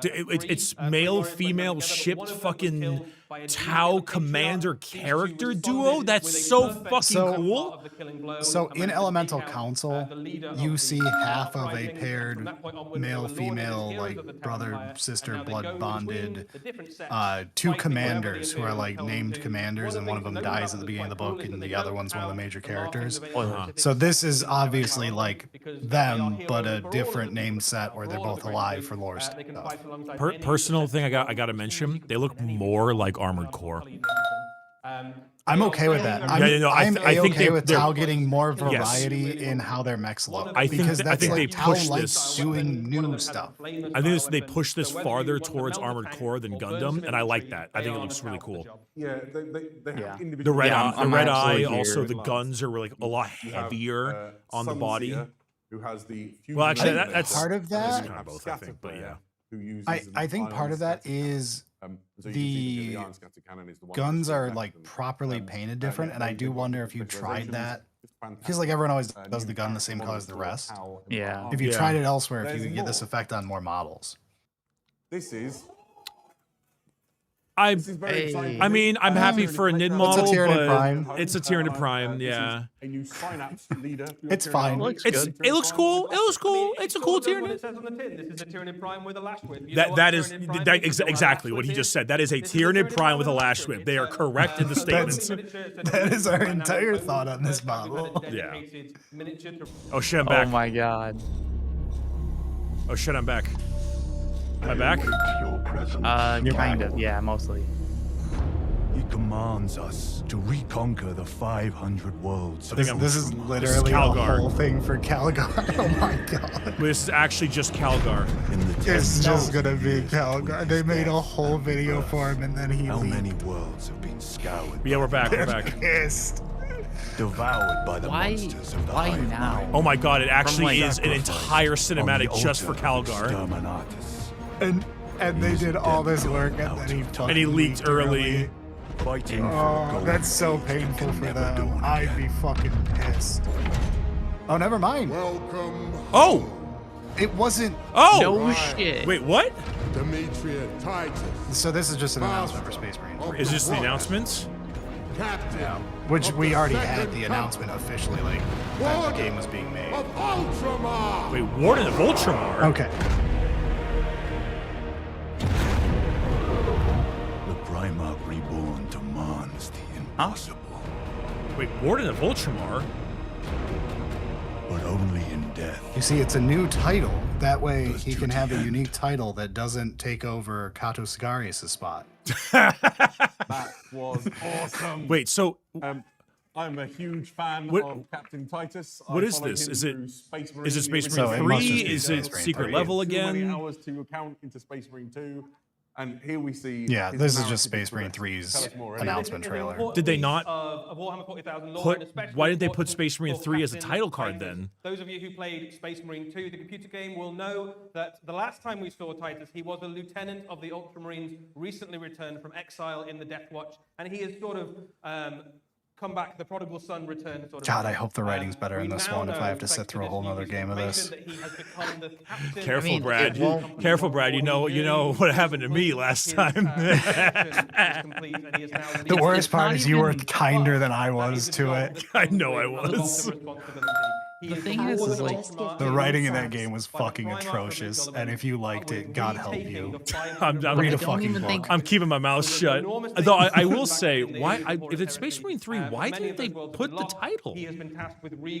Dude, it's three male, warriors that female, went together, but shipped one of them was fucking killed by a Tau demon commander patriarch. These two character responded duo? with That's a so perfect fucking So- cool. of the killing blow, So and in managed to Elemental take out, Council, the leader of you the see Tau half of a uprising, and paired from that point onwards, they male, were lorded as female, heroes like of the Tau brother, Empire, and sister, now they blood go between bonded, the different sects, two fighting wherever the commanders who are Imperials like tell them named to. commanders, and one of them things to know dies about at the that's beginning of the quite cool book, is and that the they other don't one's one of the have major the markings characters. of any specific So this is sects, obviously like because they are them, heroes but a for all of different the name different set sects, where for they're all of both the alive races. for lore They can stuff. fight alongside any of the Personal thing, sects I gotta mention, they look more like Armored Core. I'm okay with that. I'm, Yeah, no, I I'm think okay they- with they're- Tau getting more Yes. variety in how their mechs look. I think because th- I that's think like they Tau push likes this- doing new stuff. I think they push this farther towards Armored Core than Gundam, and I like that. I think it looks really cool. Yeah, they have Yeah. individual. The red Yeah, eye, I'm the red eye. absolutely Also, here. the guns are like a lot You have, heavier on the body. Sunseer, who has the Well, actually, fusion that's part of and then that- you Kind of have both, I think, but Scatterfire, yeah. who uses I an think part iron of that scatter. is So you can the see the iron scatter cannon is the one guns that's are left like and, properly painted different, and I do wonder if you tried that. Because like everyone always does the gun the same color as the rest. Yeah. If you Yeah. tried it elsewhere, if There's you could get this more. effect on more models. This is This is very exciting. I mean, I'm happy for a Nid model, Tyranid but Prime. it's a Tyranid Prime, yeah. A new synapse leader. It's fine. It looks cool. It looks cool. It's a cool What it Tyranid. says on the tin. This is a Tyranid Prime with a lash whip. You know That what that a is Tyranid Prime that is? You know what a exactly lash what he whip just is? said. That is a This is Tyranid Prime with a lash lash whip. They are correct in the statements. That is our entire thought on this model. Yeah. Oh shit, I'm back. Oh my god. Oh shit, I'm back. Am I back? Your presence. Kind of. Yeah, mostly. He commands us to reconquer the 500 worlds. This is literally a Calgar. whole thing for Calgar. Oh my god. This is actually just Calgar. In the It's test just gonna be Calgar. They made a whole video for him and then he How many leaked. worlds have been scoured? Yeah, we're back. We're They're back. pissed. Devoured by the monsters of the Why hive now? mind. Oh my god, it actually like- is an entire cinematic On the just for altar of Calgar. Terminators. And they did all this work and then he fucking And he leaked early. Fighting for Oh, gold. that's so painful for them. I'd be fucking pissed. Oh, never mind. Oh! It wasn't. Oh! No shit. Wait, what? Demetria Titus, So this is just an announcement for Space Marine 3. Is this the announcement? Captain Which we already had the announcement officially, like, that the game was being made. of Ultramar. Wait, Warden of Ultramar? Okay. The Primarch reborn demands the impossible, Wait, Warden of Ultramar? but only in death. You see, it's a new title. That way he can have a unique title that doesn't take over Kato Sigarius' spot. That was awesome. Wait, so I'm a huge fan What- of Captain Titus. what I is followed this? him Is it- through Space Marine, is it Space the Marine So it must 3? just be Is it Space Marine secret 3. level Too many again? hours to account into Space Marine 2, and here we see. Yeah, his this is narrative just Space Marine progress. Tell 3's us more, Eddie. announcement trailer. Did they not why didn't they put Space Marine 3 as a title card then? Those of you who played Space Marine 2, the computer game, will know that the last time we saw Titus, he was a lieutenant of the Ultramarines, recently returned from exile in the Death Watch, and he has sort of come back, the prodigal son returned. Sort of. God, I hope the writing's better in We this now one if I have know, to sit thanks through a this whole new nother game of this. information, that he has become the captain. Careful, I mean, Brad. it won't- Careful, Brad. You know what happened to me last time. The worst part is you were kinder than I was to it. I know I was. The thing is like, The writing in that game was fucking atrocious, and if you liked it, God help you. I'm Read a don't fucking even book. think- I'm keeping my mouth shut. Though I will say, if it's Space Marine 3, why didn't they put the title?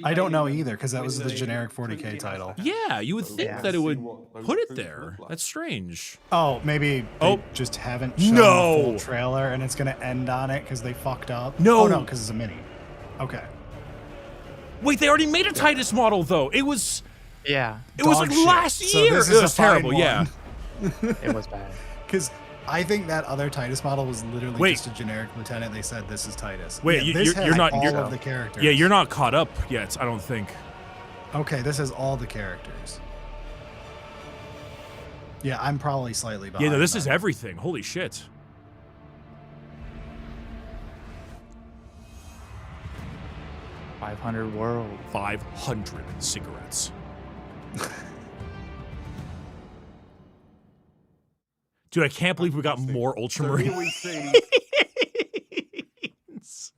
I don't know either, because that was the generic 40k title. Yeah, you would think that it would put it there. That's strange. Oh, maybe they Oh. just haven't shown No. the full trailer, and it's gonna end on it because they fucked up. No. Oh no, because it's a mini. Okay. Wait, they already made a Titus model though. It was yeah, like Dog shit. last So year. this It is was a fine terrible. one. Yeah. it was bad. Because I think that other Titus model was literally Wait. just a generic lieutenant. They said this is Titus. Wait, Yeah, this you're has not- all you're- of the characters. Yeah, you're not caught up yet. I don't think. Okay, this has all the characters. Yeah, I'm probably slightly behind. Yeah, no, this is then. everything. Holy shit. $500 world. 500 cigarettes. Dude, I can't believe we got more So Ultramarine. here we see.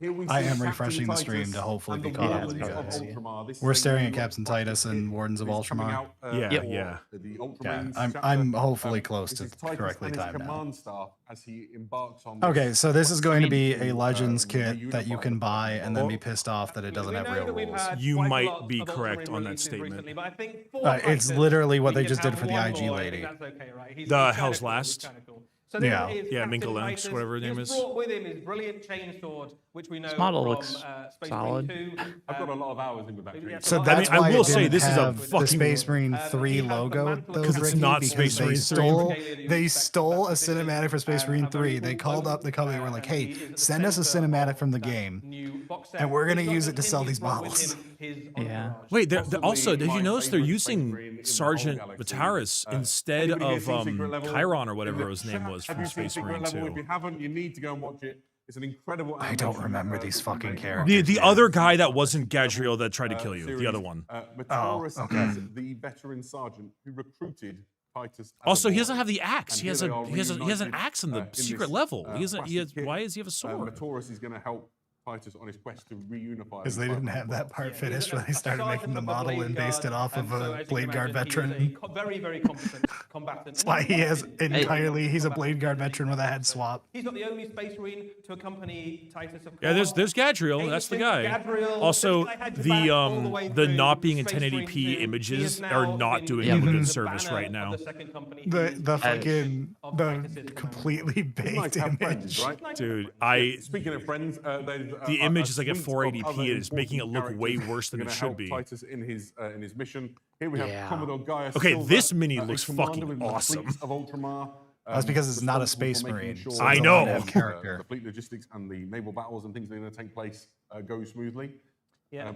Here we I see am Captain refreshing the stream Titus to hopefully and be the caught up Wardens with you of guys. Ultramar. This We're is a staring new at Captain Titus and Wardens of It's coming Ultramar. out, Yeah, for yeah. The Yeah, Ultramarines I'm chapter. hopefully close This to is Titus correctly and his timed now. command staff as he embarks on. Okay, so this is going to be a to, Legends the kit that you unified can buy and then be Well, pissed off that it doesn't have real rules. You might be correct on that statement. It's literally what they just did for the IG lady. The Hell's Last? So Yeah. this is Yeah, Captain Minka Lenx, Titus. whatever her name He's is. brought with him his brilliant chainsword, which we know This model from, looks Space solid. Marine 2. I've got a lot of hours in with that. Yeah, So I that's mean, I why will it say didn't this is a have the fucking- Space Marine he 3 has the logo, mantle though, of 'Cause it's Bricky, not because Space they Marine 3. they stole a cinematic for Space Marine 3. They called up the company and were like, hey, send us a cinematic from the game, and we're gonna use it to sell these models. Yeah. Wait, Possibly also, did you my notice they're favorite Space Marine using in the Sergeant whole galaxy. Vitaris instead Anybody here of seen Secret Level? Chiron or whatever Is his it- name was have from you seen Space Secret Marine Level? 2? If you haven't, you need to go and watch it. It's an incredible. I don't animation, remember these that fucking we made. characters. The other guy that wasn't Gadriel that tried to kill you, series. the other one. Horus okay. is the veteran sergeant who recruited Titus. as Also, a he doesn't boy. have the axe. And He has here a they are he has an reunited, axe in the in secret this, level. He has plastic kit. why does he have a sword? Taurus is going to help Titus on his quest to reunify. Because they didn't have that part finished when they started making the model and based it off of a Blade Guard veteran. Very, very competent combatant. That's why he has entirely, he's a Blade Guard veteran with a head swap. He's not the only Space Marine to accompany Titus. Of Yeah, there's Gadriel. That's the guy. Also, the not being in 1080p images are not doing him a good service right now. The fucking the completely baked image, right? Dude, Speaking of friends, the image is like at 480p and it's making it look way worse than it should be. Titus in his mission. Here we have Commodore Gaius Okay, Silver, this mini a looks commander fucking with the awesome. fleets of Ultramar. That's because it's not a responsible Space for making Marine. sure So I it's a know. lot of character. The fleet logistics and the naval battles and things that are going to take place go smoothly. Yeah.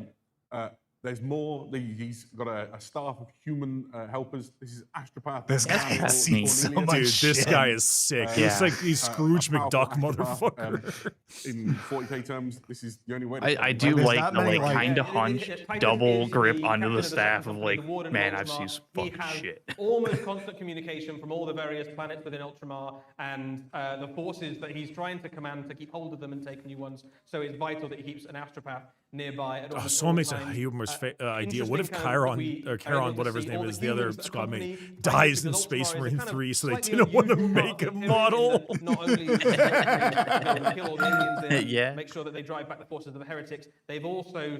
There's more. He's got a staff of human helpers. This is Astropath. This guy Daniel has seen so Cornelius. much Dude, this shit. guy is sick. He's like he's Scrooge a powerful McDuck Astropath, motherfucker. In 40k terms, this is the only way. I do There's like not the many, like like- kind of hunched double grip onto the staff of like, man, I've seen He fucking has shit. almost constant communication from all the various planets within Ultramar and the forces that he's trying to command to keep hold of them and take new ones. So it's vital that he keeps an Astropath nearby. At almost Someone all makes a times. humorous idea. What if Interesting kind of that Chiron we or are Charon, able to whatever his see name all is, the the other humans that squad mate, accompany dies in Titus Space because Marine Ultramar is 3, so they slightly didn't want to unusual make a part of the model? Imperium, not only kill all the aliens in, Yeah. make sure that they drive back the forces of the heretics, they've also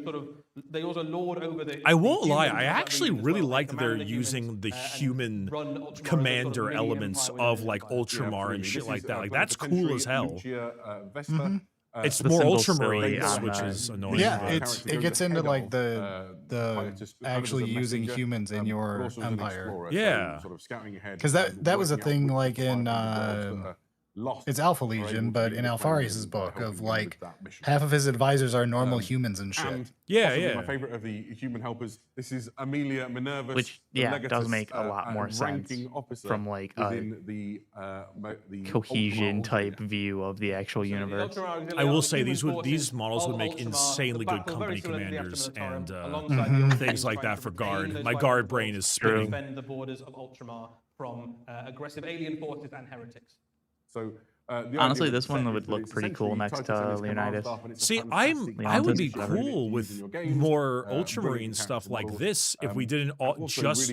they also lord over the. I won't lie, humans I of that actually region as really well. They like that they're command the using humans, the and human run Ultramar as a sort of commander mini elements empire within of the like empire. Ultramar and This shit is, like that. Like Black that's cool as hell. Lucia, Vesta, It's the more symbol's Ultramarines, silly on which the- is annoying. Yeah, but- it gets into like Titus, the actually kind of as a using messenger, humans in but your also as an empire. explorer, so Yeah. sort of scouting ahead Because and that was a working out thing which like in 500 worlds that are lost it's Alpha are able Legion, to but be in reclaimed Alfarius' and book helping of him like with that mission. half of his advisors are normal humans and shit. And Yeah, possibly yeah. my favorite of the human helpers. This is Amelia Minervus, Which, the yeah, does Legatus, make a lot more sense ranking officer from like a within the cohesion Ultramar type Australia. view of the actual universe. I will say these models would make insanely good company commanders and things like that for guard. My guard brain is spinning. Defend the borders of Ultramar from aggressive alien forces and heretics. So Honestly, this one would look pretty cool next to Leonidas. See, I would be cool with more Ultramarine stuff like this if we didn't just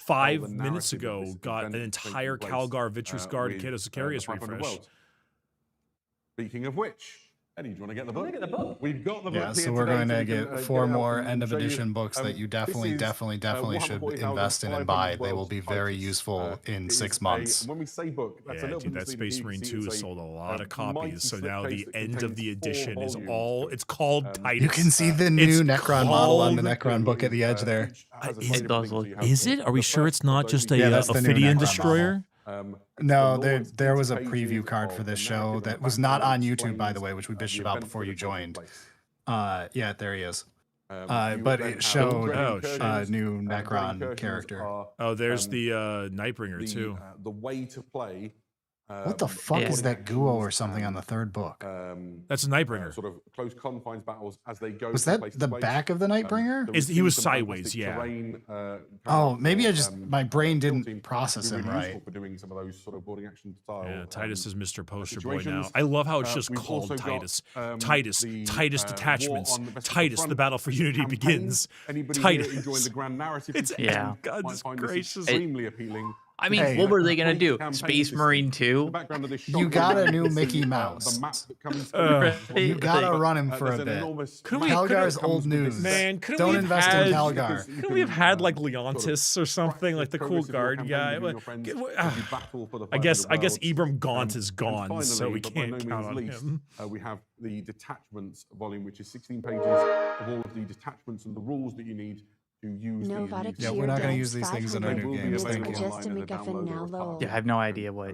5 minutes ago got an entire Calgar Vitrus Guard Catus Sicarius refresh. Speaking of which, Eddie, do you want to get the book? We've got the book. Yeah, here so we're today, going to we get can, 4 it out more and end of show you. edition books that you definitely Warhammer should 40,000 invest in and buy. They will be very Titus. useful in It 6 is months. when we say book, that's a Yeah, little dude, bit that misleading. Space You Marine can see 2 it's has a sold a lot of mighty copies, so now the slipcase that end of the contains 4 edition is volumes. all, it's called Titus. You can see the It's new Necron model on the called- Necron book at the edge there. It does look- Is it? Are we sure it's not just a Yeah, that's the new Ophidian Necron Destroyer? No, there was a preview card for this show that was not on YouTube, by the way, which we bitched about before you joined. Yeah, there he is. But it showed a new Necron character. Oh, there's the Nightbringer too. The way to play. What the fuck is that Guo or something on the 3rd book? That's a Nightbringer. Sort of close confines battles as they go. Was from that place to the place. back of the Nightbringer? He was sideways, yeah. Oh, maybe I just my brain didn't process him right. For doing some of those sort of boarding action style. Yeah, Titus is Mr. Poster Boy now. situations. I love how it's just We've called also got, Titus. the, Titus war detachments. on the Western Titus, the Front battle for unity campaign. begins. Anybody Titus. here enjoying the grand narrative? It's Yeah. God's might find this gracious. extremely appealing. I mean, Hey. what were they gonna do? Campaign Space system. Marine The 2? background of this You shot got is a new this Mickey is, Mouse. The map that comes You gotta run him for there's a an bit. enormous Couldn't we- map Calgar's that old comes with this news. Man, couldn't Don't we have invest had, in Calgar. Couldn't we have had like Leontis or something, like the cool guard guy? I guess Ibram Gaunt is gone, so we can't count on him. We have the detachments volume, which is 16 pages of all of the detachments and the rules that you need to use these. Yeah, we're not gonna use these things in our new games. Thank you. Just to make a now low. Yeah, I have no idea what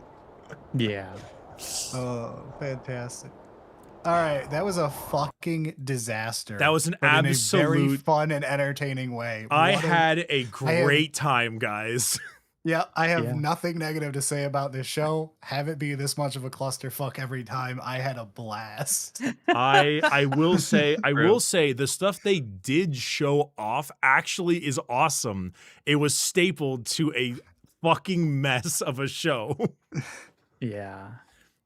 Yeah. Oh, fantastic. All right, that was a fucking disaster. That was an but in a very absolute- fun and entertaining way. I What a- had a great time, guys. Yeah, I have Yeah. nothing negative to say about this show. Have it be this much of a clusterfuck every time. I had a blast. I will say True. the stuff they did show off actually is awesome. It was stapled to a fucking mess of a show. Yeah. And now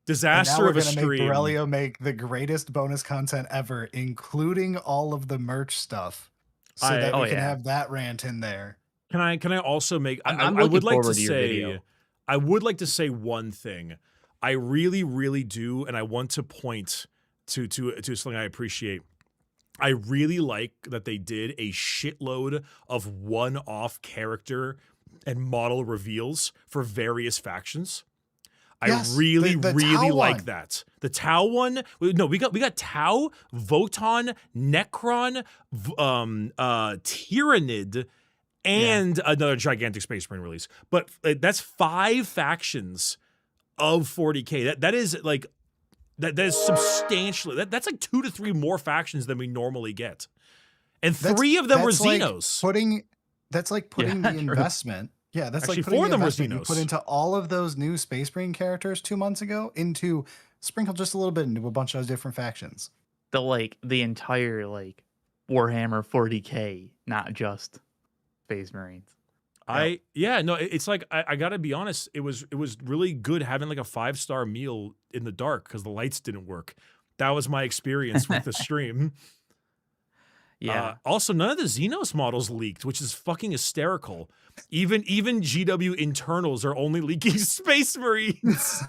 Disaster we're of a gonna make stream. Borrelio make the greatest bonus content ever, including all of the merch stuff, so that Oh, we can yeah. have that rant in there. Can I also make I'm I looking would like to forward to your say video. I would like to say one thing. I really do, and I want to point to something I appreciate. I really like that they did a shitload of one-off character and model reveals for various factions. Yes, I really the really Tau like one. that. The Tau one. No, we got Tau, Voton, Necron, Tyranid, and another gigantic Space Marine release. But that's 5 factions of 40K. That is like that is substantially that's like 2 to 3 more factions than we normally get. And 3 of them were That's like Xenos. That's like putting Yeah, the true. investment. Yeah, that's Actually, like putting 4 of the them were investment you put Xenos. into all of those new Space Marine characters 2 months ago into sprinkle just a little bit into a bunch of different factions. The entire Warhammer 40K, not just Space Marines. It's like I gotta be honest, it was really good having like a 5-star meal in the dark because the lights didn't work. That was my experience with the stream. Yeah. Also, none of the Xenos models leaked, which is fucking hysterical. Even GW internals are only leaking Space Marines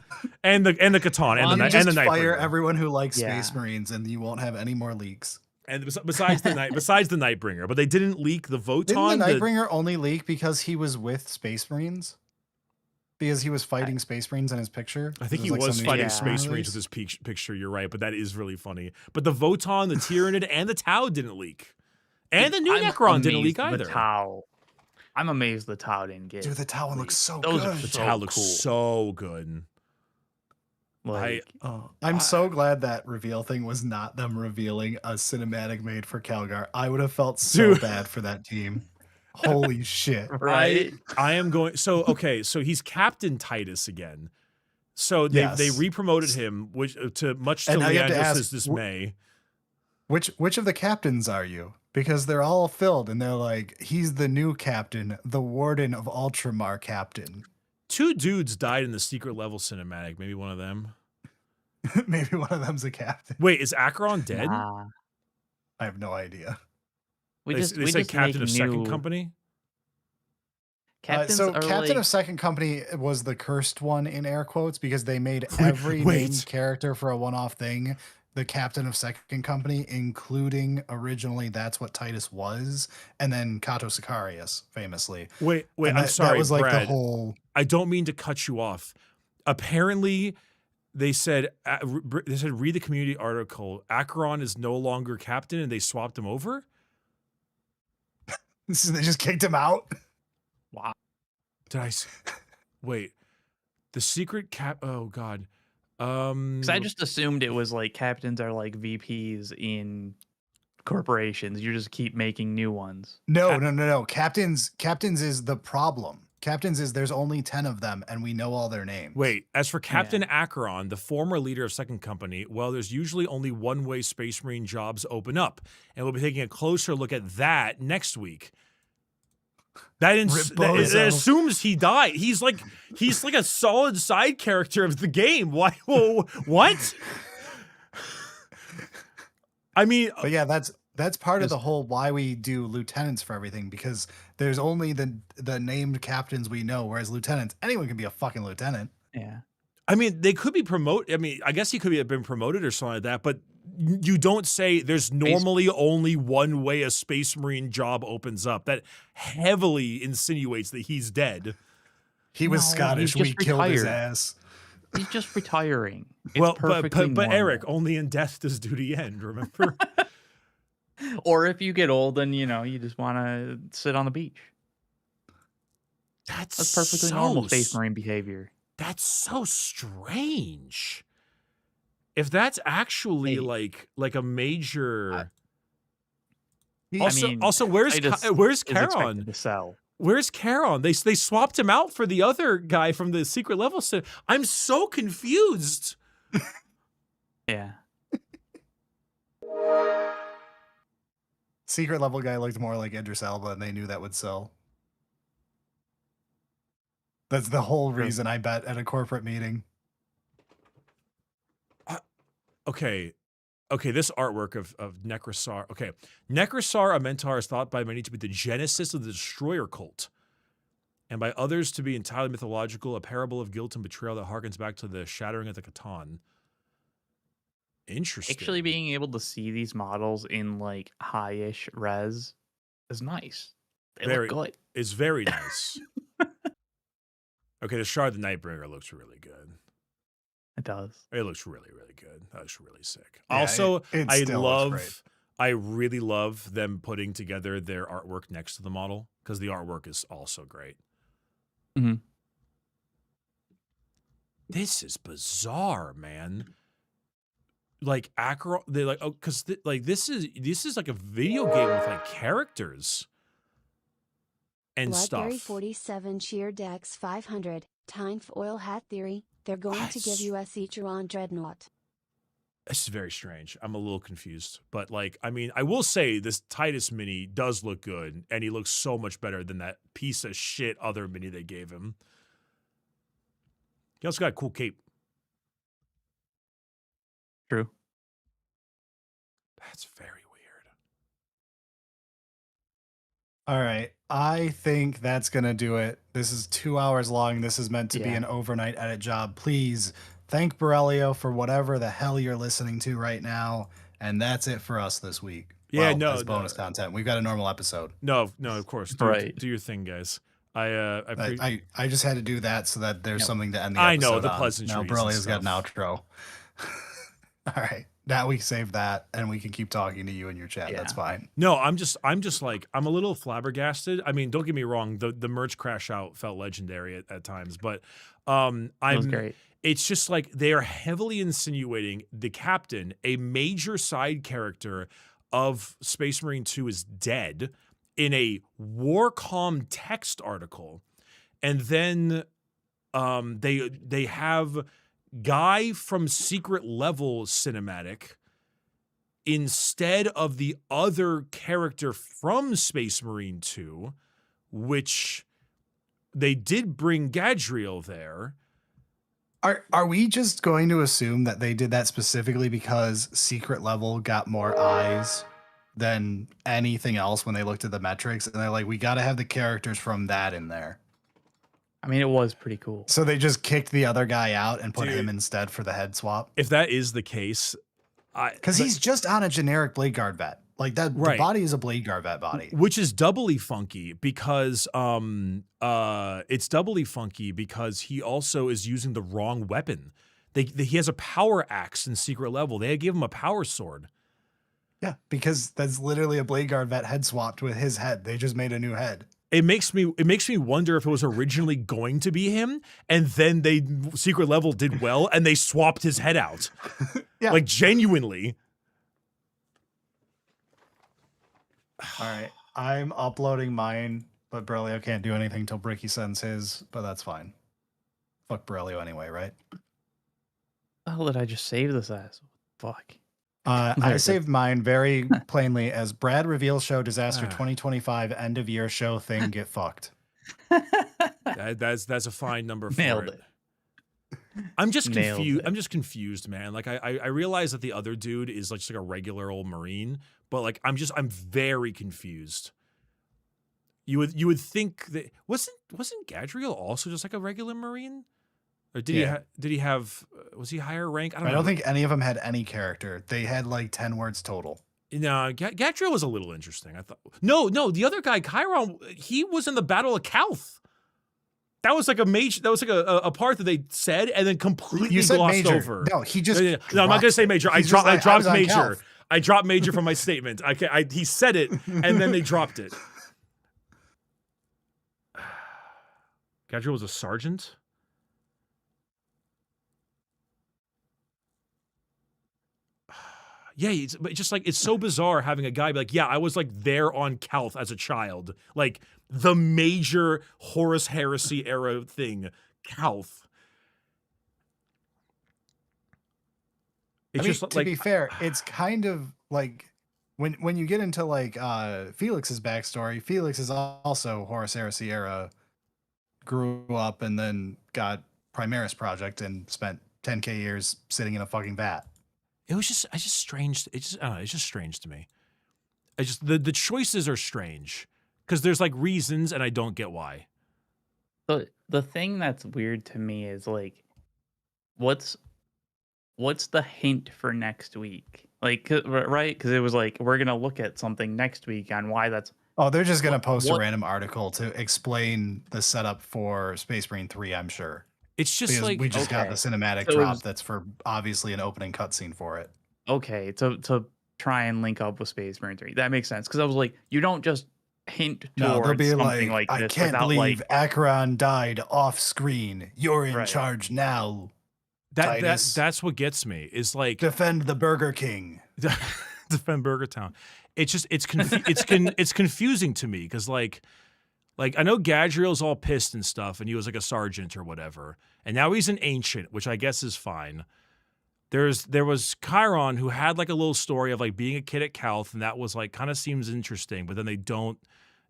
and the Catan and the just Nightbringer. fire everyone who likes Yeah. Space Marines, and you won't have any more leaks. And besides the Nightbringer, but they didn't leak the Voton. Didn't the Nightbringer only leak because he was with Space Marines? Because he was fighting Space Marines in his picture? I think he It was some new fighting Yeah. Space Marines with his picture. You're right, but that is really funny. But the Voton, the Tyranid, and the Tau didn't leak, and the new I'm Necron didn't leak amazed either. The Tau. I'm amazed the Tau didn't get. Dude, the Tau one looks leaked. so Those good. Are The so Tau looks cool. so good. I'm so glad that reveal thing was not them revealing a cinematic made for Calgar. I would have felt so Dude. bad for that team. Holy shit. Right. I am going. So he's Captain Titus again. So they Yes. re-promoted him, which much to And now you have to Leandros' ask, dismay. Which of the captains are you? Because they're all filled and they're like, he's the new captain, the warden of Ultramar captain. 2 dudes died in the secret level cinematic. Maybe one of them. Maybe one of them's a captain. Wait, is Acheron dead? Nah. I have no idea. They said captain of second company. Captains So are captain of second company was the cursed one in air quotes because they made Wait, every wait. named character for a one-off thing the captain of second company, including originally that's what Titus was, and then Cato Sicarius famously. Wait, And I'm that sorry, was like Brad. the whole. I don't mean to cut you off. Apparently, they said read the community article. Acheron is no longer captain, and they swapped him over. So they just kicked him out. Wow. Did I? Wait, the secret cap. Oh God. Because I just assumed it was like captains are like VPs in corporations. You just keep making new ones. No. Captains is the problem. Captains is there's only 10 of them, and we know all their names. Wait, as for Captain Acheron, the former leader of Second Company, well, there's usually only one-way Space Marine jobs open up, and we'll be taking a closer look at that next week. That assumes he died. He's like a solid side character of the game. Why? What? I mean, But yeah, that's part of the whole why we do lieutenants for everything, because there's only the named captains we know, whereas lieutenants, anyone can be a fucking lieutenant. Yeah. I mean, they could be promoted. I mean, I guess he could have been promoted or something like that, but you don't say there's normally only one way a Space Marine job opens up. That heavily insinuates that he's dead. He was No, Scottish. he's We just killed his retired. ass. He's just retiring. It's Well, perfectly but Eric, normal. only in death does duty end, remember? Or if you get old, then you just want to sit on the beach. That's perfectly normal Space Marine behavior. That's so strange. If that's actually like a major. He- Also, I mean, also, where's Titus where's is expected Charon? to sell. Where's Charon? They swapped him out for the other guy from the secret level set. I'm so confused. Yeah. Secret level guy looked more like Idris Elba, and they knew that would sell. That's the whole reason I bet at a corporate meeting. Okay, this artwork of Necrosar. Okay, Necrosar, a Mentor, is thought by many to be the genesis of the Destroyer cult, and by others to be entirely mythological, a parable of guilt and betrayal that harkens back to the shattering of the Catan. Interesting. Actually, being able to see these models in like high-ish res is nice. They look good. It's very nice. Okay, the Shard of the Nightbringer looks really good. It does. It looks really, really good. That looks really sick. Yeah, Also, it I still looks great. I really love them putting together their artwork next to the model because the artwork is also great. Mm-hmm. This is bizarre, man. Like they like because like this is like a video game with like characters and Bloodberry stuff. 47 Sheer Dex 500 Tinf Oil Hat Theory. They're going to give you a Cicheron Dreadnought. This is very strange. I'm a little confused, but like, I mean, I will say this Titus mini does look good, and he looks so much better than that piece of shit other mini they gave him. He also got a cool cape. True. That's very weird. All right. I think that's going to do it. This is 2 hours long. This is meant to be an overnight edit job. Please thank Borrelio for whatever the hell you're listening to right now. And that's it for us this week. Yeah, well, no, as bonus content. We've got a normal episode. No, of course. Do your thing, guys. I just had to do that so that there's something to end the episode I know, the on. pleasantries Now and Borrelio's got an stuff. outro. All right. Now we save that and we can keep talking to you in your chat. Yeah. That's fine. No, I'm just like, I'm a little flabbergasted. I mean, don't get me wrong, the merch crash out felt legendary at times, but That was great. it's just like they are heavily insinuating the captain, a major side character of Space Marine 2, is dead in a Warcom text article. And then they have Guy from Secret Level cinematic instead of the other character from Space Marine 2, which they did bring Gadriel there. Are we just going to assume that they did that specifically because Secret Level got more eyes than anything else when they looked at the metrics? And they're like, we got to have the characters from that in there. I mean, it was pretty cool. So they just kicked the other guy out and put Dude, him instead for the head swap? If that is the case, Because he's just on a generic Blade Guard vet. Like that, Right. The body is a Blade Guard vet body. which is doubly funky because it's doubly funky because he also is using the wrong weapon. He has a power axe in Secret Level. They gave him a power sword. Yeah, because that's literally a Blade Guard vet head swapped with his head. They just made a new head. It makes me wonder if it was originally going to be him, and then Secret Level did well, and they swapped his head out. Yeah. Like genuinely. All right. I'm uploading mine, but Borrelio can't do anything until Bricky sends his, but that's fine. Fuck Borrelio anyway, right? The hell did I just save this as? Fuck. I saved mine very plainly as Brad reveals show disaster 2025 end of year show thing get fucked. That's a fine number for Nailed it. I'm just Nailed confused. it. I'm just confused, man. Like I realize that the other dude is like just like a regular old Marine, but like I'm very confused. You would think that wasn't Gadriel also just like a regular Marine? Or did he have was he higher rank? I don't think any of them had any character. They had like 10 words total. No, Gadriel was a little interesting. I thought no, the other guy, Chiron, he was in the Battle of Calth. That was like a major. That was like a part that they said and then completely You said glossed major. over. No, he just. No, I'm not gonna say major. I He's just like, I dropped was on major. Calth. I dropped major from my statement. He said it and then they dropped it. Gadriel was a sergeant. Yeah, but just like it's so bizarre having a guy be like, yeah, I was like there on Calth as a child, like the major Horus Heresy era thing, Calth. It's I mean, just to like be fair, it's kind of like when you get into like Felix's backstory, Felix is also Horus Heresy era, grew up and then got Primaris Project and spent 10k years sitting in a fucking vat. it's just strange. I don't know, it's just strange to me. The choices are strange because there's like reasons and I don't get why. The thing that's weird to me is like, what's the hint for next week? Like, right? Because it was like we're gonna look at something next week on why that's. Oh, they're just gonna post a random article to explain the setup for Space Marine 3, I'm sure. It's just because like we just got the cinematic So drop that's for obviously an opening cutscene for it. Okay, to try and link up with Space Marine 3. That makes sense because I was like, you don't just hint No, they'll towards be something like, like I this can't without believe like Acheron died off screen. You're in Right. charge now. that Titus. that's what gets me is like Defend the Burger King. defend Burger Town. It's just it's confusing to me because like I know Gadriel's all pissed and stuff, and he was like a sergeant or whatever, and now he's an ancient, which I guess is fine. There was Chiron who had like a little story of like being a kid at Calth, and that was like kind of seems interesting, but then they don't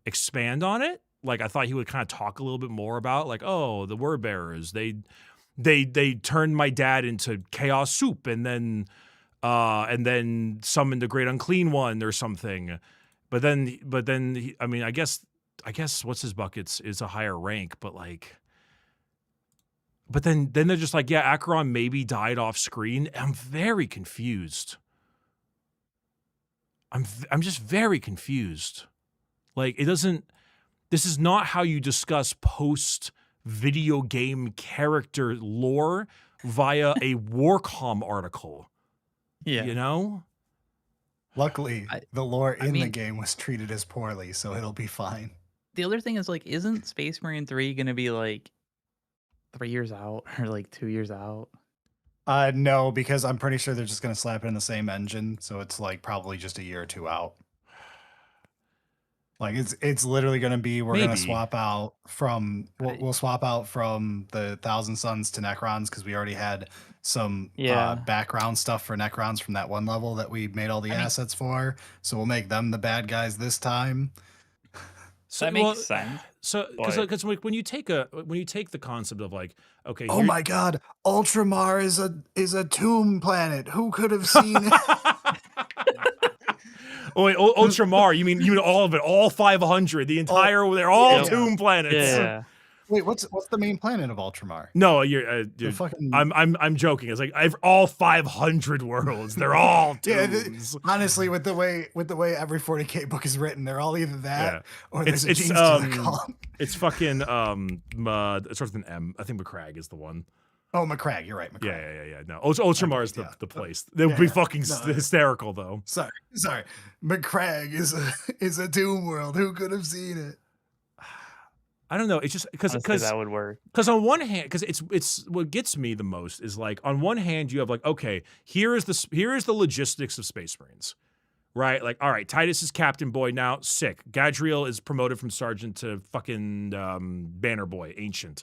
expand on it. Like I thought he would kind of talk a little bit more about like, oh, the word bearers, they turned my dad into chaos soup and then summoned the great unclean one or something. But then I mean, I guess what's his buckets is a higher rank, but like, but then they're just like, yeah, Acheron maybe died off screen. I'm very confused. I'm just very confused. Like this is not how you discuss post video game character lore via a Warcom article. yeah. You know? Luckily, the lore in the mean- game was treated as poorly, so it'll be fine. The other thing is like, isn't Space Marine 3 gonna be like 3 years out or like 2 years out? No, because I'm pretty sure they're just gonna slap it in the same engine, so it's like probably just a year or two out. Like it's literally gonna be we're gonna Maybe. swap out from we'll swap out from the Thousand Suns to Necrons because we already had some Yeah. background stuff for Necrons from that one level that we made all the assets for. So we'll make them the bad guys this time. So, That makes sense. So, but- because when you take the concept of like, okay, Oh here- my God, Ultramar is a tomb planet. Who could have seen it? Oh wait, Ultramar, you mean all of it, all 500, the entire, they're all yeah. tomb planets. Yeah. Wait, what's the main planet of Ultramar? No, you're, dude, fucking- I'm joking. It's like all 500 worlds. They're all Yeah, tombs. honestly, with the way every 40k book is written, they're all either that Yeah. or there's a It's genes to the column. it's fucking it starts with an M. I think McCrag is the one. Oh, McCrag, you're right, McCrag. Yeah. No, Ultramar is yeah. the place. It would be fucking No. hysterical though. Sorry. McCrag is a doom world. Who could have seen it? I don't know. It's just because Honestly, that would work. Because on one hand, because it's what gets me the most is like on one hand you have like, okay, here is the logistics of Space Marines, right? Like, all right, Titus is Captain Boy now, sick. Gadriel is promoted from Sergeant to fucking Banner Boy, Ancient,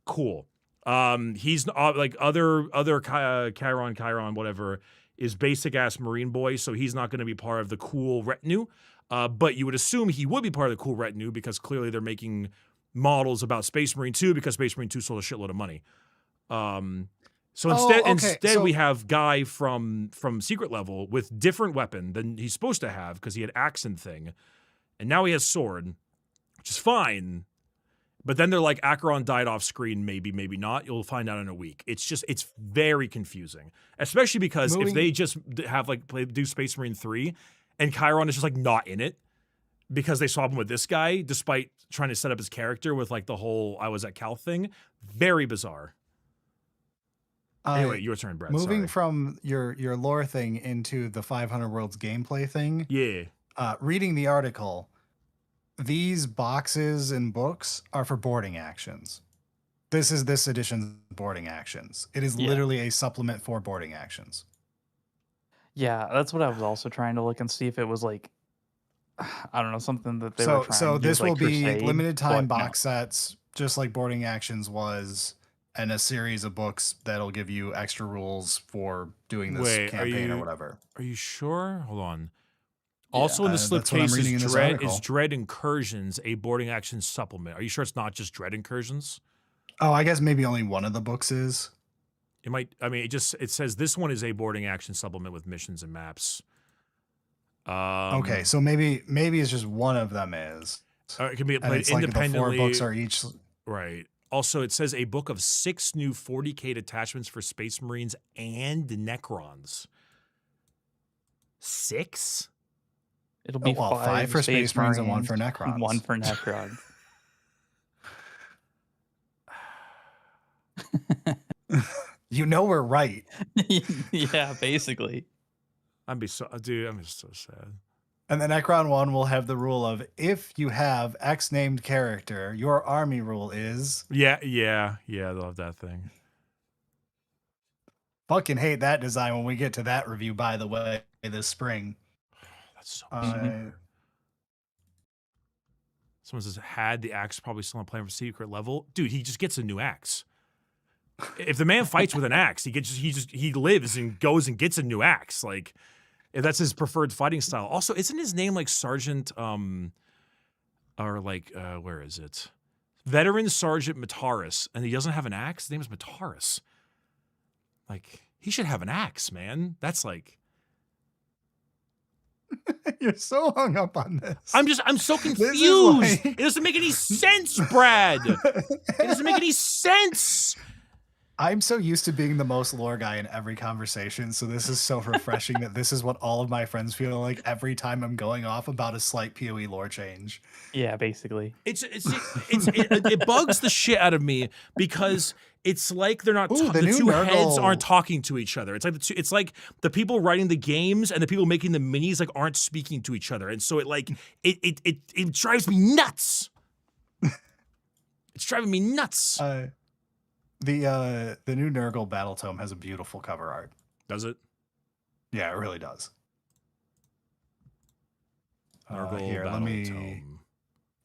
cool. He's like other Chiron, whatever, is basic ass Marine Boy, so he's not going to be part of the cool retinue. But you would assume he would be part of the cool retinue because clearly they're making models about Space Marine 2 because Space Marine 2 sold a shitload of money. So instead we have Guy from Secret Level with different weapon than he's supposed to have because he had axe and thing, and now he has sword, which is fine. But then they're like, Acheron died off screen, maybe not. You'll find out in a week. It's very confusing, especially because if they just have like do Space Marine 3 and Chiron is just like not in it because they swap him with this guy, despite trying to set up his character with like the whole I was at Cal thing. Very bizarre. Anyway, your turn, Brett. Moving sorry. from your lore thing into the 500 Worlds gameplay thing. Yeah. Reading the article, these boxes and books are for boarding actions. This is this edition's boarding actions. It is literally a supplement for boarding actions. Yeah, that's what I was also trying to look and see if it was like, I don't know, something that they were trying So to this use, like will be Crusade, limited time but no. box sets, just like Boarding Actions was, and a series of books that'll give you extra rules for doing this Wait, campaign or whatever. Are you sure? Hold on. Yeah, Also in the that's what I'm slipcase reading in is this Dread article. Incursions, a boarding action supplement. Are you sure it's not just Dread Incursions? Oh, I guess maybe only one of the books is. It might. I mean, it says this one is a boarding action supplement with missions and maps. Okay, so maybe it's just one of them is. It can be And played it's like independently. the 4 books are each. Right. Also, it says a book of 6 new 40k detachments for Space Marines and Necrons. 6? It'll be 5 for Space Marines and 1 for Necrons. And 1 for Necrons. You know we're right. Yeah, basically. I'm just so sad. And the Necron one will have the rule of if you have X named character, your army rule is. Yeah, they'll have that thing. Fucking hate that design when we get to that review, by the way, this spring. That's so Someone says, had the axe probably still on plan for secret level. Dude, he just gets a new axe. If the man fights with an axe, he lives and goes and gets a new axe. Like, if that's his preferred fighting style. Also, isn't his name like Sergeant or like where is it? Veteran Sergeant Mataris, and he doesn't have an axe? His name is Mataris. Like, he should have an axe, man. That's like You're so hung up on this. I'm so confused. It doesn't make any sense, Brad. It doesn't make any sense. I'm so used to being the most lore guy in every conversation, so this is so refreshing that this is what all of my friends feel like every time I'm going off about a slight PoE lore change. Yeah, basically. It bugs the shit out of me because it's like they're not Ooh, the new two heads Nurgle. aren't talking to each other. It's like the people writing the games and the people making the minis like aren't speaking to each other, and so it drives me nuts. It's driving me nuts. The new Nurgle Battle Tome has a beautiful cover art. Does it? Yeah, it really does. Nurgle here, Battle let me. Tome.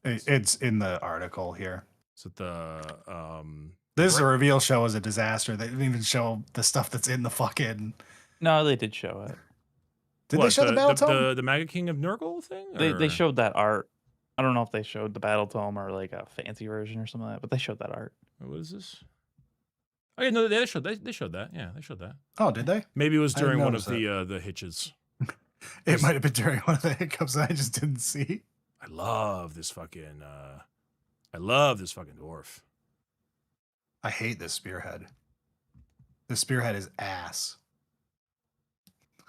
It's in the article here. Is it the This reveal show is a disaster. They didn't even show the stuff that's in the fucking. No, they did show it. Did they show the Battle Tome? The Mega King of Nurgle thing? They showed that art. I don't know if they showed the Battle Tome or like a fancy version or something like that, but they showed that art. What is this? Oh, yeah, no, they showed that. Yeah, they showed that. Oh, did they? Maybe it was I didn't during one of notice the hitches. It might have been during one of the hiccups that I just didn't see. I love this fucking dwarf. I hate this spearhead. The spearhead is ass.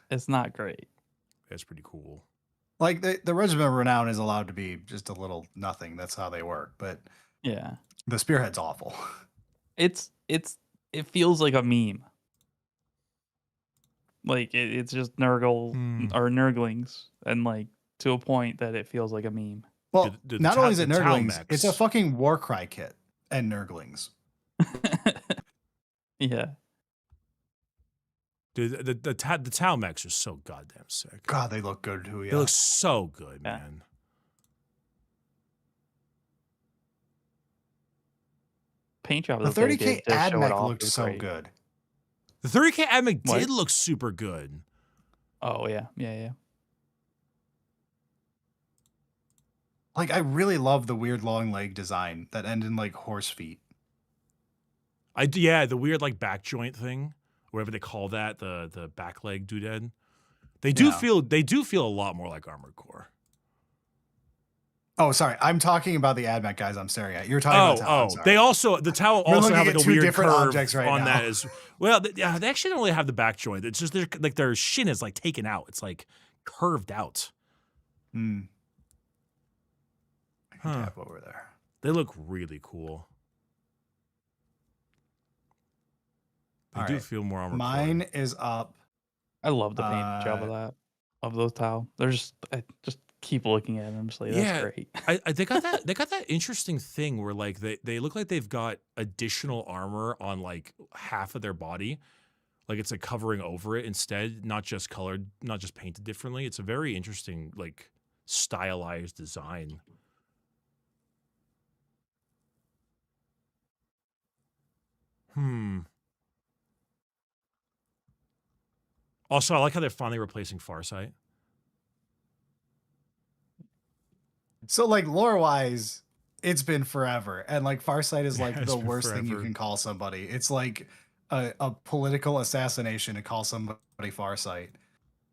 It's not great. That's pretty cool. Like the Regiment of Renown is allowed to be just a little nothing. That's how they work. But Yeah. the spearhead's awful. It feels like a meme. Like it's just Nurgle or Nurglings, and like to a point that it feels like a meme. Well, not only is it the Nurglings, Talmex. it's a fucking Warcry kit and Nurglings. Yeah. Dude, the Talmex are so goddamn sick. God, they look good too. Yeah. They look so good, Yeah. man. Paint job. The that they 30K did to show it AdMech off looked was so great. good. The 30K AdMech What? did look super good. Oh yeah. Like I really love the weird long leg design that end in like horse feet. The weird like back joint thing, whatever they call that, the back leg doodad. They do feel a lot more like Armored Core. Oh, sorry. I'm talking about the AdMech guys I'm staring at. You're talking about the Tau, I'm sorry. The Tau We're also looking have at like a two weird different curve objects right on now. that as well. They actually don't really have the back joint. It's just their shin is like taken out. It's like curved out. I can tap over there. They look really cool. They do feel more Armored Core. Mine is up. I love the paint job of that, of those Tau. I just keep looking at them. Just like, that's great. They got that. They got that interesting thing where like they look like they've got additional armor on like half of their body. Like it's like covering over it instead, not just colored, not just painted differently. It's a very interesting, like stylized design. Also, I like how they're finally replacing Farsight. So like lore wise, it's been forever, and like Farsight is like It's the been worst thing you forever. can call somebody. It's like a political assassination to call somebody Farsight.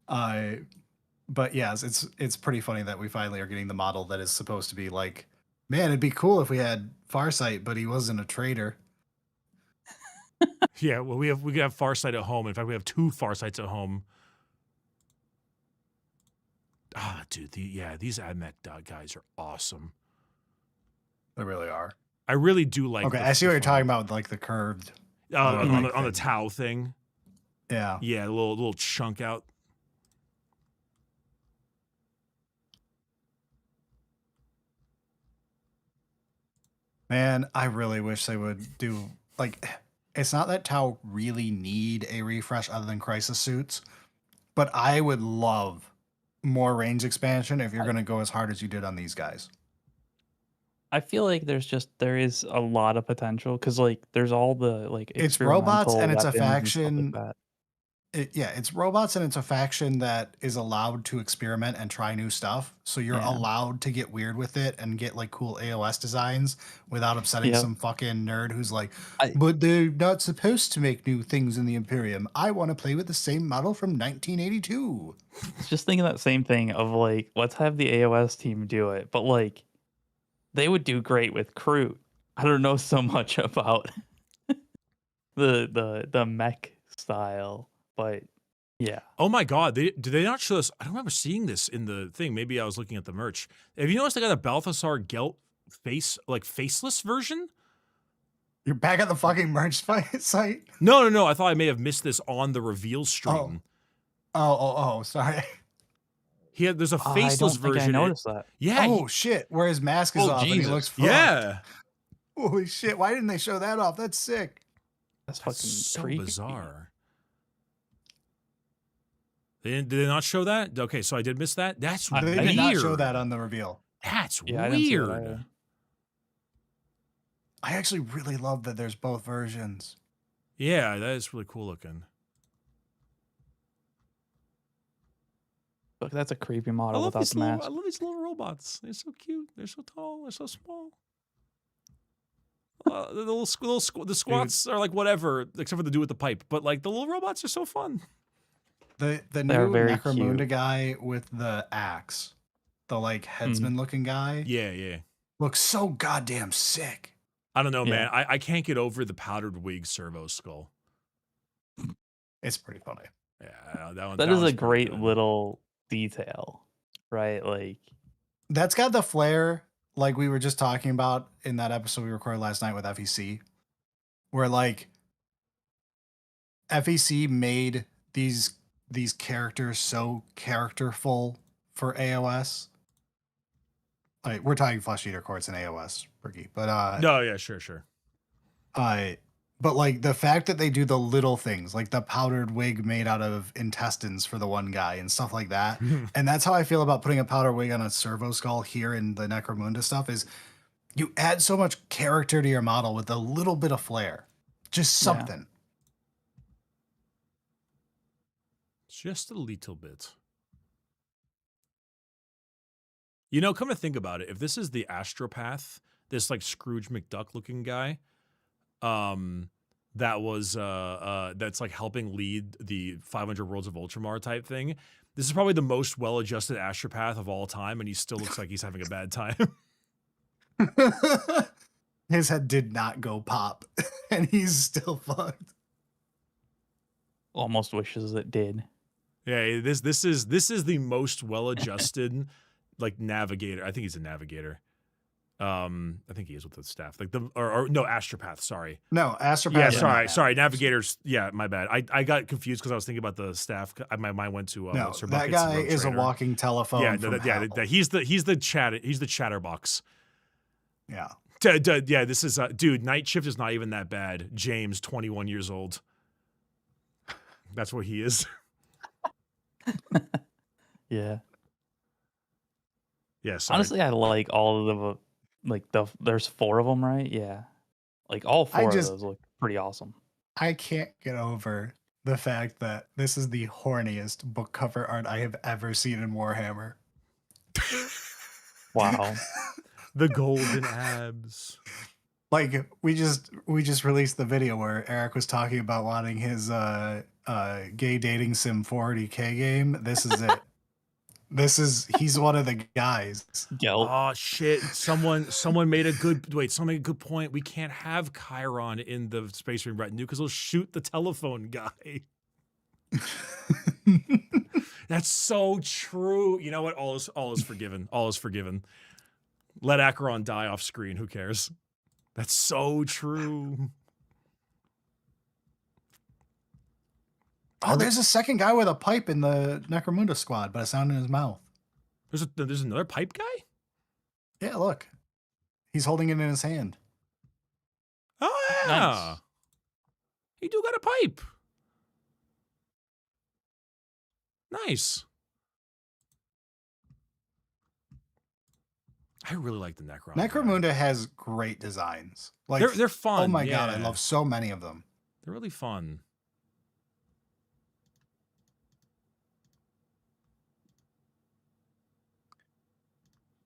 But yes, it's pretty funny that we finally are getting the model that is supposed to be like, man, it'd be cool if we had Farsight, but he wasn't a traitor. Yeah, well, we could have Farsight at home. In fact, we have 2 Farsights at home. Ah, dude, these AdMech guys are awesome. They really are. I really do like. Okay, I see what you're talking about with like the curved. On the Tau thing. Yeah. Yeah, a little chunk out. Man, I really wish they would do like. It's not that Tau really need a refresh other than crisis suits, but I would love more range expansion if you're going to go as hard as you did on these guys. I feel like there is a lot of potential because like there's all the like It's robots and it's a weapons and stuff faction. like that. It's robots and it's a faction that is allowed to experiment and try new stuff. So you're Yeah. allowed to get weird with it and get like cool AOS designs without upsetting Yep. some fucking nerd who's like, but they're not supposed to make new things in the Imperium. I want to play with the same model from 1982. Just thinking that same thing of like, let's have the AOS team do it, but like, they would do great with Crew. I don't know so much about the mech style, but yeah. Oh my god, did they not show us? I don't remember seeing this in the thing. Maybe I was looking at the merch. Have you noticed they got a Balthasar Gelt faceless version? You're back at the fucking merch site? No. I thought I may have missed this on the reveal stream. Oh, sorry. There's a I faceless don't think version. I noticed that. Yeah. Oh shit, where his mask is off and he looks fucked. Yeah. Holy shit, why didn't they show that off? That's sick. That's That's fucking so creepy. bizarre. Did they not show that? Okay, so I did miss that. That's They weird. did not show that on the reveal. That's Yeah, I didn't see that weird. either. I actually really love that there's both versions. Yeah, that is really cool looking. Look, that's a creepy I model love without these the mask. I love these little robots. They're so cute. They're so tall. They're so small. The squats are like whatever, except for the dude with the pipe. But like the little robots are so fun. The They're new very Necromunda cute. guy with the axe, the like headsman looking guy, Yeah. looks so goddamn sick. I don't know, Yeah. man. I can't get over the powdered wig servo skull. It's pretty funny. Yeah, that one. That is one's a pretty great good. little detail, right? Like, That's got the flair like we were just talking about in that episode we recorded last night with FEC, where like FEC made these characters so characterful for AOS. Like we're talking Flesh Eater Courts and AOS, Bricky, but No, yeah, sure. but like the fact that they do the little things, like the powdered wig made out of intestines for the one guy and stuff like that. And that's how I feel about putting a powder wig on a servo skull here in the Necromunda stuff is you add so much character to your model with a little bit of flair. Just something. Just a little bit. You know, come to think about it, if this is the Astropath, this like Scrooge McDuck looking guy, that was that's like helping lead the 500 Worlds of Ultramar type thing. This is probably the most well-adjusted Astropath of all time, and he still looks like he's having a bad time. His head did not go pop, and he's still fucked. almost wishes it did. Yeah, this is the most well-adjusted like navigator. I think he's a navigator. I think he is with the staff. Like or no, Astropath, sorry. No, Astropath. Yeah, sorry, navigators. Yeah, my bad. I got confused because I was thinking about the staff. My mind went to No, Sir that Bucket's guy Rogue is a Trader. walking telephone. Yeah, from hell. he's the chatterbox. Yeah. Yeah, this is dude. Night Shift is not even that bad. James, 21 years old. That's what he is. Yeah. Yeah, sorry. Honestly, I like all of the there's 4 of them, right? Yeah. Like all 4 of those look pretty awesome. I can't get over the fact that this is the horniest book cover art I have ever seen in Warhammer. Wow. The golden abs. Like we just released the video where Eric was talking about wanting his gay dating sim 40K game. This is it. He's one of the guys. Gelt. Oh shit! Someone made a good point. We can't have Chiron in the Space Marine retinue because he'll shoot the telephone guy. That's so true. You know what? All is forgiven. All is forgiven. Let Acheron die off screen. Who cares? That's so true. Oh, there's a second guy with a pipe in the Necromunda squad, but a sound in his mouth. There's another pipe guy? Yeah, look. He's holding it in his hand. Oh, yeah. Nice. He do got a pipe. Nice. I really like the Necron. Necromunda has great designs. Like they're fun. Oh my god, I love so many of them. They're really fun.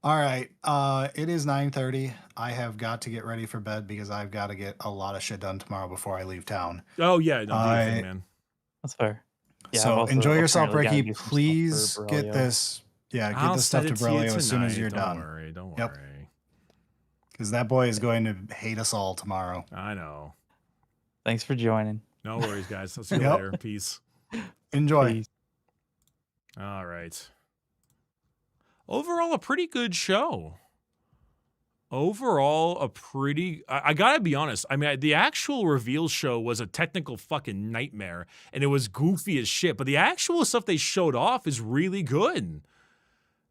All right. It is 9:30. I have got to get ready for bed because I've got to get a lot of shit done tomorrow before I leave town. Oh yeah, no, do your thing, man. That's fair. Yeah, so enjoy yourself, Bricky. Please get this. Yeah, get this stuff to Borrelio as soon as you're done. Don't worry. Don't worry. Yep. Because that boy is going to hate us all tomorrow. I know. Thanks for joining. No worries, guys. I'll see you later. Peace. Enjoy. Peace. All right. Overall, a pretty good show. Overall, a pretty... I gotta be honest. I mean, the actual reveal show was a technical fucking nightmare, and it was goofy as shit, but the actual stuff they showed off is really good.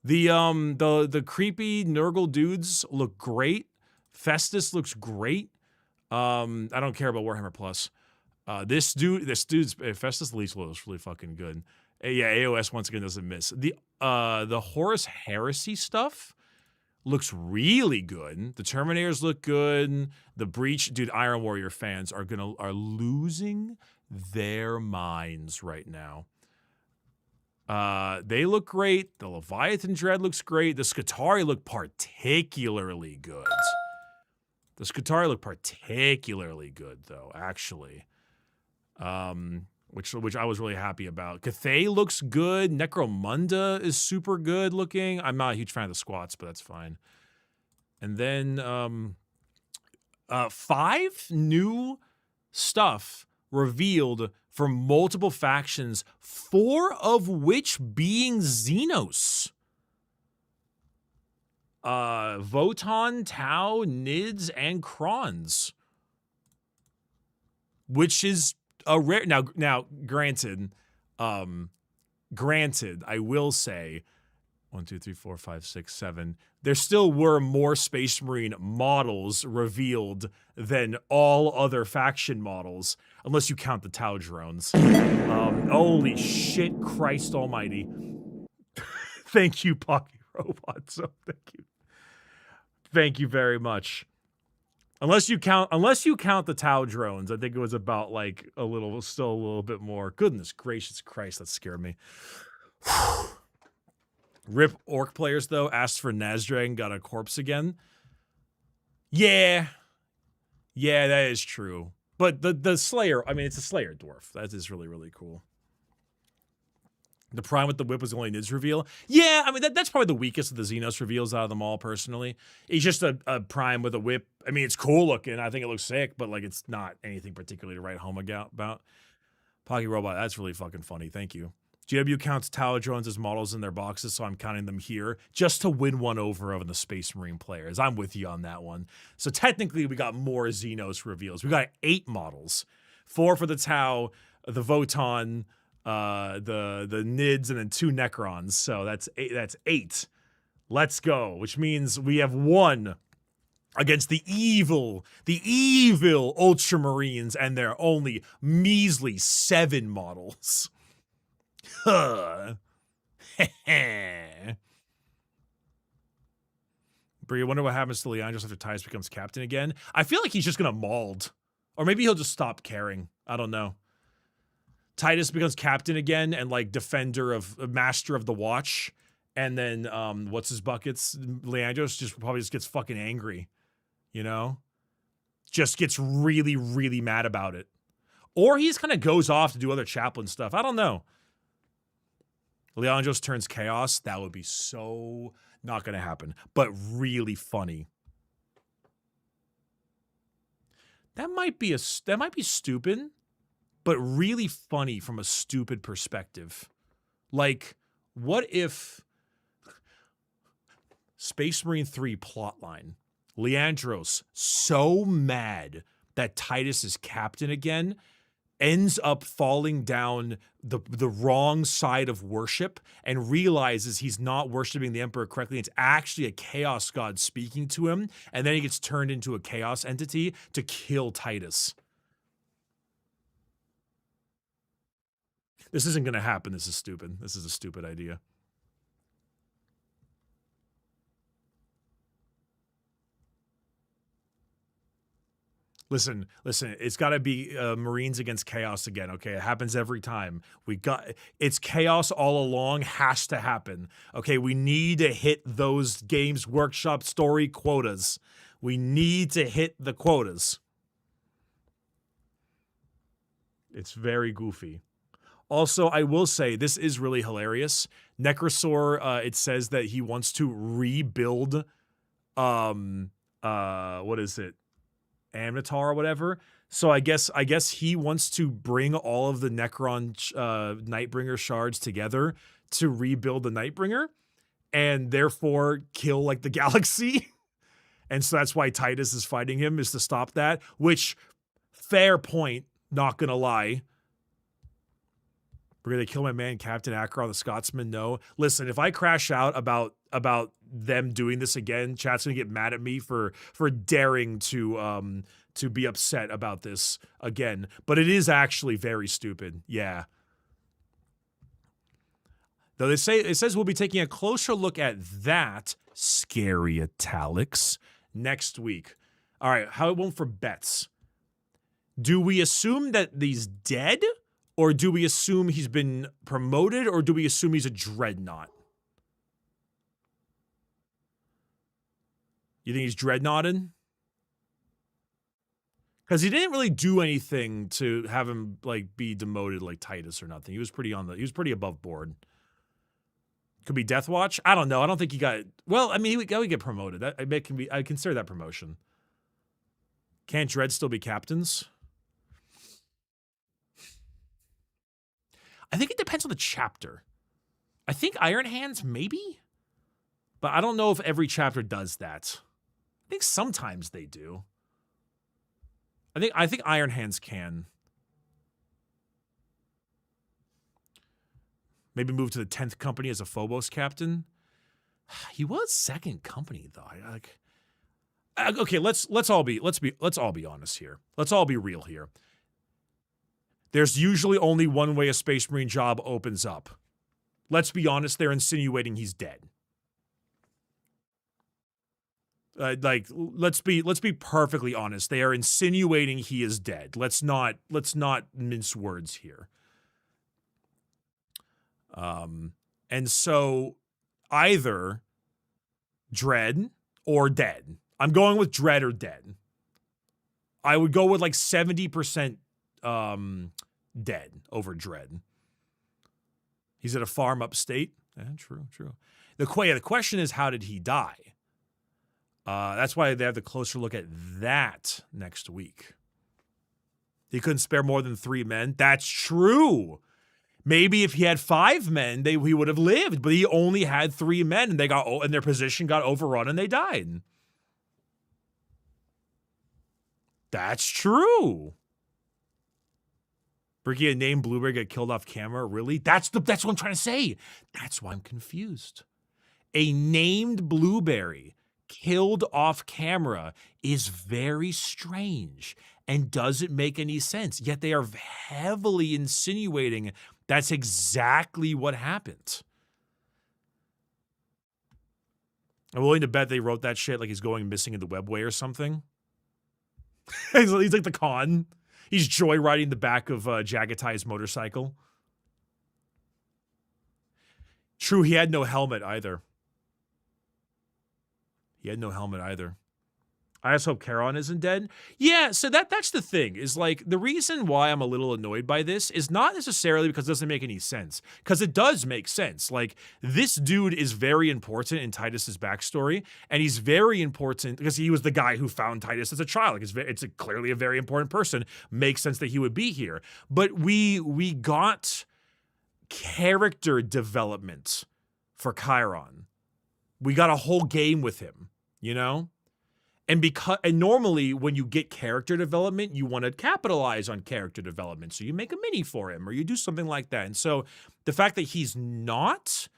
The creepy Nurgle dudes look great. Festus looks great. I don't care about Warhammer Plus. This dude's Festus Leech Lord is really fucking good. Yeah, AOS once again doesn't miss. The Horus Heresy stuff looks really good. The Terminators look good. The Breach, dude, Iron Warrior fans are losing their minds right now. They look great. The Leviathan Dread looks great. The Skitarii look particularly good. The Skitarii look particularly good, though, actually. Which I was really happy about. Cathay looks good. Necromunda is super good looking. I'm not a huge fan of the squats, but that's fine. And then 5 new stuff revealed for multiple factions, 4 of which being Xenos. Voton, Tau, Nids, and Krons. Which is a rare... Now, granted, I will say 1, 2, 3, 4, 5, 6, 7. There still were more Space Marine models revealed than all other faction models, unless you count the Tau drones. Holy shit, Christ almighty. Thank you, Pocky Robot. So thank you. Thank you very much. Unless you count the Tau drones, I think it was about like still a little bit more. Goodness gracious Christ, that scared me. Rip Orc players though asked for Nazdragon, got a corpse again. Yeah, that is true. But the Slayer, I mean, it's a Slayer dwarf. That is really, really cool. The Prime with the whip was the only Nids reveal. Yeah, I mean, that's probably the weakest of the Xenos reveals out of them all, personally. He's just a Prime with a whip. I mean, it's cool looking. I think it looks sick, but, like, it's not anything particularly to write home about. Pocky Robot, that's really fucking funny. Thank you. GW counts Tau drones as models in their boxes, so I'm counting them here just to win one over of the Space Marine players. I'm with you on that one. So technically, we got more Xenos reveals. We got 8 models. 4 for the Tau, the Voton, the Nids, and then 2 Necrons. So that's 8. Let's go. Which means we have 1 against the evil Ultramarines and their only measly 7 models. Huh. Brie, I wonder what happens to Leandros after Titus becomes captain again. I feel like he's just gonna mauled. Or maybe he'll just stop caring. I don't know. Titus becomes captain again and like master of the watch. And then what's his buckets? Leandros probably just gets fucking angry. You know? Just gets really, really mad about it. Or he just kind of goes off to do other chaplain stuff. I don't know. Leandros turns chaos. That would be so not going to happen. But really funny. That might be stupid, but really funny from a stupid perspective. Like, what if Space Marine 3 plotline, Leandros so mad that Titus is captain again, ends up falling down the wrong side of worship and realizes he's not worshiping the Emperor correctly. It's actually a chaos god speaking to him, and then he gets turned into a chaos entity to kill Titus. This isn't going to happen. This is stupid. This is a stupid idea. Listen, it's got to be Marines against Chaos again, okay? It happens every time. It's Chaos all along, has to happen. Okay, we need to hit those Games Workshop story quotas. We need to hit the quotas. It's very goofy. Also, I will say, this is really hilarious. Necrosaur, it says that he wants to rebuild, what is it? Amnatar or whatever. So I guess he wants to bring all of the Necron Nightbringer shards together to rebuild the Nightbringer and therefore kill like the galaxy. And so that's why Titus is fighting him, is to stop that, which fair point, not gonna lie. We're gonna kill my man Captain Akron the Scotsman. No. Listen, if I crash out about them doing this again, chat's gonna get mad at me for daring to be upset about this again. But it is actually very stupid. Yeah. Though it says we'll be taking a closer look at that, scary italics, next week. All right, how it went for bets. Do we assume that he's dead? Or do we assume he's been promoted? Or do we assume he's a dreadnought? You think he's dreadnoughted? Because he didn't really do anything to have him like be demoted like Titus or nothing. He was pretty above board. Could be Death Watch. I don't know. I don't think he got. Well, I mean, he would get promoted. I consider that promotion. Can't Dread still be captains? I think it depends on the chapter. I think Iron Hands maybe, but I don't know if every chapter does that. I think sometimes they do. I think Iron Hands can. Maybe move to the 10th company as a Phobos captain. He was 2nd company though. Okay, let's all be honest here. Let's all be real here. There's usually only one way a Space Marine job opens up. Let's be honest, they're insinuating he's dead. Let's be perfectly honest. They are insinuating he is dead. Let's not mince words here. And so either Dread or dead. I'm going with Dread or dead. I would go with like 70% dead over Dread. He's at a farm upstate. True. The question is, how did he die? That's why they have the closer look at that next week. He couldn't spare more than 3 men. That's true. Maybe if he had 5 men, he would have lived, but he only had 3 men, and their position got overrun and they died. That's true. Bricky, a named Blueberry got killed off camera. Really? That's what I'm trying to say. That's why I'm confused. A named Blueberry killed off camera is very strange and doesn't make any sense. Yet they are heavily insinuating that's exactly what happened. I'm willing to bet they wrote that shit like he's going missing in the webway or something. He's like the con. He's joyriding the back of Jagatai's motorcycle. True, he had no helmet either. He had no helmet either. I just hope Charon isn't dead. Yeah, so that's the thing, is like, the reason why I'm a little annoyed by this is not necessarily because it doesn't make any sense, because it does make sense. Like, this dude is very important in Titus's backstory, and he's very important because he was the guy who found Titus as a child. Like, it's clearly a very important person. Makes sense that he would be here. But we got character development for Chiron. We got a whole game with him, you know? And normally when you get character development, you want to capitalize on character development. So you make a mini for him or you do something like that. And so the fact that he's not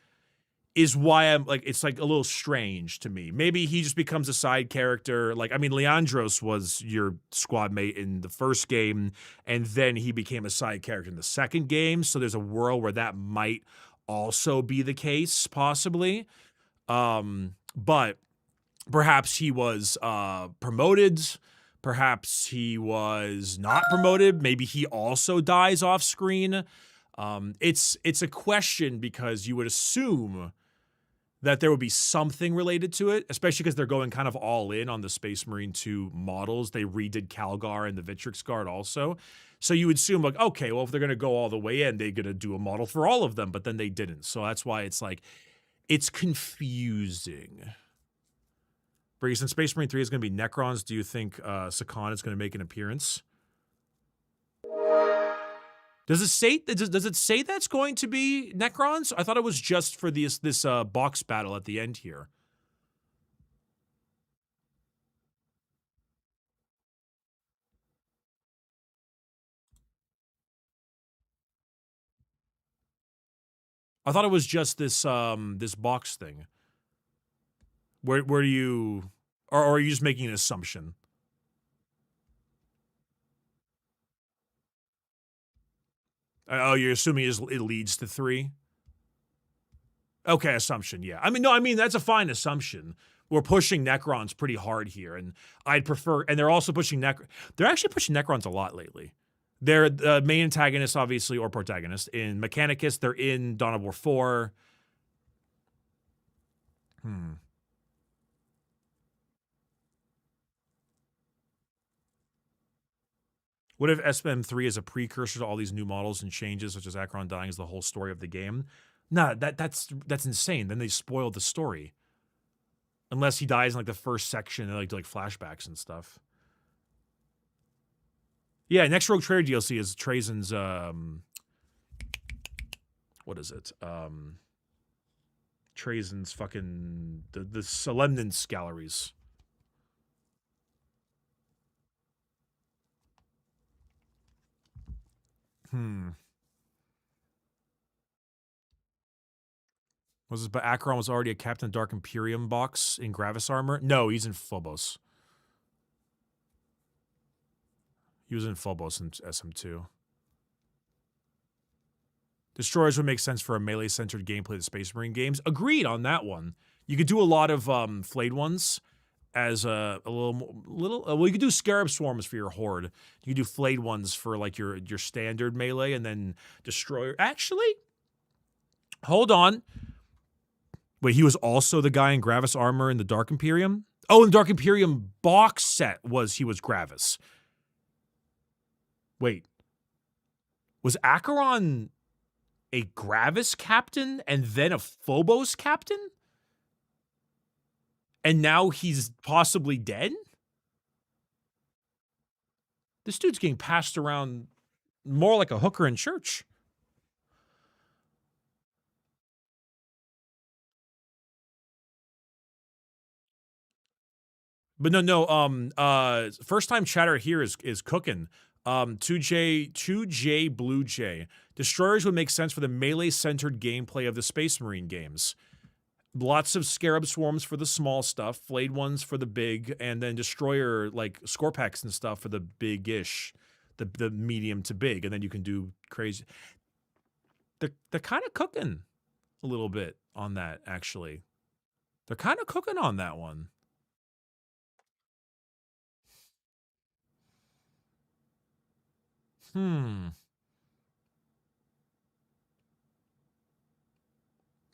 is why I'm like, it's like a little strange to me. Maybe he just becomes a side character. Like, I mean, Leandros was your squad mate in the first game, and then he became a side character in the second game. So there's a world where that might also be the case, possibly. But perhaps he was promoted. Perhaps he was not promoted. Maybe he also dies off screen. It's a question because you would assume that there would be something related to it, especially because they're going kind of all in on the Space Marine 2 models. They redid Calgar and the Vitrix Guard also. So you would assume, like, okay, well, if they're going to go all the way in, they're going to do a model for all of them, but then they didn't. So that's why it's like, it's confusing. Bricky, since Space Marine 3 is going to be Necrons, do you think Sakan is going to make an appearance? Does it say that's going to be Necrons? I thought it was just for this box battle at the end here. I thought it was just this this box thing. Where do you, or are you just making an assumption? Oh, you're assuming it leads to 3? Okay, assumption, yeah. I mean, that's a fine assumption. We're pushing Necrons pretty hard here, and I'd prefer, and they're also pushing they're actually pushing Necrons a lot lately. They're the main antagonist, obviously, or protagonist. In Mechanicus, they're in Dawn of War 4. What if SM3 is a precursor to all these new models and changes, such as Acheron dying is the whole story of the game? Nah, that's insane. Then they spoiled the story. Unless he dies in like the first section and like flashbacks and stuff. Yeah, next Rogue Trader DLC is Trazen's what is it? Trazen's fucking the Solemnance galleries. Was this, but Acheron was already a Captain Dark Imperium box in Gravis armor? No, he's in Phobos. He was in Phobos in SM2. Destroyers would make sense for a melee-centered gameplay of the Space Marine games. Agreed on that one. You could do a lot of flayed ones as a little. Well, you could do Scarab Swarms for your Horde. You could do flayed ones for like your standard melee, and then Destroyer. Actually, hold on. Wait, he was also the guy in Gravis armor in the Dark Imperium? Oh, in the Dark Imperium box set he was Gravis. Wait. Was Acheron a Gravis captain and then a Phobos captain? And now he's possibly dead? This dude's getting passed around more like a hooker in church. But no, first time chatter here is cooking. 2J Blue J. Destroyers would make sense for the melee-centered gameplay of the Space Marine games. Lots of Scarab Swarms for the small stuff, Flayed ones for the big, and then Destroyer, like Scorpex and stuff for the big-ish, the medium to big, and then you can do crazy. They're kind of cooking a little bit on that, actually. They're kind of cooking on that one.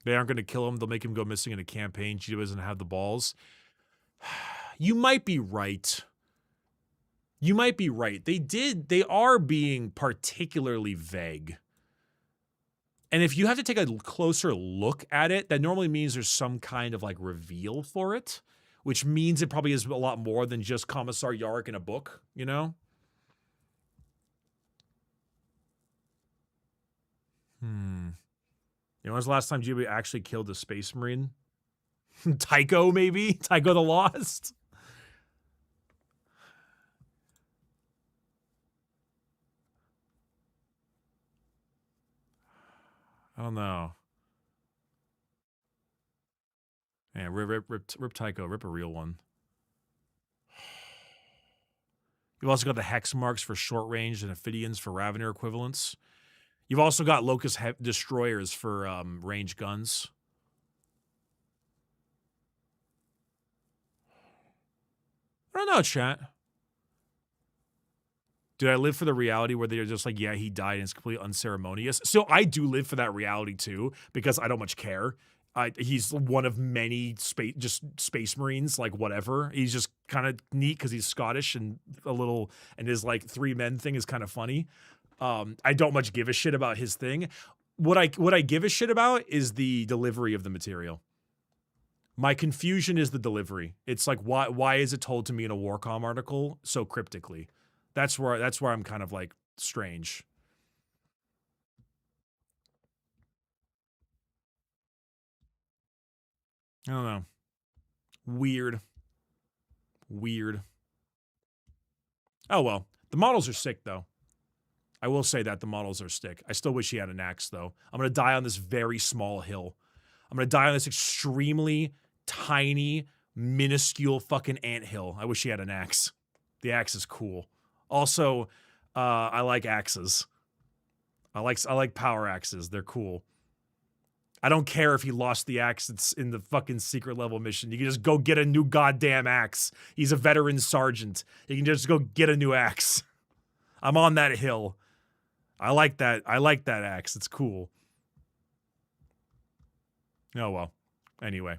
They aren't going to kill him. They'll make him go missing in a campaign. She doesn't have the balls. You might be right. You might be right. They are being particularly vague. And if you have to take a closer look at it, that normally means there's some kind of like reveal for it, which means it probably is a lot more than just Commissar Yarrick in a book, you know? You know, when was the last time GB actually killed a Space Marine? Tycho, maybe? Tycho the Lost? I don't know. Man, rip Tycho, rip a real one. You've also got the hex marks for short range and Ophidians for Ravener equivalents. You've also got Locust Destroyers for range guns. I don't know, chat. Did I live for the reality where they're just like, yeah, he died and it's completely unceremonious? So I do live for that reality too, because I don't much care. He's one of many space marines, like whatever. He's just kind of neat because he's Scottish and and his like 3 men thing is kind of funny. I don't much give a shit about his thing. What I give a shit about is the delivery of the material. My confusion is the delivery. It's like, why is it told to me in a Warcom article so cryptically? That's where I'm kind of like strange. I don't know. Weird. Oh well, the models are sick though. I will say that the models are sick. I still wish he had an axe though. I'm gonna die on this very small hill. I'm gonna die on this extremely tiny, minuscule fucking anthill. I wish he had an axe. The axe is cool. Also, I like axes. I like power axes. They're cool. I don't care if he lost the axe. It's in the fucking secret level mission. You can just go get a new goddamn axe. He's a veteran sergeant. You can just go get a new axe. I'm on that hill. I like that. I like that axe. It's cool. Oh, well. Anyway.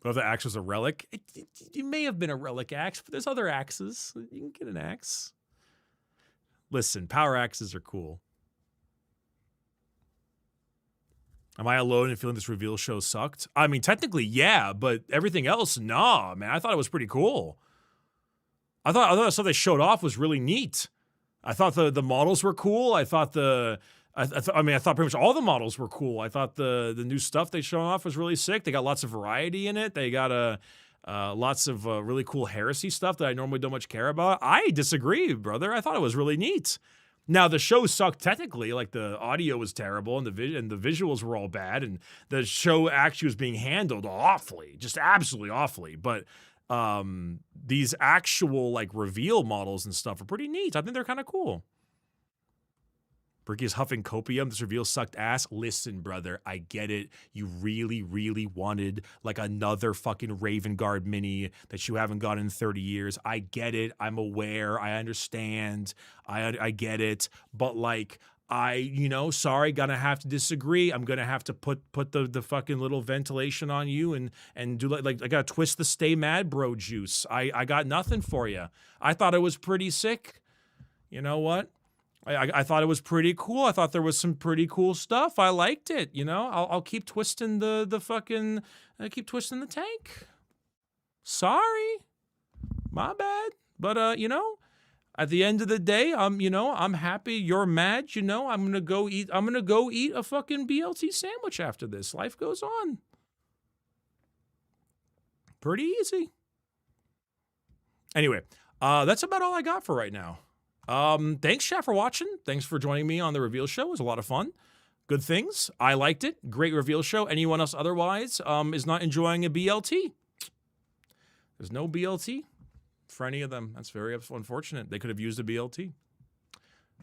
What if the axe was a relic? It may have been a relic axe, but there's other axes. You can get an axe. Listen, power axes are cool. Am I alone in feeling this reveal show sucked? I mean, technically, yeah, but everything else, nah, man. I thought it was pretty cool. I thought the stuff they showed off was really neat. I thought the models were cool. I thought I thought pretty much all the models were cool. I thought the new stuff they showed off was really sick. They got lots of variety in it. They got lots of really cool heresy stuff that I normally don't much care about. I disagree, brother. I thought it was really neat. Now, the show sucked technically. Like, the audio was terrible, and the visuals were all bad, and the show actually was being handled awfully, just absolutely awfully. But these actual, like, reveal models and stuff are pretty neat. I think they're kind of cool. Bricky is huffing copium. This reveal sucked ass. Listen, brother, I get it. You really, really wanted like another fucking Raven Guard mini that you haven't got in 30 years. I get it. I'm aware. I understand. I get it. But like, sorry, gonna have to disagree. I'm gonna have to put the fucking little ventilation on you and do like I gotta twist the stay mad bro juice. I got nothing for you. I thought it was pretty sick. You know what? I thought it was pretty cool. I thought there was some pretty cool stuff. I liked it. You know, I'll keep twisting the fucking, I keep twisting the tank. Sorry, my bad. But at the end of the day, I'm happy. You're mad. I'm gonna go eat a fucking BLT sandwich after this. Life goes on. Pretty easy. Anyway, that's about all I got for right now. Thanks, chat, for watching. Thanks for joining me on the reveal show. It was a lot of fun. good things. I liked it. Great reveal show. Anyone else otherwise is not enjoying a BLT? There's no BLT for any of them. That's very unfortunate. They could have used a BLT.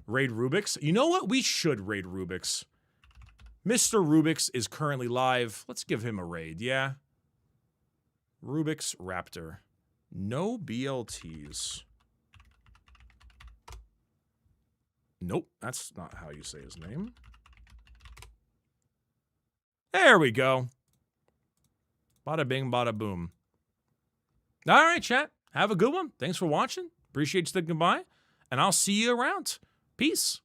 Raid Rubik's. You know what? We should raid Rubik's. Mr. Rubik's is currently live. Let's give him a raid, yeah? Rubik's Raptor. No BLTs. Nope, that's not how you say his name. There we go. Bada bing, bada boom. All right, chat. Have a good one. Thanks for watching. Appreciate you sticking by. And I'll see you around. Peace.